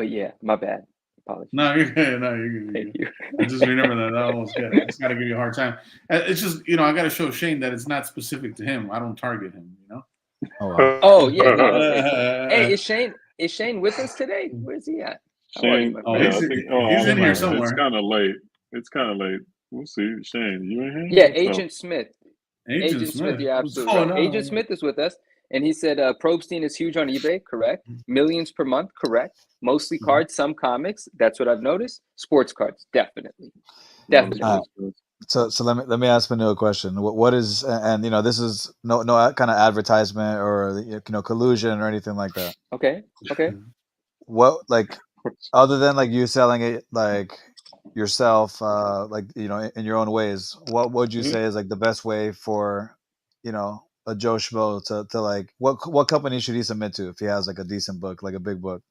Speaker 3: yeah, my bad. Apologies.
Speaker 4: No, you're good. No, you're good.
Speaker 3: Thank you.
Speaker 4: I just remember that. That was good. I just got to give you a hard time. It's just, I got to show Shane that it's not specific to him. I don't target him,
Speaker 2: Oh, wow.
Speaker 3: Oh yeah. Okay. Hey, is Shane with us today? Where's he at?
Speaker 1: Shane,
Speaker 4: he's in here somewhere.
Speaker 1: It's kind of late. We'll see. Shane, you in here?
Speaker 3: Yeah, Agent Smith.
Speaker 4: Agent
Speaker 3: Smith, you're absolutely right. Agent Smith is with us, and he said Probstein is huge on eBay. Correct. Millions per month. Correct. Mostly cards, some comics. That's what I've noticed. Sports cards, definitely.
Speaker 2: So let me ask Manu a question. What is, and this is no kind of advertisement or collusion or anything like that.
Speaker 3: Okay.
Speaker 2: What, like, other than like you selling it like yourself, like in your own ways, what would you say is like the best way for a Joe Schmo to like what company should he submit to if he has like a decent book, like a big book?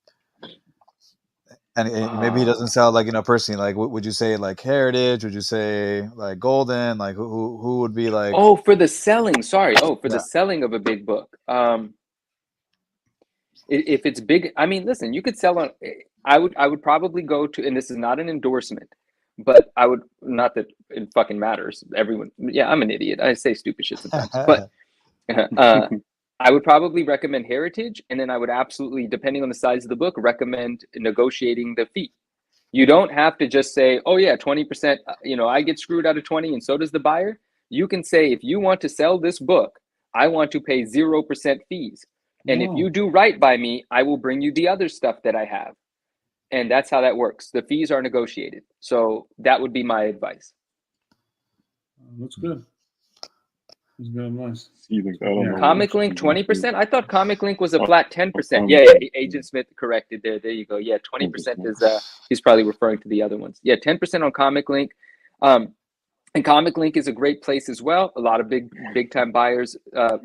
Speaker 2: And maybe he doesn't sell like personally. Like, would you say like Heritage? Would you say like Golden? Like who would be like?
Speaker 3: Oh, for the selling. Sorry. Oh, for the selling of a big book. If it's big, I mean, listen, you could sell on. I would probably go to, and this is not an endorsement, but I would, not that it fucking matters. Everyone, I'm an idiot. I say stupid shit sometimes, but I would probably recommend Heritage, and then I would absolutely, depending on the size of the book, recommend negotiating the fee. You don't have to just say, oh yeah, 20%, I get screwed out of 20 and so does the buyer. You can say, if you want to sell this book, I want to pay 0% fees. And if you do right by me, I will bring you the other stuff that I have. And that's how that works. The fees are negotiated. So that would be my advice.
Speaker 4: That's good. That's good advice.
Speaker 3: Comic Link 20%. I thought Comic Link was a flat 10%. Yeah, Agent Smith corrected there. There you go. Yeah, 20% is he's probably referring to the other ones. Yeah, 10% on Comic Link. And Comic Link is a great place as well. A lot of big time buyers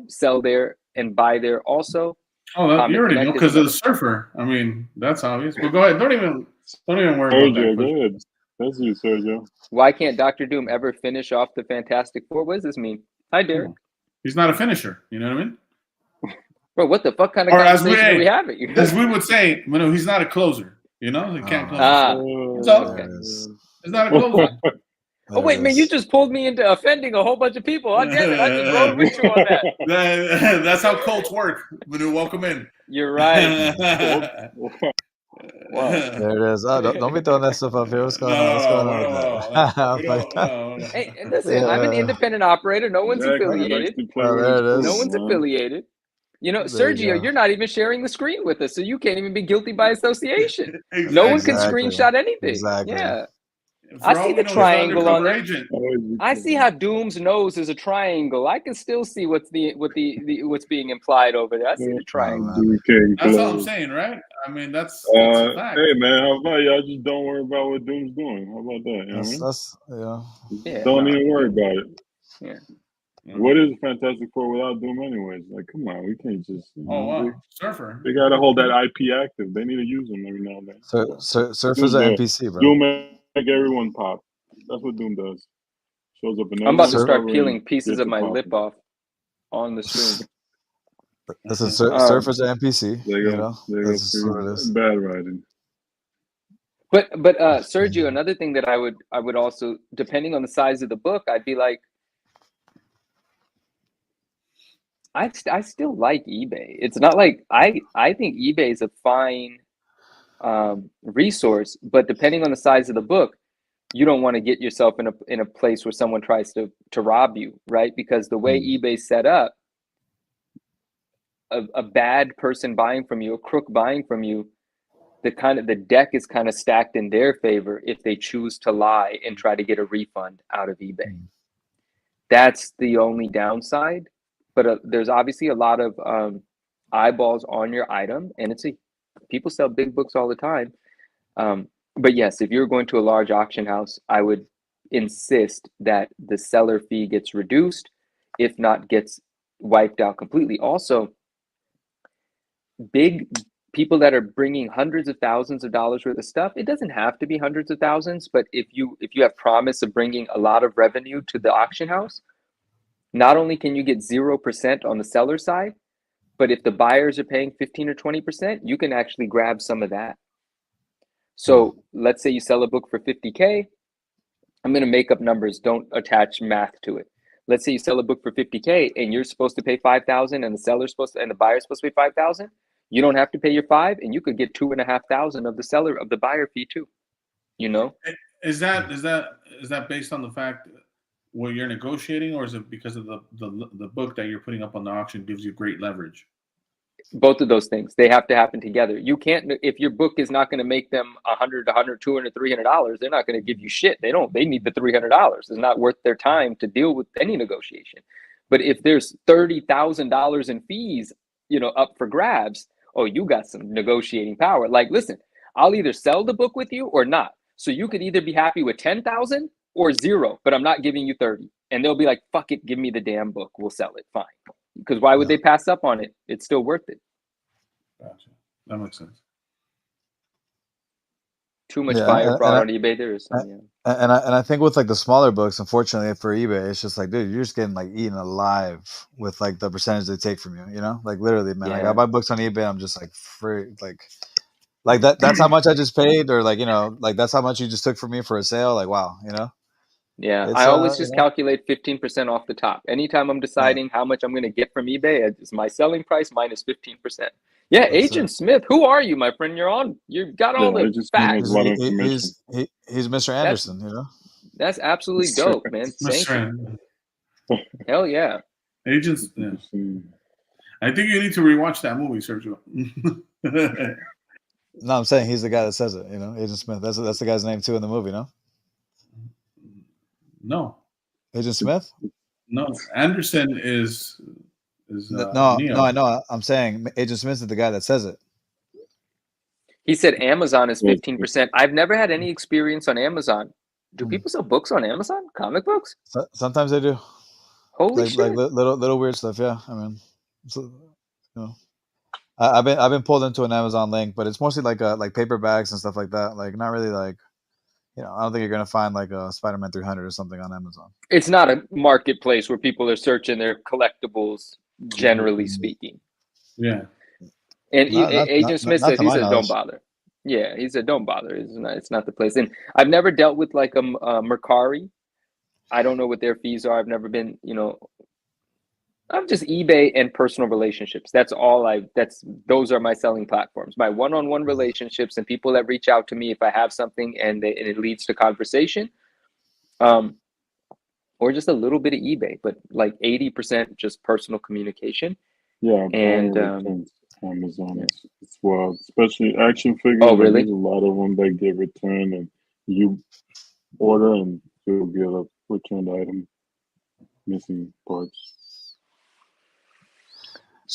Speaker 3: sell there and buy there also.
Speaker 4: Oh, you already know because of the surfer. I mean, that's obvious. But go ahead. Don't even worry about that.
Speaker 1: Go ahead. That's you, Sergio.
Speaker 3: Why can't Dr. Doom ever finish off the Fantastic Four? What does this mean? Hi, Derek.
Speaker 4: He's not a finisher. You know what I mean?
Speaker 3: Bro, what the fuck kind of conversation are we having?
Speaker 4: As we would say, he's not a closer. You know, he can't close. It's not a closer.
Speaker 3: Oh wait, man! You just pulled me into offending a whole bunch of people. Oh, damn it! I just rode with you on
Speaker 4: that. That's how cults work. Manu, welcome in.
Speaker 3: You're right.
Speaker 2: Wow. There it is. Oh, don't be throwing that stuff up here. What's going on?
Speaker 3: Hey, listen, I'm an independent operator. No one's affiliated.
Speaker 2: There it is.
Speaker 3: No one's affiliated. You know, Sergio, you're not even sharing the screen with us, so you can't even be guilty by association. Exactly. No one can screenshot anything.
Speaker 2: Exactly.
Speaker 3: Yeah. I see the triangle on there. I see how Doom's nose is a triangle. I can still see what's being implied over there. I see the triangle.
Speaker 4: That's what I'm saying, right? I mean, that's a fact.
Speaker 1: Hey man, how about y'all just don't worry about what Doom's doing? How about that? Don't even worry about it.
Speaker 3: Yeah.
Speaker 1: What is Fantastic Four without Doom anyways? Like, come on, we can't just.
Speaker 4: Surfer.
Speaker 1: They gotta hold that IP active. They need to use them every now and then.
Speaker 2: Surfer's an NPC, bro.
Speaker 1: Doom make everyone pop. That's what Doom does. Shows up in.
Speaker 3: I'm about to start peeling pieces of my lip off on the stream.
Speaker 2: Listen, Surfer's an NPC.
Speaker 1: There you go.
Speaker 2: That's what it is.
Speaker 1: Bad writing.
Speaker 3: But Sergio, another thing that I would also, depending on the size of the book, I'd be like, I still like eBay. It's not like I think eBay is a fine resource, but depending on the size of the book, you don't want to get yourself in a place where someone tries to rob you, right? Because the way eBay's set up, a bad person buying from you, a crook buying from you, the deck is kind of stacked in their favor if they choose to lie and try to get a refund out of eBay. That's the only downside. But there's obviously a lot of eyeballs on your item, and people sell big books all the time. But yes, if you're going to a large auction house, I would insist that the seller fee gets reduced, if not gets wiped out completely. Also, big people that are bringing hundreds of thousands of dollars worth of stuff, it doesn't have to be hundreds of thousands, but if you have promise of bringing a lot of revenue to the auction house, not only can you get 0% on the seller side, but if the buyers are paying 15 or 20%, you can actually grab some of that. So let's say you sell a book for 50K. I'm going to make up numbers. Don't attach math to it. Let's say you sell a book for 50K and you're supposed to pay 5,000 and the buyer's supposed to pay 5,000. You don't have to pay your 5 and you could get 2,500 of the buyer fee too. You know?
Speaker 4: Is that based on the fact where you're negotiating, or is it because of the book that you're putting up on the auction gives you great leverage?
Speaker 3: Both of those things, they have to happen together. You can't, if your book is not going to make them $100, $200, $300, they're not going to give you shit. They need the $300. It's not worth their time to deal with any negotiation. But if there's $30,000 in fees, up for grabs, oh, you got some negotiating power. Like, listen, I'll either sell the book with you or not. So you could either be happy with 10,000 or 0, but I'm not giving you 30. And they'll be like, fuck it, give me the damn book. We'll sell it. Fine. Because why would they pass up on it? It's still worth it.
Speaker 4: Gotcha. That makes sense.
Speaker 3: Too much buyer fraud on eBay. There is some,
Speaker 2: And I think with like the smaller books, unfortunately for eBay, it's just like, dude, you're just getting like eaten alive with like the percentage they take from you. Like literally, man. Like I buy books on eBay, I'm just like free, like that. That's how much I just paid, or like like that's how much you just took from me for a sale. Like wow,
Speaker 3: Yeah, I always just calculate 15% off the top. Anytime I'm deciding how much I'm going to get from eBay, it's my selling price minus 15%. Yeah, that's Agent Smith, who are you, my friend? You got all the facts.
Speaker 2: He's Mr. Anderson,
Speaker 3: That's absolutely dope, man. Thank you. Hell yeah.
Speaker 4: Agents. Yeah. I think you need to rewatch that movie, Sergio.
Speaker 2: No, I'm saying he's the guy that says it, Agent Smith. That's the guy's name too in the movie, no?
Speaker 4: No.
Speaker 2: Agent Smith?
Speaker 4: No, Anderson is
Speaker 2: no, I know. I'm saying Agent Smith is the guy that says it.
Speaker 3: He said Amazon is 15%. I've never had any experience on Amazon. Do people sell books on Amazon? Comic books?
Speaker 2: Sometimes they do.
Speaker 3: Holy shit!
Speaker 2: Like little weird stuff. Yeah, I mean, I've been pulled into an Amazon link, but it's mostly like paperbacks and stuff like that. Like not really like, I don't think you're gonna find like a Spider-Man 300 or something on Amazon.
Speaker 3: It's not a marketplace where people are searching their collectibles, generally speaking.
Speaker 4: Yeah.
Speaker 3: And Agent Smith said, he said, don't bother. Yeah, he said, don't bother. It's not the place. And I've never dealt with like a Mercari. I don't know what their fees are. I've never been, I'm just eBay and personal relationships. That's all those are my selling platforms, my one-on-one relationships and people that reach out to me if I have something and it leads to conversation, or just a little bit of eBay, but like 80% just personal communication.
Speaker 1: Yeah.
Speaker 3: And
Speaker 1: Amazon as well, especially action figures.
Speaker 3: Oh, really?
Speaker 1: There's a lot of them that get returned and you order and you'll get a returned item, missing parts.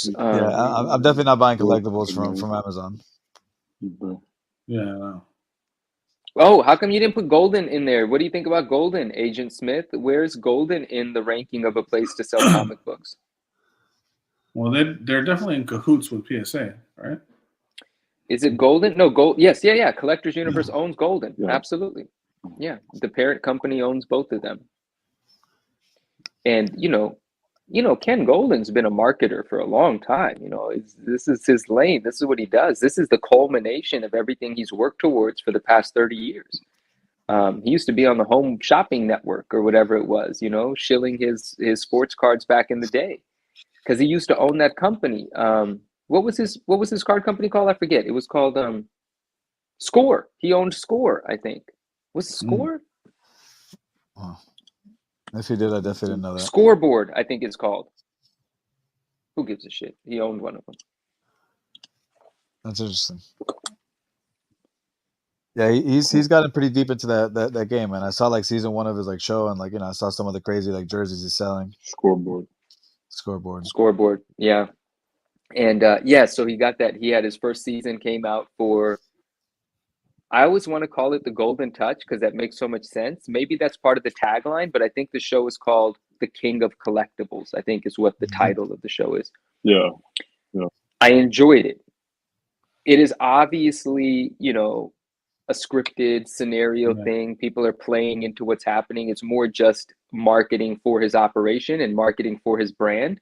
Speaker 2: Yeah, I'm definitely not buying collectibles from Amazon.
Speaker 4: Yeah.
Speaker 3: Oh, how come you didn't put Golden in there? What do you think about Golden, Agent Smith? Where's Golden in the ranking of a place to sell comic books?
Speaker 4: Well, they're definitely in cahoots with PSA, right?
Speaker 3: Is it Golden? No, Gold. Yes, yeah. Collectors Universe owns Golden. Yeah. Absolutely. Yeah, the parent company owns both of them. And Ken Golden's been a marketer for a long time. This is his lane. This is what he does. This is the culmination of everything he's worked towards for the past 30 years. He used to be on the Home Shopping Network or whatever it was, shilling his sports cards back in the day, because he used to own that company. What was his card company called? I forget. It was called Score. He owned Score, I think. Was it Score?
Speaker 2: Oh. If he did, I definitely didn't know that.
Speaker 3: Scoreboard, I think it's called. Who gives a shit? He owned one of them.
Speaker 2: That's interesting. Yeah, he's gotten pretty deep into that game, and I saw like season 1 of his like show, and like I saw some of the crazy like jerseys he's selling.
Speaker 1: Scoreboard.
Speaker 3: Yeah. And so he got that. He had his first season came out for, I always want to call it the Golden Touch because that makes so much sense. Maybe that's part of the tagline, but I think the show is called The King of Collectibles, I think is what the title of the show is.
Speaker 1: Yeah.
Speaker 3: I enjoyed it. It is obviously, a scripted scenario thing. People are playing into what's happening. It's more just marketing for his operation and marketing for his brand,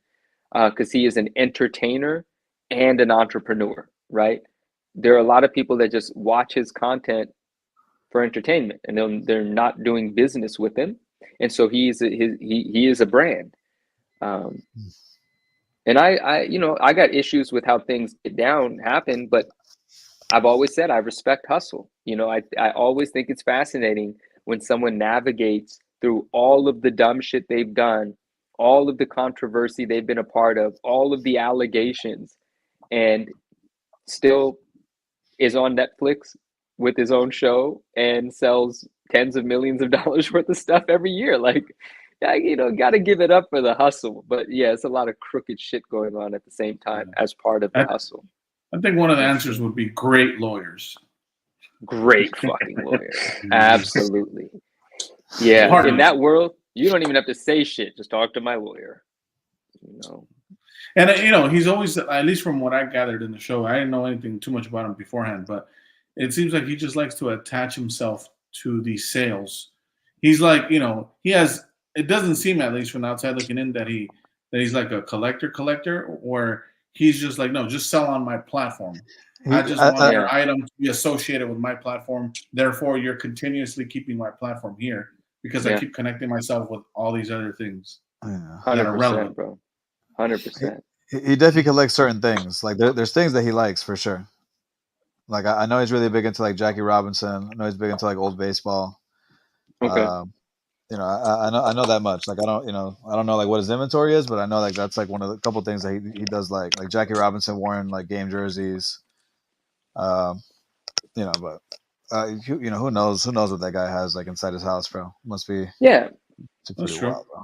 Speaker 3: because he is an entertainer and an entrepreneur, right? There are a lot of people that just watch his content for entertainment, and they're not doing business with him, and so he is a brand. And I got issues with how things happen, but I've always said I respect hustle. I always think it's fascinating when someone navigates through all of the dumb shit they've done, all of the controversy they've been a part of, all of the allegations, and still is on Netflix with his own show and sells tens of millions of dollars worth of stuff every year. Like, got to give it up for the hustle. But yeah, it's a lot of crooked shit going on at the same time as part of the hustle.
Speaker 4: I think one of the answers would be great lawyers.
Speaker 3: Great fucking lawyers. Absolutely. Yeah. In that world, you don't even have to say shit. Just talk to my lawyer.
Speaker 4: And he's always, at least from what I gathered in the show, I didn't know anything too much about him beforehand, but it seems like he just likes to attach himself to the sales. He's like, he has. It doesn't seem, at least from the outside looking in, that he's like a collector, where he's just like, no, just sell on my platform. I just want your item to be associated with my platform. Therefore, you're continuously keeping my platform here because I keep connecting myself with all these other things that are relevant,
Speaker 3: bro. 100%.
Speaker 2: He definitely collects certain things. Like there's things that he likes for sure. Like I know he's really big into like Jackie Robinson. I know he's big into like old baseball.
Speaker 3: Okay.
Speaker 2: I know that much. Like I don't know like what his inventory is, but I know like that's like one of the couple things that he does like Jackie Robinson wearing like game jerseys. But who knows what that guy has like inside his house, bro. Must be
Speaker 4: that's true.
Speaker 2: Wild, bro.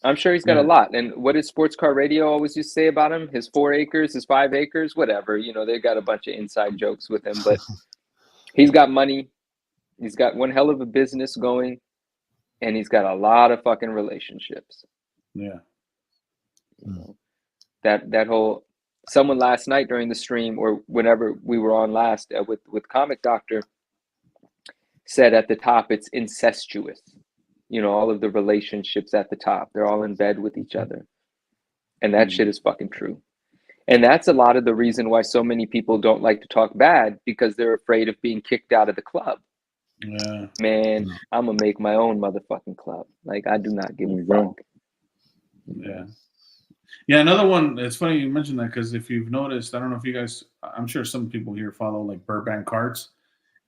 Speaker 3: I'm sure he's got a lot. And what did Sports Car Radio always used to say about him? His 4 acres, his 5 acres, whatever. They got a bunch of inside jokes with him, but he's got money. He's got one hell of a business going, and he's got a lot of fucking relationships.
Speaker 4: Yeah.
Speaker 3: You know, that whole someone last night during the stream or whenever we were on last with Comic Doctor said at the top it's incestuous. You know, all of the relationships at the top, they're all in bed with each other. And that shit is fucking true. And that's a lot of the reason why so many people don't like to talk bad, because they're afraid of being kicked out of the club.
Speaker 4: Yeah.
Speaker 3: Man, I'm gonna make my own motherfucking club. Like, I do not give a fuck.
Speaker 4: Yeah. Yeah, another one, it's funny you mentioned that, because if you've noticed, I don't know if you guys, I'm sure some people here follow like Burbank Cards.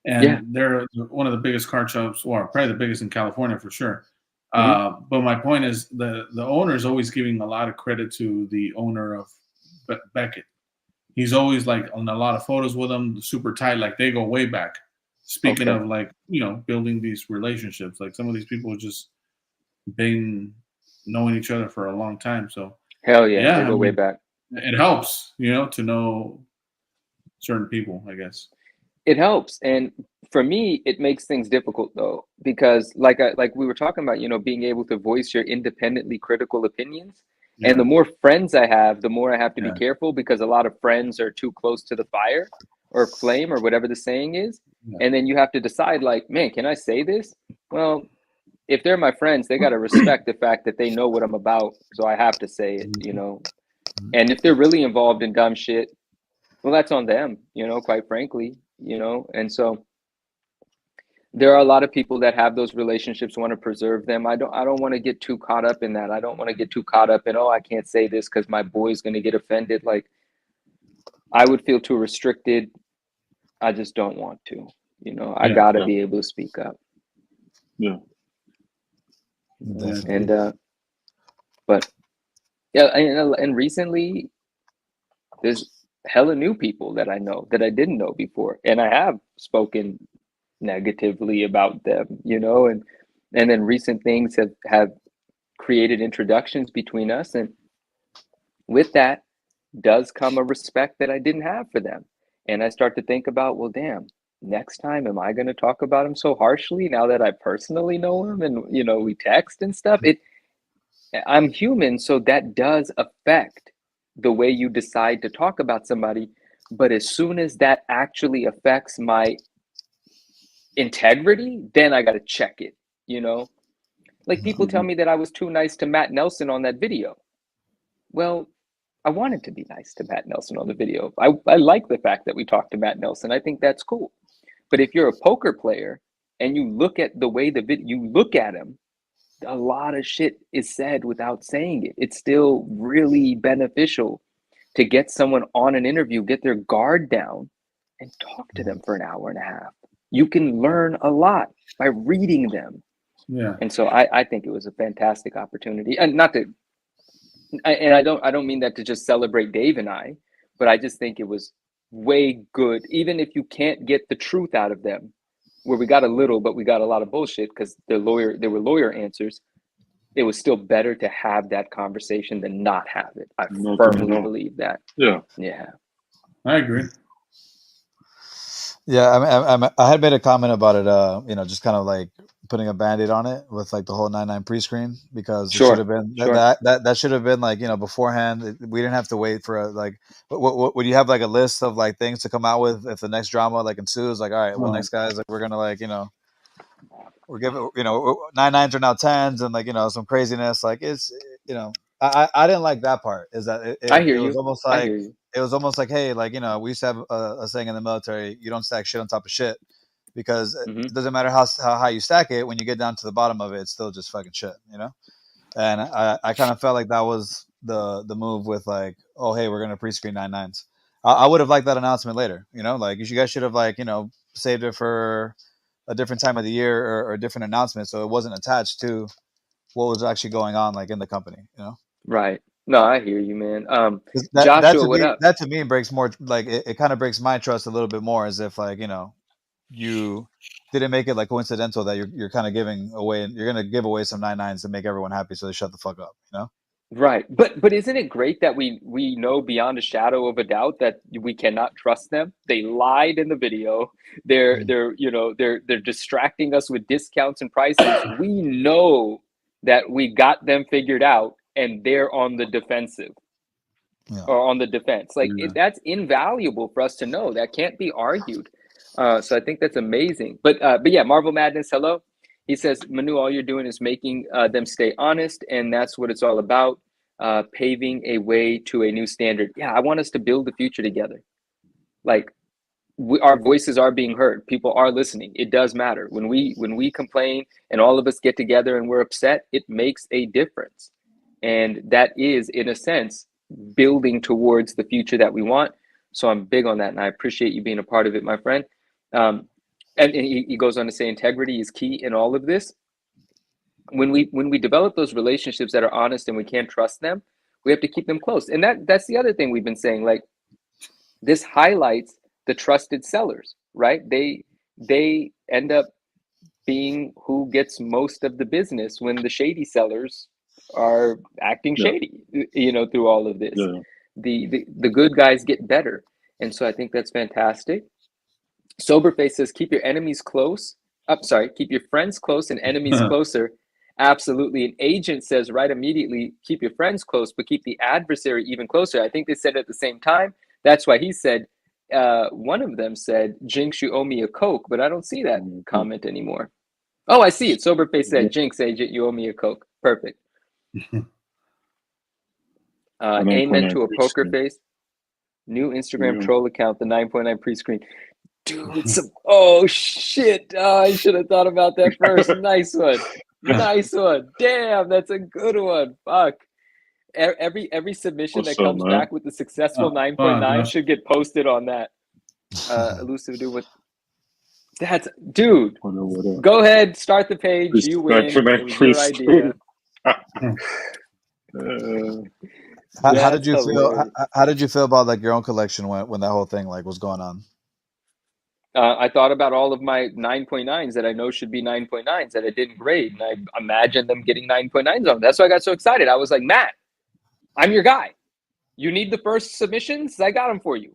Speaker 4: And they're one of the biggest card shops, or probably the biggest in California for sure. But my point is, the owner is always giving a lot of credit to the owner of Beckett. He's always like on a lot of photos with them, super tight, like they go way back. Speaking of like, you know, building these relationships, like some of these people just been knowing each other for a long time. So
Speaker 3: hell yeah, they go way back.
Speaker 4: It helps, you know, to know certain people, I guess.
Speaker 3: It helps, and for me, it makes things difficult though, because like we were talking about, you know, being able to voice your independently critical opinions. And the more friends I have, the more I have to be careful, because a lot of friends are too close to the fire or flame or whatever the saying is. And then you have to decide, like, man, can I say this? Well, if they're my friends, they got to respect the fact that they know what I'm about, so I have to say it, you know. And if they're really involved in dumb shit, well, that's on them, you know, quite frankly, you know. And so there are a lot of people that have those relationships, want to preserve them. I don't want to get too caught up in that. I don't want to get too caught up in, oh, I can't say this because my boy's going to get offended. Like, I would feel too restricted. I just don't want to, you know. I gotta be able to speak up.
Speaker 1: Yeah.
Speaker 3: And but yeah, and recently there's hella new people that I know that I didn't know before, and I have spoken negatively about them, you know, and then recent things have created introductions between us, and with that does come a respect that I didn't have for them. And I start to think about, well, damn, next time, am I going to talk about him so harshly now that I personally know him and, you know, we text and stuff? I'm human, so that does affect the way you decide to talk about somebody. But as soon as that actually affects my integrity, then I got to check it, you know? Like, people tell me that I was too nice to Matt Nelson on that video. Well, I wanted to be nice to Matt Nelson on the video. I like the fact that we talked to Matt Nelson. I think that's cool. But if you're a poker player and you look at the way you look at him, a lot of shit is said without saying it. It's still really beneficial to get someone on an interview, get their guard down, and talk to them for an hour and a half. You can learn a lot by reading them.
Speaker 4: Yeah.
Speaker 3: And so I think it was a fantastic opportunity. And not to, and I don't mean that to just celebrate Dave and I, but I just think it was way good. Even if you can't get the truth out of them, where we got a little, but we got a lot of bullshit because there were lawyer answers. It was still better to have that conversation than not have it. I firmly believe that.
Speaker 1: Yeah.
Speaker 4: I agree.
Speaker 2: Yeah, I had made a comment about it. You know, just kind of like putting a Band-Aid on it with like the whole 9/9 pre-screen, because it should have been that should have been like, you know, beforehand. We didn't have to wait for would you have like a list of like things to come out with if the next drama like ensues? Like, all right, well, next guys, like, we're gonna, like, you know, we're giving, you know, 9/9s are now 10s, and like, you know, some craziness. Like, it's, you know, I didn't like that part. Is that it was almost like, it was almost like, hey, like, you know, we used to have a saying in the military: you don't stack shit on top of shit, because it doesn't matter how high you stack it. When you get down to the bottom of it, it's still just fucking shit, you know. And I kind of felt like that was the move with, like, oh, hey, we're gonna pre-screen 9/9s. I would have liked that announcement later, you know, like, you guys should have, like, you know, saved it for a different time of the year, or a different announcement, so it wasn't attached to what was actually going on, like, in the company, you know.
Speaker 3: Right. No, I hear you, man.
Speaker 2: Joshua, what up? That to me breaks more, like, it kind of breaks my trust a little bit more, as if, like, you know, you didn't make it like coincidental that you're kind of giving away, and you're gonna give away some 9/9s to make everyone happy, so they shut the fuck up, you know.
Speaker 3: Right. But isn't it great that we know beyond a shadow of a doubt that we cannot trust them? They lied in the video. They're they're distracting us with discounts and prices. We know that we got them figured out and they're on the defensive.
Speaker 2: Yeah.
Speaker 3: Or on the defense. Like that's invaluable for us to know. That can't be argued. So I think that's amazing. But yeah, Marvel Madness, hello. He says, Manu, all you're doing is making them stay honest, and that's what it's all about, paving a way to a new standard. Yeah, I want us to build the future together. Like, our voices are being heard. People are listening. It does matter. When we complain and all of us get together and we're upset, it makes a difference. And that is, in a sense, building towards the future that we want. So I'm big on that, and I appreciate you being a part of it, my friend. And he goes on to say integrity is key in all of this. When we develop those relationships that are honest and we can't trust them, we have to keep them close. And that's the other thing we've been saying. Like, this highlights the trusted sellers, right? They end up being who gets most of the business when the shady sellers are acting shady, through all of this. The good guys get better. And so I think that's fantastic. Soberface says, keep your enemies close. Keep your friends close and enemies closer. Absolutely. An agent says right immediately, keep your friends close, but keep the adversary even closer. I think they said it at the same time. That's why he said, one of them said, Jinx, you owe me a Coke, but I don't see that comment anymore. Oh, I see it. Soberface said, Jinx, agent, you owe me a Coke. Perfect. Amen to a poker face. New Instagram troll account, the 9.9 pre-screen. Dude, oh shit. Oh, I should have thought about that first. Nice one. Nice one. Damn, that's a good one. Fuck. Every submission that comes back with the successful 9.9 should get posted on that. Elusive dude with that's dude. Go ahead, start the page. You win. It was your idea.
Speaker 2: How did you feel? How did you feel about like your own collection when that whole thing like was going on?
Speaker 3: I thought about all of my 9.9s that I know should be 9.9s that I didn't grade, and I imagined them getting 9.9s on them. That's why I got so excited. I was like, Matt, I'm your guy. You need the first submissions? I got them for you.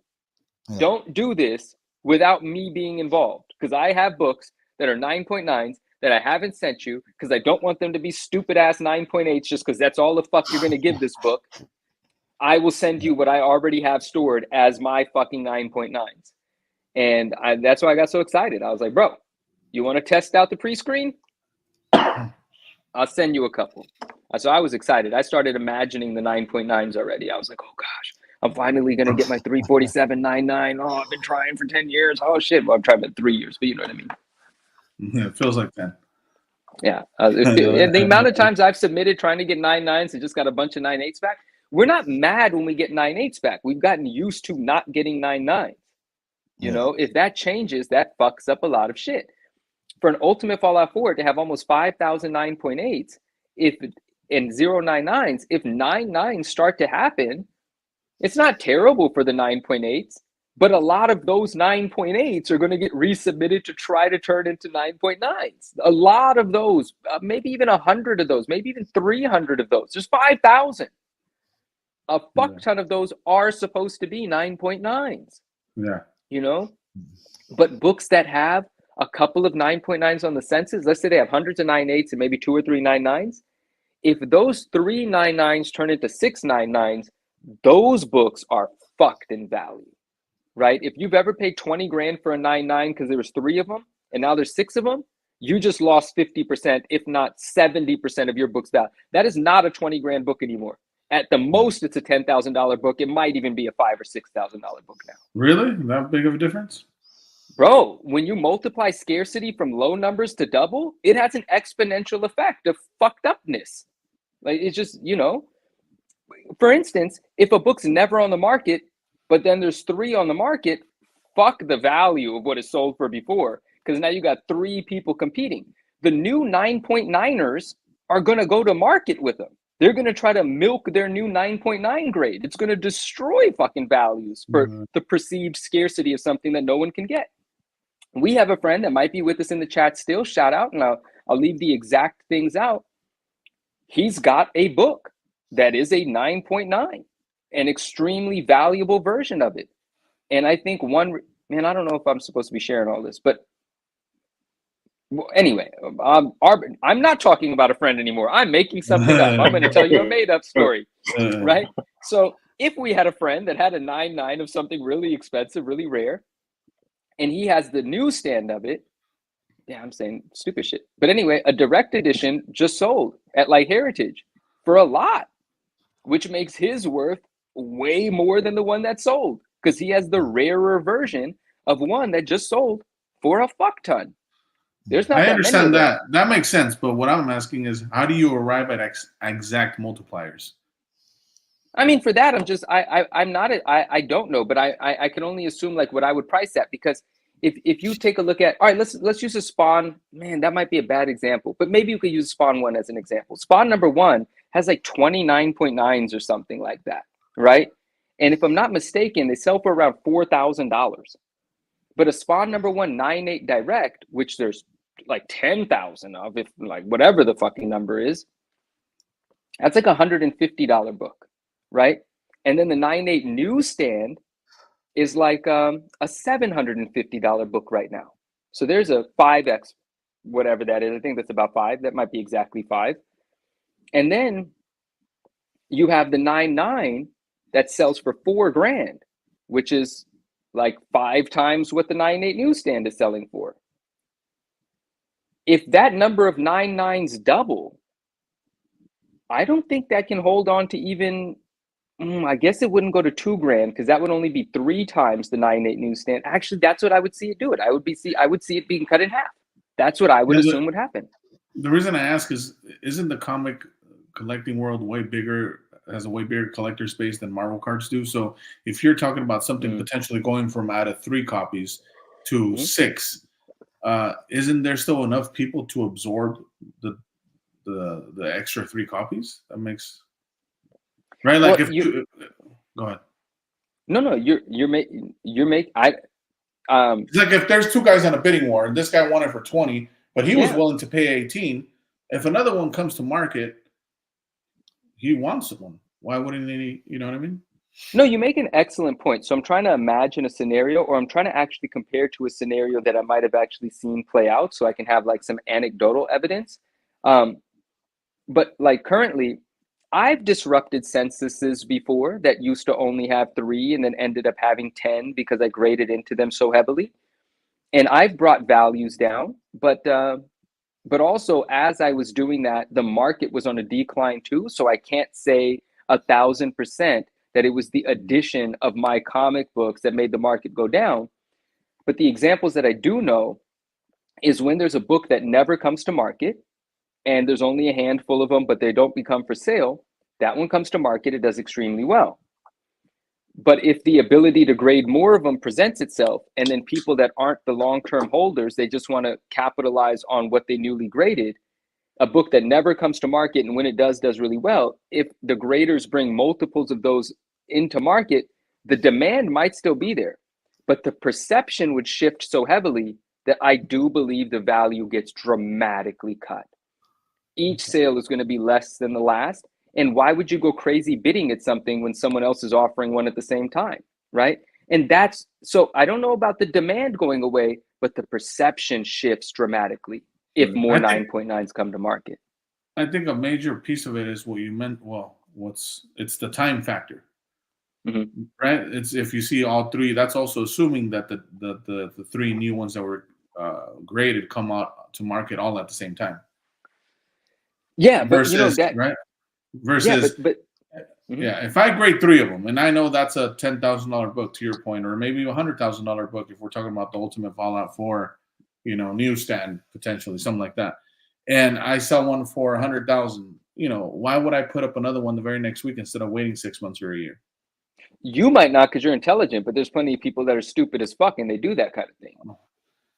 Speaker 3: Yeah. Don't do this without me being involved, because I have books that are 9.9s that I haven't sent you because I don't want them to be stupid ass 9.8s just because that's all the fuck you're going to give this book. I will send you what I already have stored as my fucking 9.9s. And that's why I got so excited. I was like, bro, you want to test out the pre-screen? I'll send you a couple. So I was excited. I started imagining the 9.9s already. I was like, oh gosh, I'm finally going to get my 347.99. Oh, I've been trying for 10 years. Oh shit. Well, I've tried for 3 years, but you know what I mean?
Speaker 4: Yeah, it feels like that.
Speaker 3: Yeah. The amount of times I've submitted trying to get 9.9s and just got a bunch of 9.8s back. We're not mad when we get 9.8s back. We've gotten used to not getting 9.9s. You know, if that changes, that fucks up a lot of shit. For an Ultimate Fallout 4 to have almost 5,000 9.8s, and 0.99s, if 9.9s start to happen, it's not terrible for the 9.8s, but a lot of those 9.8s are going to get resubmitted to try to turn into 9.9s. A lot of those, maybe even 100 of those, maybe even 300 of those. There's 5,000. A fuck ton of those are supposed to be 9.9s.
Speaker 4: Yeah.
Speaker 3: You know, but books that have a couple of 9.9s on the census, let's say they have hundreds of 9.8s and maybe 2 or 3 9.9s. If those 3 9.9s turn into 6 9.9s, those books are fucked in value, right? If you've ever paid 20 grand for a 9.9 because there was 3 of them and now there's 6 of them, you just lost 50%, if not 70% of your book's value. That is not a 20 grand book anymore. At the most, it's a $10,000 book. It might even be a $5,000 or $6,000 book now.
Speaker 4: Really? That big of a difference?
Speaker 3: Bro, when you multiply scarcity from low numbers to double, it has an exponential effect of fucked upness. Like, it's just, you know, for instance, if a book's never on the market, but then there's 3 on the market, fuck the value of what it sold for before, because now you got 3 people competing. The new 9.9ers are going to go to market with them. They're going to try to milk their new 9.9 grade. It's going to destroy fucking values for the perceived scarcity of something that no one can get. We have a friend that might be with us in the chat still. Shout out, and I'll leave the exact things out. He's got a book that is a 9.9, an extremely valuable version of it. And I think man, I don't know if I'm supposed to be sharing all this, but anyway, I'm not talking about a friend anymore. I'm making something up. I'm going to tell you a made up story, right? So if we had a friend that had a 9.9 of something really expensive, really rare, and he has the newsstand of it, yeah, I'm saying stupid shit. But anyway, a direct edition just sold at like Heritage for a lot, which makes his worth way more than the one that sold, because he has the rarer version of one that just sold for a fuck ton. There's not.
Speaker 4: I understand that. That makes sense. But what I'm asking is, how do you arrive at exact multipliers?
Speaker 3: I mean, for that, I'm not. I don't know, but I can only assume like what I would price that, because if you take a look at, all right, let's use a Spawn. Man, that might be a bad example, but maybe you could use Spawn 1 as an example. Spawn number 1 has like 29.9s or something like that, right? And if I'm not mistaken, they sell for around $4,000. But a Spawn number 1 9.8 direct, which there's like 10,000 of, if like whatever the fucking number is, that's like $150 book, right? And then the 9.8 newsstand is like a $750 book right now. So there's a 5x, whatever that is. I think that's about 5. That might be exactly 5. And then you have the 9.9 that sells for $4,000, which is like 5 times what the 9.8 newsstand is selling for. If that number of 9.9s double, I don't think that can hold on to even, I guess it wouldn't go to $2,000, because that would only be 3 times the 9.8 newsstand. Actually, that's what I would see it do it. I would see it being cut in half. That's what I would assume would happen.
Speaker 4: The reason I ask is, isn't the comic collecting world way bigger, has a way bigger collector space than Marvel cards do? So if you're talking about something potentially going from out of 3 copies to 6, isn't there still enough people to absorb the extra 3 copies? That makes right. Like, well, go ahead.
Speaker 3: No, you're making.
Speaker 4: It's like if there's 2 guys on a bidding war and this guy won it for 20, but he was willing to pay 18. If another one comes to market, he wants one. Why wouldn't he? You know what I mean?
Speaker 3: No, you make an excellent point. So I'm trying to imagine a scenario, or I'm trying to actually compare to a scenario that I might have actually seen play out, so I can have like some anecdotal evidence. But like currently, I've disrupted censuses before that used to only have 3 and then ended up having 10 because I graded into them so heavily. And I've brought values down, but also as I was doing that, the market was on a decline too. So I can't say 1,000% that it was the addition of my comic books that made the market go down. But the examples that I do know is when there's a book that never comes to market, and there's only a handful of them, but they don't become for sale, that one comes to market, it does extremely well. But if the ability to grade more of them presents itself, and then people that aren't the long-term holders, they just want to capitalize on what they newly graded, a book that never comes to market, and when it does really well, if the graders bring multiples of those into market, the demand might still be there, but the perception would shift so heavily that I do believe the value gets dramatically cut. Each sale is going to be less than the last. And why would you go crazy bidding at something when someone else is offering one at the same time, right? And that's, so I don't know about the demand going away, but the perception shifts dramatically if more 9.9s come to market.
Speaker 4: I think a major piece of it is what you meant. Well, it's the time factor, right? It's if you see all 3, that's also assuming that the 3 new ones that were graded come out to market all at the same time.
Speaker 3: Yeah, but
Speaker 4: versus,
Speaker 3: you know that,
Speaker 4: right? Versus, yeah, if I grade 3 of them, and I know that's a $10,000 book, to your point, or maybe $100,000 book if we're talking about the Ultimate Fallout 4, newsstand potentially, something like that, and I sell one for 100,000. Why would I put up another one the very next week instead of waiting 6 months or a year?
Speaker 3: You might not, because you're intelligent, but there's plenty of people that are stupid as fuck and they do that kind of thing,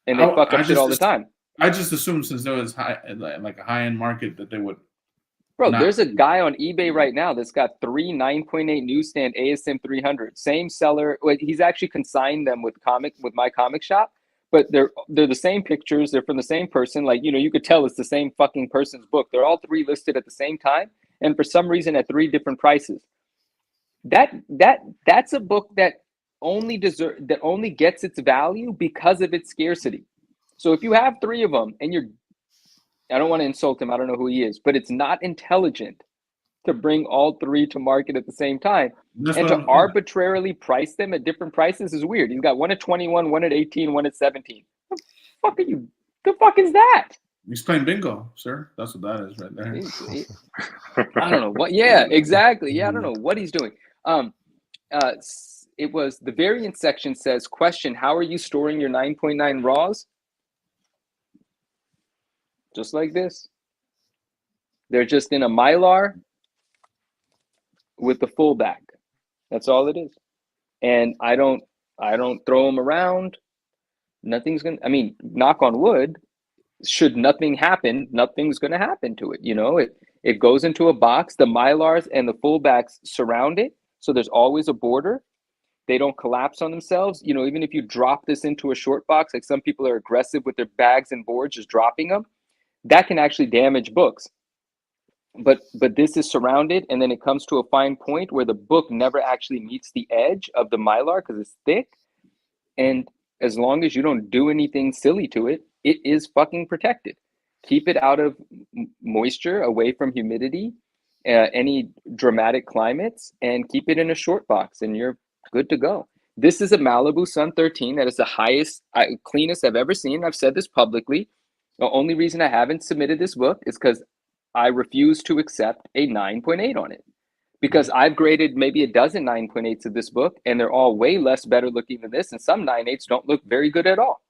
Speaker 3: and they fuck up shit all the time.
Speaker 4: I just assumed since there was like a high-end market that they would.
Speaker 3: Bro, there's a guy on eBay right now that's got 3 9.8 newsstand ASM 300. Same seller. He's actually consigned them with my comic shop, but they're the same pictures. They're from the same person. Like, you could tell it's the same fucking person's book. They're all 3 listed at the same time, and for some reason at 3 different prices. That's a book that only gets its value because of its scarcity. So if you have 3 of them and I don't want to insult him, I don't know who he is, but it's not intelligent to bring all 3 to market at the same time. And to arbitrarily price them at different prices is weird. He's got one at 21, one at 18, one at 17. The fuck is that?
Speaker 4: He's playing bingo, sir. That's what that is right there.
Speaker 3: I don't know what. Yeah, exactly. Yeah, I don't know what he's doing. It was the variant section says, question, how are you storing your 9.9 raws? Just like this. They're just in a Mylar with the full back. That's all it is. And I don't throw them around. Nothing's gonna, I mean, knock on wood, should nothing happen, nothing's gonna happen to it. You know, it goes into a box, the Mylars and the fullbacks surround it. So there's always a border. They don't collapse on themselves. You know, even if you drop this into a short box, like some people are aggressive with their bags and boards, just dropping them, that can actually damage books. But this is surrounded, and then it comes to a fine point where the book never actually meets the edge of the Mylar because it's thick. And as long as you don't do anything silly to it, it is fucking protected. Keep it out of moisture, away from humidity, any dramatic climates, and keep it in a short box, and you're good to go. This is a Malibu Sun 13 that is the highest, cleanest I've ever seen. I've said this publicly. The only reason I haven't submitted this book is because I refuse to accept a 9.8 on it, because I've graded maybe a dozen 9.8s of this book, and they're all way less better looking than this, and some 9.8s don't look very good at all.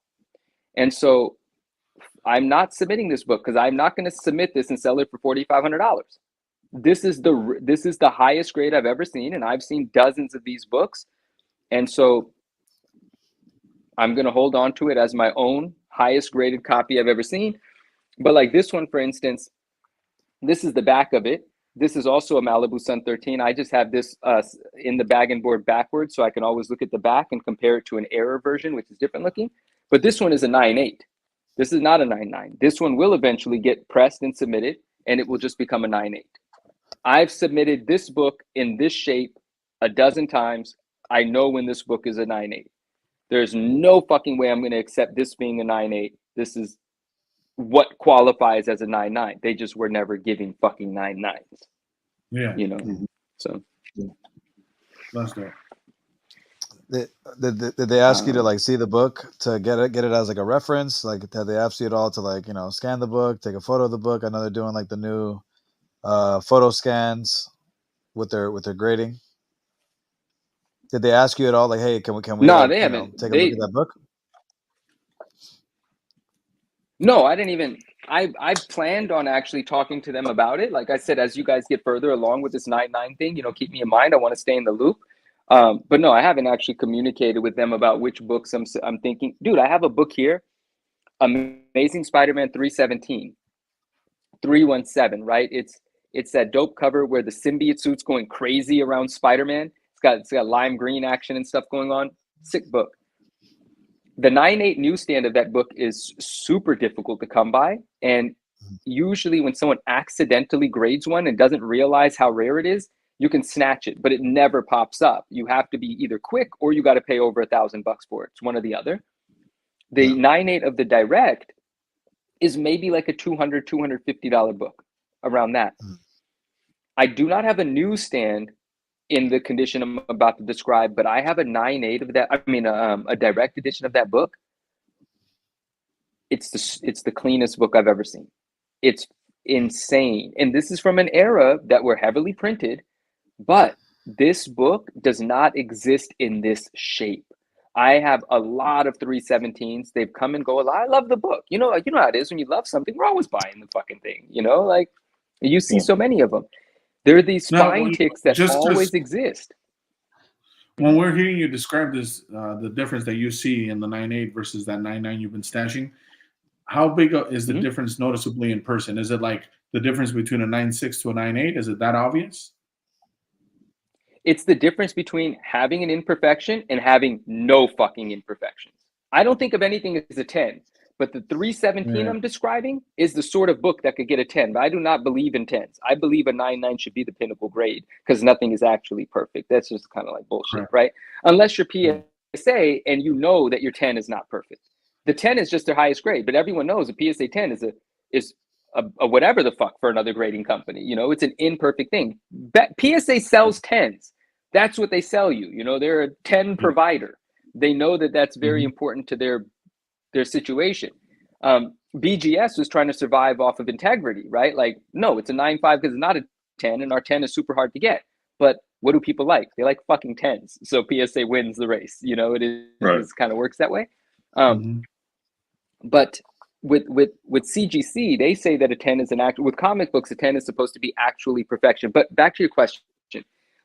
Speaker 3: And so I'm not submitting this book because I'm not going to submit this and sell it for $4,500. This is the highest grade I've ever seen, and I've seen dozens of these books, and so I'm going to hold on to it as my own highest graded copy I've ever seen. But like this one, for instance, this is the back of it. This is also a Malibu Sun 13. I just have this in the bag and board backwards, so I can always look at the back and compare it to an error version, which is different looking. But this one is a 9.8. This is not a 9.9. This one will eventually get pressed and submitted, and it will just become a 9.8. I've submitted this book in this shape a dozen times. I know when this book is a 9.8. There's no fucking way I'm going to accept this being a 9.8. This is what qualifies as a 9.9. They just were never giving fucking 9.9s.
Speaker 4: Yeah.
Speaker 3: You know, so.
Speaker 4: That's dope.
Speaker 2: Did they ask you to like see the book to get it as like a reference? Like, did they ask you at all to like, you know, scan the book, take a photo of the book? I know they're doing like the new photo scans with their grading. Did they ask you at all like, hey, can we
Speaker 3: No,
Speaker 2: like,
Speaker 3: they haven't.
Speaker 2: take a look at that book?
Speaker 3: No, I didn't even. I planned on actually talking to them about it. Like I said, as you guys get further along with this 9.9 thing, you know, keep me in mind. I want to stay in the loop. But no, I haven't actually communicated with them about which books I'm thinking. Dude, I have a book here, Amazing Spider-Man 317, 317, right? It's that dope cover where the symbiote suit's going crazy around Spider-Man. It's got lime green action and stuff going on. Sick book. The 9.8 newsstand of that book is super difficult to come by. And usually when someone accidentally grades one and doesn't realize how rare it is, you can snatch it, but it never pops up. You have to be either quick or you got to pay over $1,000 for it. It's one or the other. The 9.8 of the direct is maybe like a $200, $250 book, around that. I do not have a newsstand in the condition I'm about to describe, but I have a 9.8 of that. I mean, a direct edition of that book. It's the cleanest book I've ever seen. It's insane. And this is from an era that were heavily printed, but this book does not exist in this shape. I have a lot of 317s. They've come and go a lot. I love the book. You know how it is when you love something, we're always buying the fucking thing, you know, like you see so many of them. There are these spine ticks that always exist.
Speaker 4: When we're hearing you describe this, the difference that you see in the 9.8 versus that 9.9 you've been stashing, how big is the difference noticeably in person? Is it like the difference between a 9.6 to a 9.8? Is it that obvious?
Speaker 3: It's the difference between having an imperfection and having no fucking imperfections. I don't think of anything as a 10, But the 317 I'm describing is the sort of book that could get a 10. But I do not believe in 10s. I believe a 9.9 should be the pinnacle grade because nothing is actually perfect. That's just kind of like bullshit, right? Unless you're PSA and you know that your 10 is not perfect. The 10 is just their highest grade, but everyone knows a PSA 10 is a whatever the fuck for another grading company. You know, it's an imperfect thing. PSA sells 10s. That's what they sell you. You know, they're a 10 provider. They know that that's very important to their situation. BGS was trying to survive off of integrity, right? Like, no, it's a 9.5 because it's not a 10, and our 10 is super hard to get. But what do people like? They like fucking 10s. So PSA wins the race. You know, it kind of works that way. But with CGC, they say that a 10 is with comic books, a 10 is supposed to be actually perfection. But back to your question,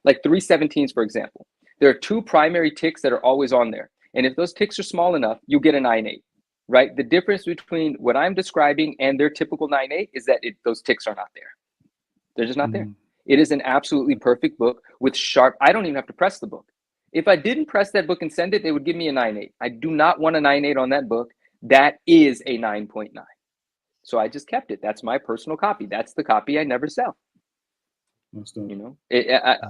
Speaker 3: like 317s, for example, there are 2 primary ticks that are always on there. And if those ticks are small enough, you get a 9.8. Right? The difference between what I'm describing and their typical 9.8 is that those ticks are not there. They're just not there. It is an absolutely perfect book with sharp. I don't even have to press the book. If I didn't press that book and send it, they would give me a 9.8. I do not want a 9.8 on that book. That is a 9.9. So I just kept it. That's my personal copy. That's the copy I never sell. You know,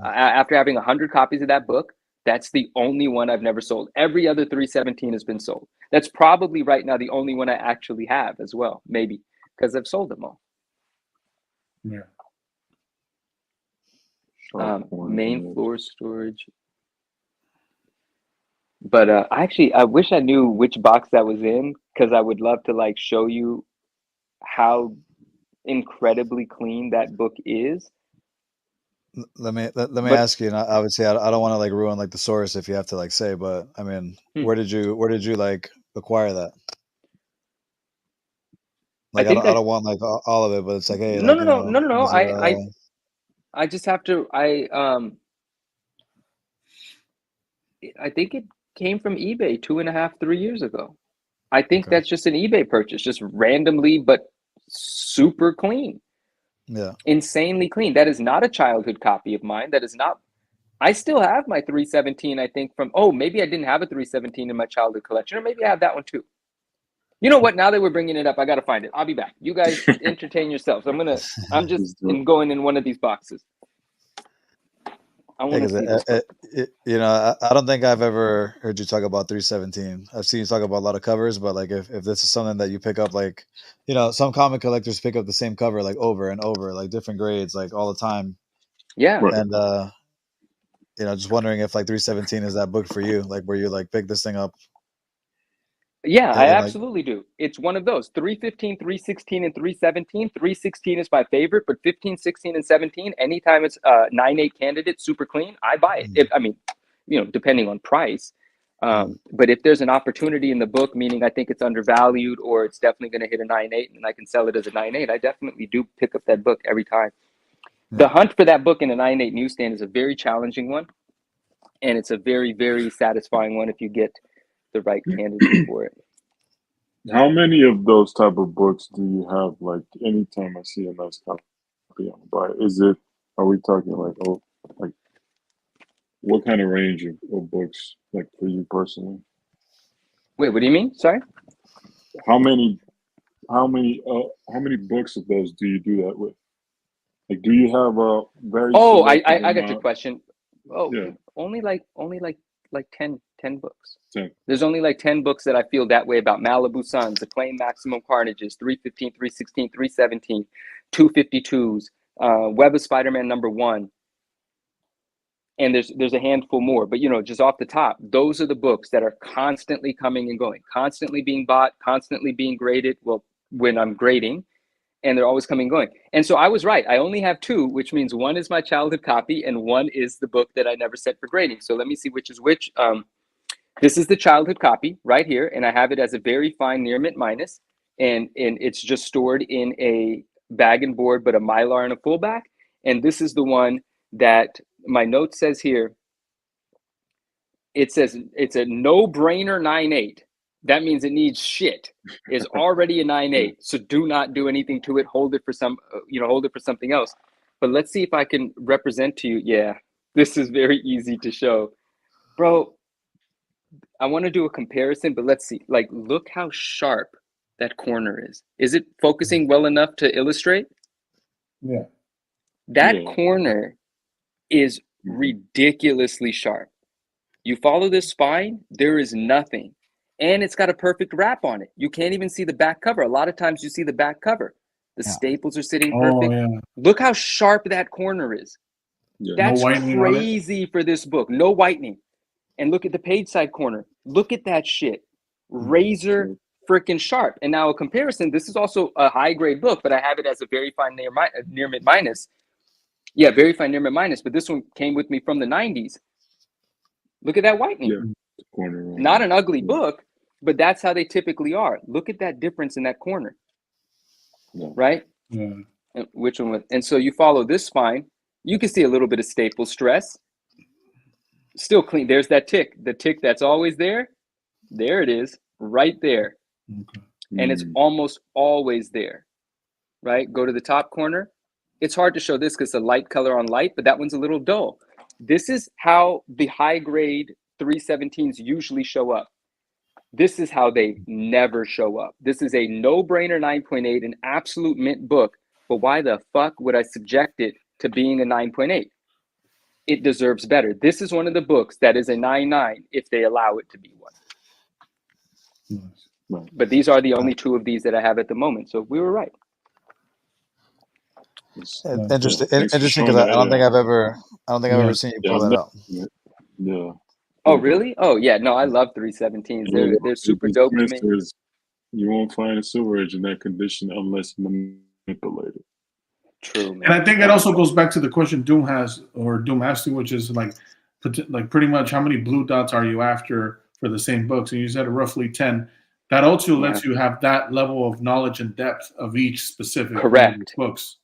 Speaker 3: after having 100 copies of that book, that's the only one I've never sold. Every other 317 has been sold. That's probably right now the only one I actually have as well, maybe, because I've sold them all.
Speaker 4: Yeah.
Speaker 3: Main floor storage. But I wish I knew which box that was in, because I would love to like show you how incredibly clean that book is.
Speaker 2: Let me ask you, and I would say I don't want to like ruin like the source if you have to like say, but I mean, where did you like acquire that? Like I don't want like all of it, but it's like, hey,
Speaker 3: no,
Speaker 2: like,
Speaker 3: no. I just have to. I think it came from eBay 2.5, 3 years ago. I think that's just an eBay purchase, just randomly, but super clean.
Speaker 2: Yeah.
Speaker 3: Insanely clean. That is not a childhood copy of mine. That is not. I still have my 317, I think, from, maybe I didn't have a 317 in my childhood collection, or maybe I have that one too. You know what? Now that we're bringing it up, I got to find it. I'll be back. You guys entertain yourselves. I'm just going in one of these boxes. I want to see this.
Speaker 2: You know, I don't think I've ever heard you talk about 317. I've seen you talk about a lot of covers, but like if this is something that you pick up, like, you know, some comic collectors pick up the same cover like over and over, like different grades, like all the time.
Speaker 3: Yeah.
Speaker 2: And you know, just wondering if like 317 is that book for you, like where you like pick this thing up.
Speaker 3: Yeah, I absolutely do. It's one of those. 315, 316, and 317. 316 is my favorite, but 15, 16, and 17, anytime it's a 9.8 candidate, super clean, I buy it. I mean, you know, depending on price. But if there's an opportunity in the book, meaning I think it's undervalued or it's definitely going to hit a 9.8 and I can sell it as a 9.8, I definitely do pick up that book every time. The hunt for that book in a 9.8 newsstand is a very challenging one. And it's a very, very satisfying one if you get the right candidate for it.
Speaker 1: How many of those type of books do you have? Like anytime I see a nice copy, I'm buy it. Are we talking like what kind of range of books, like for you personally?
Speaker 3: Wait, what do you mean? Sorry?
Speaker 1: How many books of those do you do that with? Like, do you have a very
Speaker 3: I got your question. Only like 10 books.
Speaker 1: 10.
Speaker 3: There's only like 10 books that I feel that way about. Malibu Suns, Acclaim Maximum Carnages, 315, 316, 317, 252s, Web of Spider-Man #1. And there's a handful more, but you know, just off the top, those are the books that are constantly coming and going, constantly being bought, constantly being graded. Well, when I'm grading, and they're always coming and going. And so I was right. I only have 2, which means one is my childhood copy and one is the book that I never set for grading. So let me see which is which. This is the childhood copy right here, and I have it as a very fine near mint minus, and it's just stored in a bag and board, but a Mylar and a fullback. And this is the one that my note says here. It says it's a no-brainer 9.8. That means it needs shit. It's already a 9.8, so do not do anything to it. Hold it for something else. But let's see if I can represent to you. Yeah, this is very easy to show, bro. I want to do a comparison, but let's see. Like, look how sharp that corner is. Is it focusing well enough to illustrate?
Speaker 4: Yeah.
Speaker 3: That corner is ridiculously sharp. You follow this spine, there is nothing. And it's got a perfect wrap on it. You can't even see the back cover. A lot of times you see the back cover. The staples are sitting perfect.
Speaker 4: Yeah.
Speaker 3: Look how sharp that corner is.
Speaker 1: Yeah.
Speaker 3: That's
Speaker 4: No
Speaker 3: crazy for this book. No whitening. And look at the page side corner. Look at that shit. Razor freaking sharp. And now a comparison, this is also a high grade book, but I have it as a very fine near mid minus. Yeah, very fine near mid minus, but this one came with me from the 90s. Look at that whitening.
Speaker 1: Yeah. Corner.
Speaker 3: Not an ugly book, but that's how they typically are. Look at that difference in that corner.
Speaker 1: Yeah.
Speaker 3: Right?
Speaker 4: Yeah.
Speaker 3: And which one with, and so you follow this spine, you can see a little bit of staple stress. Still clean. There's that tick. The tick that's always there. There it is, right there.
Speaker 4: Okay.
Speaker 3: And it's almost always there. Right? Go to the top corner. It's hard to show this because it's a light color on light, but that one's a little dull. This is how the high grade 317s usually show up. This is how they never show up. This is a no-brainer 9.8, an absolute mint book. But why the fuck would I subject it to being a 9.8? It deserves better. This is one of the books that is a 9.9 if they allow it to be one.
Speaker 4: Nice.
Speaker 3: But these are the only two of these that I have at the moment. So we were right.
Speaker 2: Interesting because I don't think I've ever seen you pull that out.
Speaker 1: Yeah.
Speaker 3: Oh really? Oh yeah. No, I love 317s. They're super dope to me.
Speaker 1: You won't find a Silver Age in that condition unless manipulated.
Speaker 3: True, man.
Speaker 4: And I think it also goes back to the question Doom has, or Doom asked you, which is like pretty much how many blue dots are you after for the same books? And you said roughly 10. That also lets you have that level of knowledge and depth of each specific books.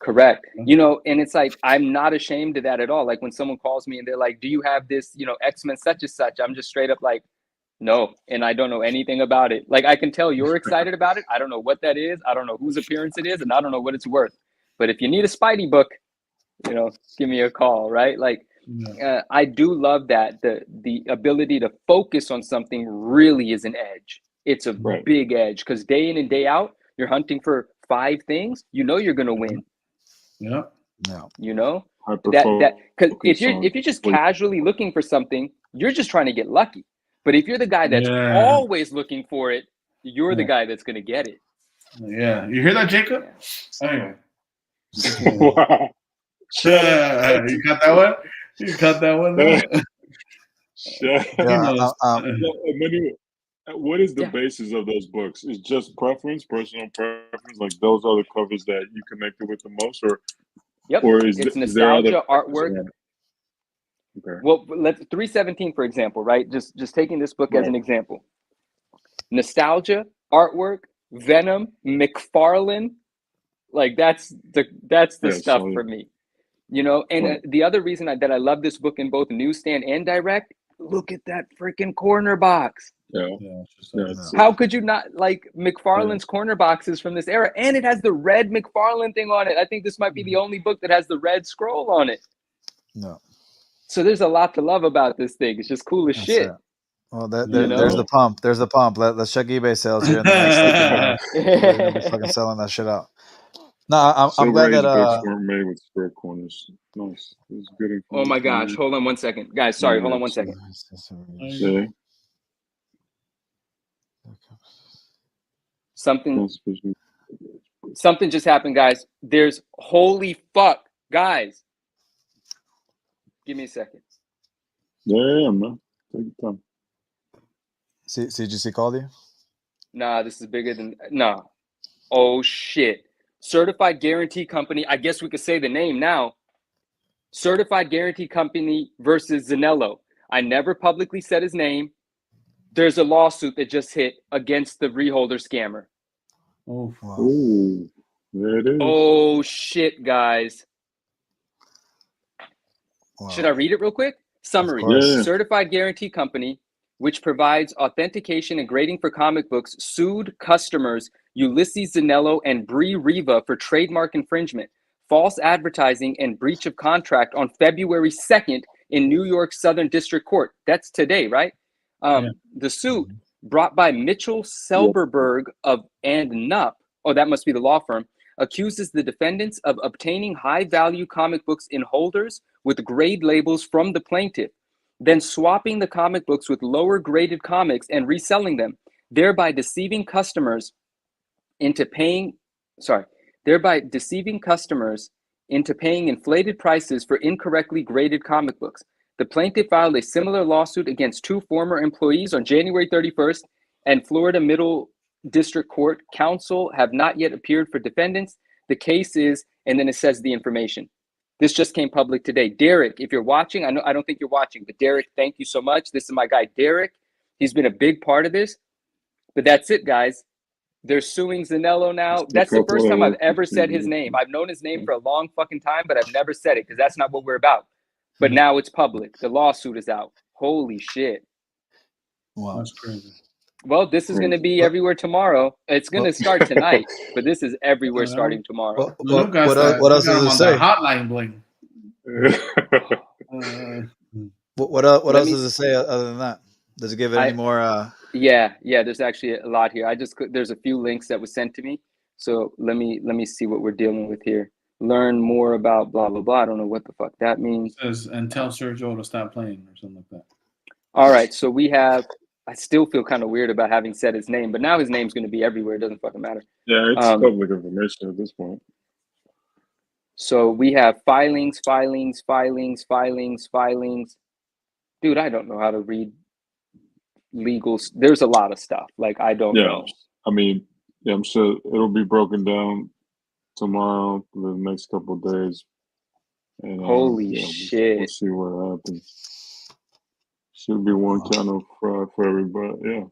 Speaker 3: Correct. You know, and it's like, I'm not ashamed of that at all. Like when someone calls me and they're like, do you have this, you know, X-Men such and such? I'm just straight up like, no. And I don't know anything about it. Like I can tell you're excited about it. I don't know what that is. I don't know whose appearance it is. And I don't know what it's worth. But if you need a Spidey book, you know, give me a call, right? Like I do love that. The ability to focus on something really is an edge. It's a big edge because day in and day out, you're hunting for 5 things. You know you're going to win.
Speaker 4: Yeah.
Speaker 3: You know that because if you're just casually looking for something, you're just trying to get lucky. But if you're the guy that's always looking for it, you're the guy that's going to get it.
Speaker 4: Yeah. You hear that, Jacob? Anyway.
Speaker 1: Wow.
Speaker 4: You got that one? You got that one?
Speaker 1: What is the basis of those books? Is just preference, personal preference? Like those are the covers that you connected with the most, or or is
Speaker 3: it's
Speaker 1: nostalgia,
Speaker 3: nostalgia, artwork? Okay. Well, let's 317 for example, right? Just taking this book as an example. Nostalgia, artwork, Venom, McFarlane, like that's the stuff for me, you know. And the other reason that I love this book in both Newsstand and Direct, look at that freaking corner box. How could you not like McFarlane's corner boxes from this era? And it has the red McFarlane thing on it. I think this might be the only book that has the red scroll on it.
Speaker 2: No.
Speaker 3: So there's a lot to love about this thing. It's just cool as shit.
Speaker 2: Well, there's the pump. There's the pump. Let's check eBay sales here in the next we're gonna be fucking selling that shit out. No, I'm glad that
Speaker 1: books weren't made with square corners. Nice. It was good.
Speaker 3: Oh my gosh! Hold on one second, guys. Sorry, hold on one second. Something just happened, guys. There's holy fuck, guys. Give me a second.
Speaker 1: Yeah, man. Take your time.
Speaker 2: CGC called you?
Speaker 3: Nah, this is bigger than Oh shit. Certified Guarantee Company. I guess we could say the name now. Certified Guarantee Company versus Zanello. I never publicly said his name. There's a lawsuit that just hit against the reholder scammer.
Speaker 4: Oh, wow.
Speaker 1: Ooh, there it is.
Speaker 3: Oh shit, guys. Wow. Should I read it real quick? Summary. Certified Guarantee Company, which provides authentication and grading for comic books, sued customers Ulysses Zanello and Bree Riva for trademark infringement, false advertising, and breach of contract on February 2nd in New York Southern District Court. That's today, right? The suit brought by Mitchell Selberberg of and Nupp, oh, that must be the law firm, accuses the defendants of obtaining high-value comic books in holders with grade labels from the plaintiff, then swapping the comic books with lower-graded comics and reselling them, thereby deceiving customers into paying inflated prices for incorrectly graded comic books. The plaintiff filed a similar lawsuit against 2 former employees on January 31st, and Florida Middle District Court counsel have not yet appeared for defendants. The case is, and then it says the information. This just came public today. Derek, if you're watching, I don't think you're watching, but Derek, thank you so much. This is my guy, Derek. He's been a big part of this. But that's it, guys. They're suing Zanello now. That's the first time I've ever said his name. I've known his name for a long fucking time, but I've never said it because that's not what we're about. But now it's public. The lawsuit is out. Holy shit.
Speaker 2: Wow.
Speaker 4: That's crazy.
Speaker 3: Well, this is going to be everywhere tomorrow. It's going to start tonight, but this is everywhere starting tomorrow.
Speaker 2: What else does it say?
Speaker 4: Hotline bling.
Speaker 2: What else does it say other than that? Does it give it any more?
Speaker 3: Yeah. There's actually a lot here. There's a few links that was sent to me. So let me see what we're dealing with here. Learn more about blah blah blah. I don't know what the fuck that means.
Speaker 4: It says, and tell Sergio to stop playing or something like that.
Speaker 3: All right, so we have. I still feel kind of weird about having said his name, but now his name's going to be everywhere. It doesn't fucking matter.
Speaker 1: Yeah, it's public information at this point.
Speaker 3: So we have filings. Dude, I don't know how to read legal. There's a lot of stuff. Like, I don't know.
Speaker 1: I mean, I'm sure it'll be broken down tomorrow for the next couple of days. And,
Speaker 3: holy shit.
Speaker 1: We'll see what happens. Should be one kind of for everybody, yeah.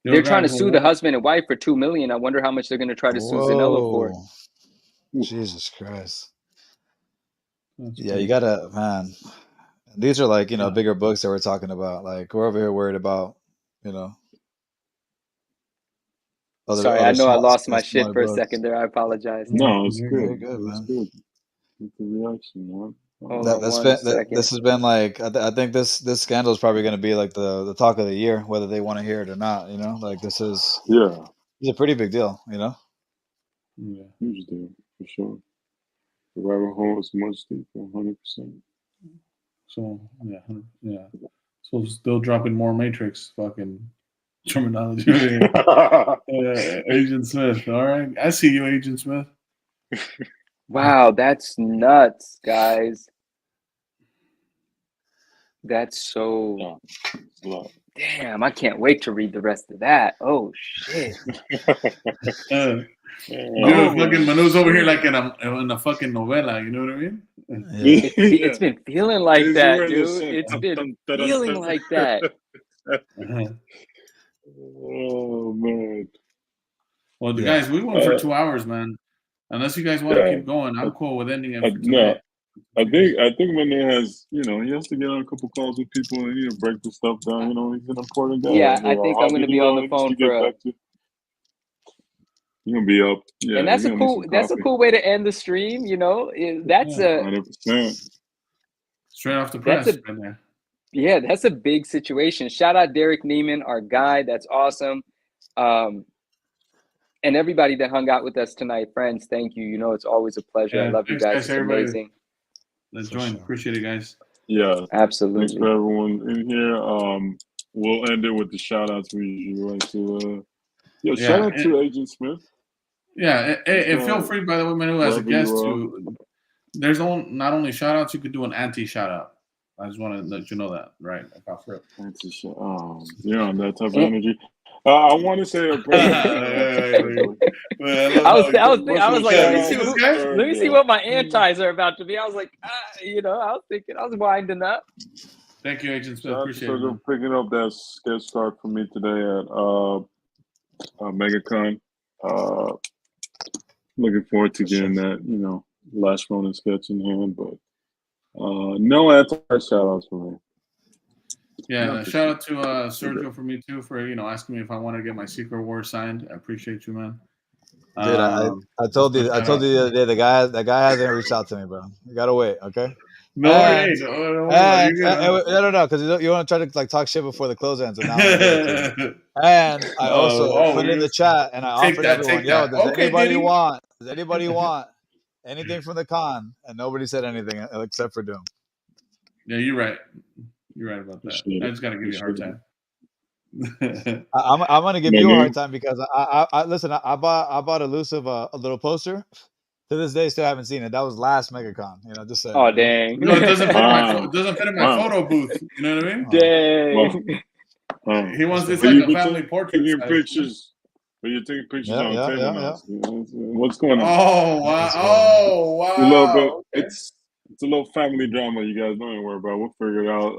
Speaker 3: They're trying to sue the husband and wife for $2 million. I wonder how much they're going to try to sue Zanello for.
Speaker 2: Jesus Christ! Yeah, you gotta, man. These are like bigger books that we're talking about. Like we're over here worried about,
Speaker 3: Sorry, I know I lost my shit for a second there. I apologize.
Speaker 1: No, it's good.
Speaker 2: Good, man.
Speaker 1: It's good. It's the reaction, man.
Speaker 2: This has been like I think this scandal is probably going to be like the talk of the year, whether they want to hear it or not. Like this is it's a pretty big deal.
Speaker 1: Yeah, huge deal for sure. The rabbit hole is much deeper, 100%.
Speaker 4: So So still dropping more Matrix fucking terminology. Agent Smith. All right, I see you, Agent Smith.
Speaker 3: Wow, that's nuts, guys. That's so... Damn, I can't wait to read the rest of that. Oh, shit.
Speaker 4: Fucking Manu's over here like in a fucking novela, you know what I mean?
Speaker 3: It's been feeling like that, dude. It's been feeling like that.
Speaker 1: Oh, man.
Speaker 4: Well, guys, we went for 2 hours, man. Unless you guys want to keep going, I'm cool with ending it.
Speaker 1: I think Monet has, he has to get on a couple calls with people and break the stuff down. He's an important guy.
Speaker 3: Yeah, I think I'm going to be on the phone for
Speaker 1: you're gonna be up. Yeah,
Speaker 3: and that's a cool way to end the stream. That's
Speaker 1: 100%.
Speaker 4: Straight off the press.
Speaker 3: That's a big situation. Shout out Derek Neiman, our guy. That's awesome. And everybody that hung out with us tonight, friends, thank you. It's always a pleasure. I love you guys. It's amazing.
Speaker 4: Let's join. Appreciate it, guys.
Speaker 1: Yeah,
Speaker 3: absolutely.
Speaker 1: Thanks for everyone in here. We'll end it with the shout outs we usually like to. Shout out to Agent Smith.
Speaker 4: Yeah, and feel free, by the way, Manu, as a guest, there's not only shout outs, you could do an anti shout out. I just want to let you know that, right?
Speaker 1: You're on that type of energy. I want to say a prayer.
Speaker 3: I was like, let me see what my antis are about to be. I was like, I was winding up.
Speaker 4: Thank you, Agent Smith. Appreciate it.
Speaker 1: For picking up that sketch start for me today at MegaCon. Looking forward to getting that, last Ronin sketch in hand, but no anti-shout-outs for me.
Speaker 4: Yeah, shout out to Sergio for me too for asking me if I wanted to get my Secret War signed. I appreciate you, man.
Speaker 2: Dude, I told you the other day that guy hasn't reached out to me, bro. You gotta wait, okay?
Speaker 4: No worries.
Speaker 2: I don't know because you want to try to like talk shit before the close ends. And I also put it in the chat and I offered everyone, yo, does anybody want anything from the con? And nobody said anything except for Doom.
Speaker 4: Yeah, you're right. You're right about that. I just got to give you a hard time.
Speaker 2: I'm gonna give you a hard time because I listen. I bought Elusive a little poster. To this day, still haven't seen it. That was last MegaCon. You know, just saying.
Speaker 3: Oh dang!
Speaker 4: No, it doesn't fit in my photo booth. You know what I mean?
Speaker 3: Dang.
Speaker 4: He wants this like a family portrait.
Speaker 1: Your pictures. But you're taking pictures on the table now. What's going on?
Speaker 4: Oh wow! Oh wow!
Speaker 1: A little bit. It's a little family drama. You guys don't even worry about. We'll figure it out.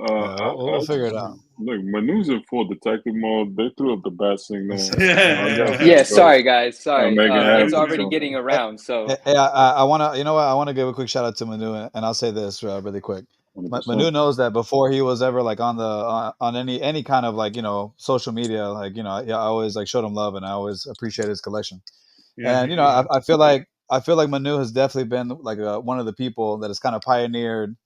Speaker 2: We'll figure it out.
Speaker 1: Look, Manu's in full detective mode. They threw up the best thing there.
Speaker 3: Yeah, sorry guys. Sorry, it's already getting around. So
Speaker 2: hey, I want to. You know what? I want to give a quick shout out to Manu, and I'll say this really quick. 100%. Manu knows that before he was ever like on any kind of like social media, like I always like showed him love and I always appreciated his collection. Yeah, and I feel like Manu has definitely been like one of the people that has kind of pioneered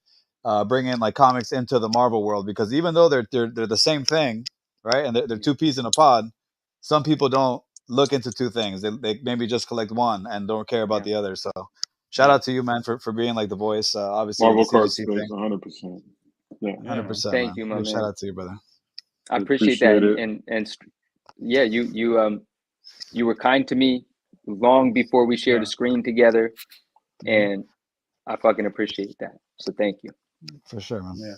Speaker 2: bringing like comics into the Marvel world, because even though they're the same thing, right, and they're two peas in a pod, some people don't look into two things. They maybe just collect one and don't care about the other. So. Shout out to you, man, for being like the voice. Obviously,
Speaker 1: Marvel card space, 100%. Yeah,
Speaker 2: 100%.
Speaker 3: Thank you, man.
Speaker 2: Shout out to you, brother.
Speaker 3: I appreciate that, and yeah, you were kind to me long before we shared a screen together, and I fucking appreciate that. So thank you.
Speaker 2: For sure, man.
Speaker 4: Yeah.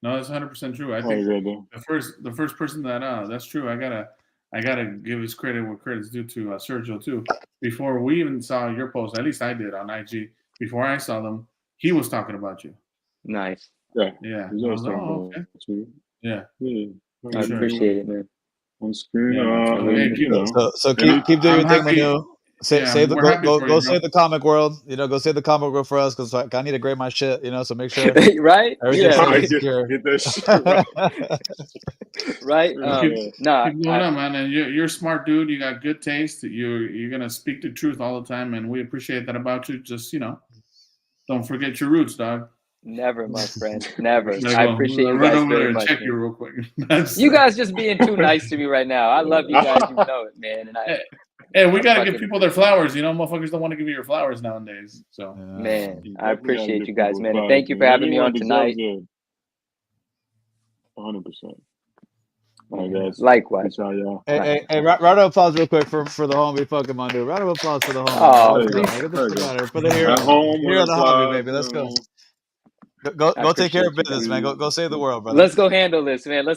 Speaker 4: No, that's 100% true. I think the first person that's true. I gotta give his credit where credit's due to Sergio too. Before we even saw your post, at least I did on IG. Before I saw them, he was talking about you.
Speaker 3: Nice.
Speaker 1: Yeah.
Speaker 4: Yeah.
Speaker 1: Okay.
Speaker 4: Yeah.
Speaker 3: I appreciate it, man.
Speaker 1: On screen,
Speaker 2: so keep doing your thing, Manu. Go save the comic world. Go save the comic world for us, because I need to grade my shit. So make sure
Speaker 3: right.
Speaker 1: Get that shit
Speaker 3: right.
Speaker 4: Keep going on, man. And you're a smart dude. You got good taste. You're gonna speak the truth all the time, and we appreciate that about you. Just don't forget your roots, dog.
Speaker 3: Never, my friend. Never. I appreciate you guys very much.
Speaker 4: Check you real quick.
Speaker 3: You guys just being too nice to me right now. I love you guys. You know it, man. And
Speaker 4: hey, we gotta give people their flowers. Motherfuckers don't want to give you your flowers nowadays. So,
Speaker 3: man, I appreciate you guys, man. And thank you for having me on tonight.
Speaker 1: 100%. All right, guys.
Speaker 3: Likewise.
Speaker 2: Hey, round of applause real quick for the homie fucking Manu. Round of applause for the homie.
Speaker 3: Oh,
Speaker 2: for the hero. Here on the hobby, baby. Let's go. Go take care of business, man. Go save the world, brother.
Speaker 3: Let's go handle this, man. Let's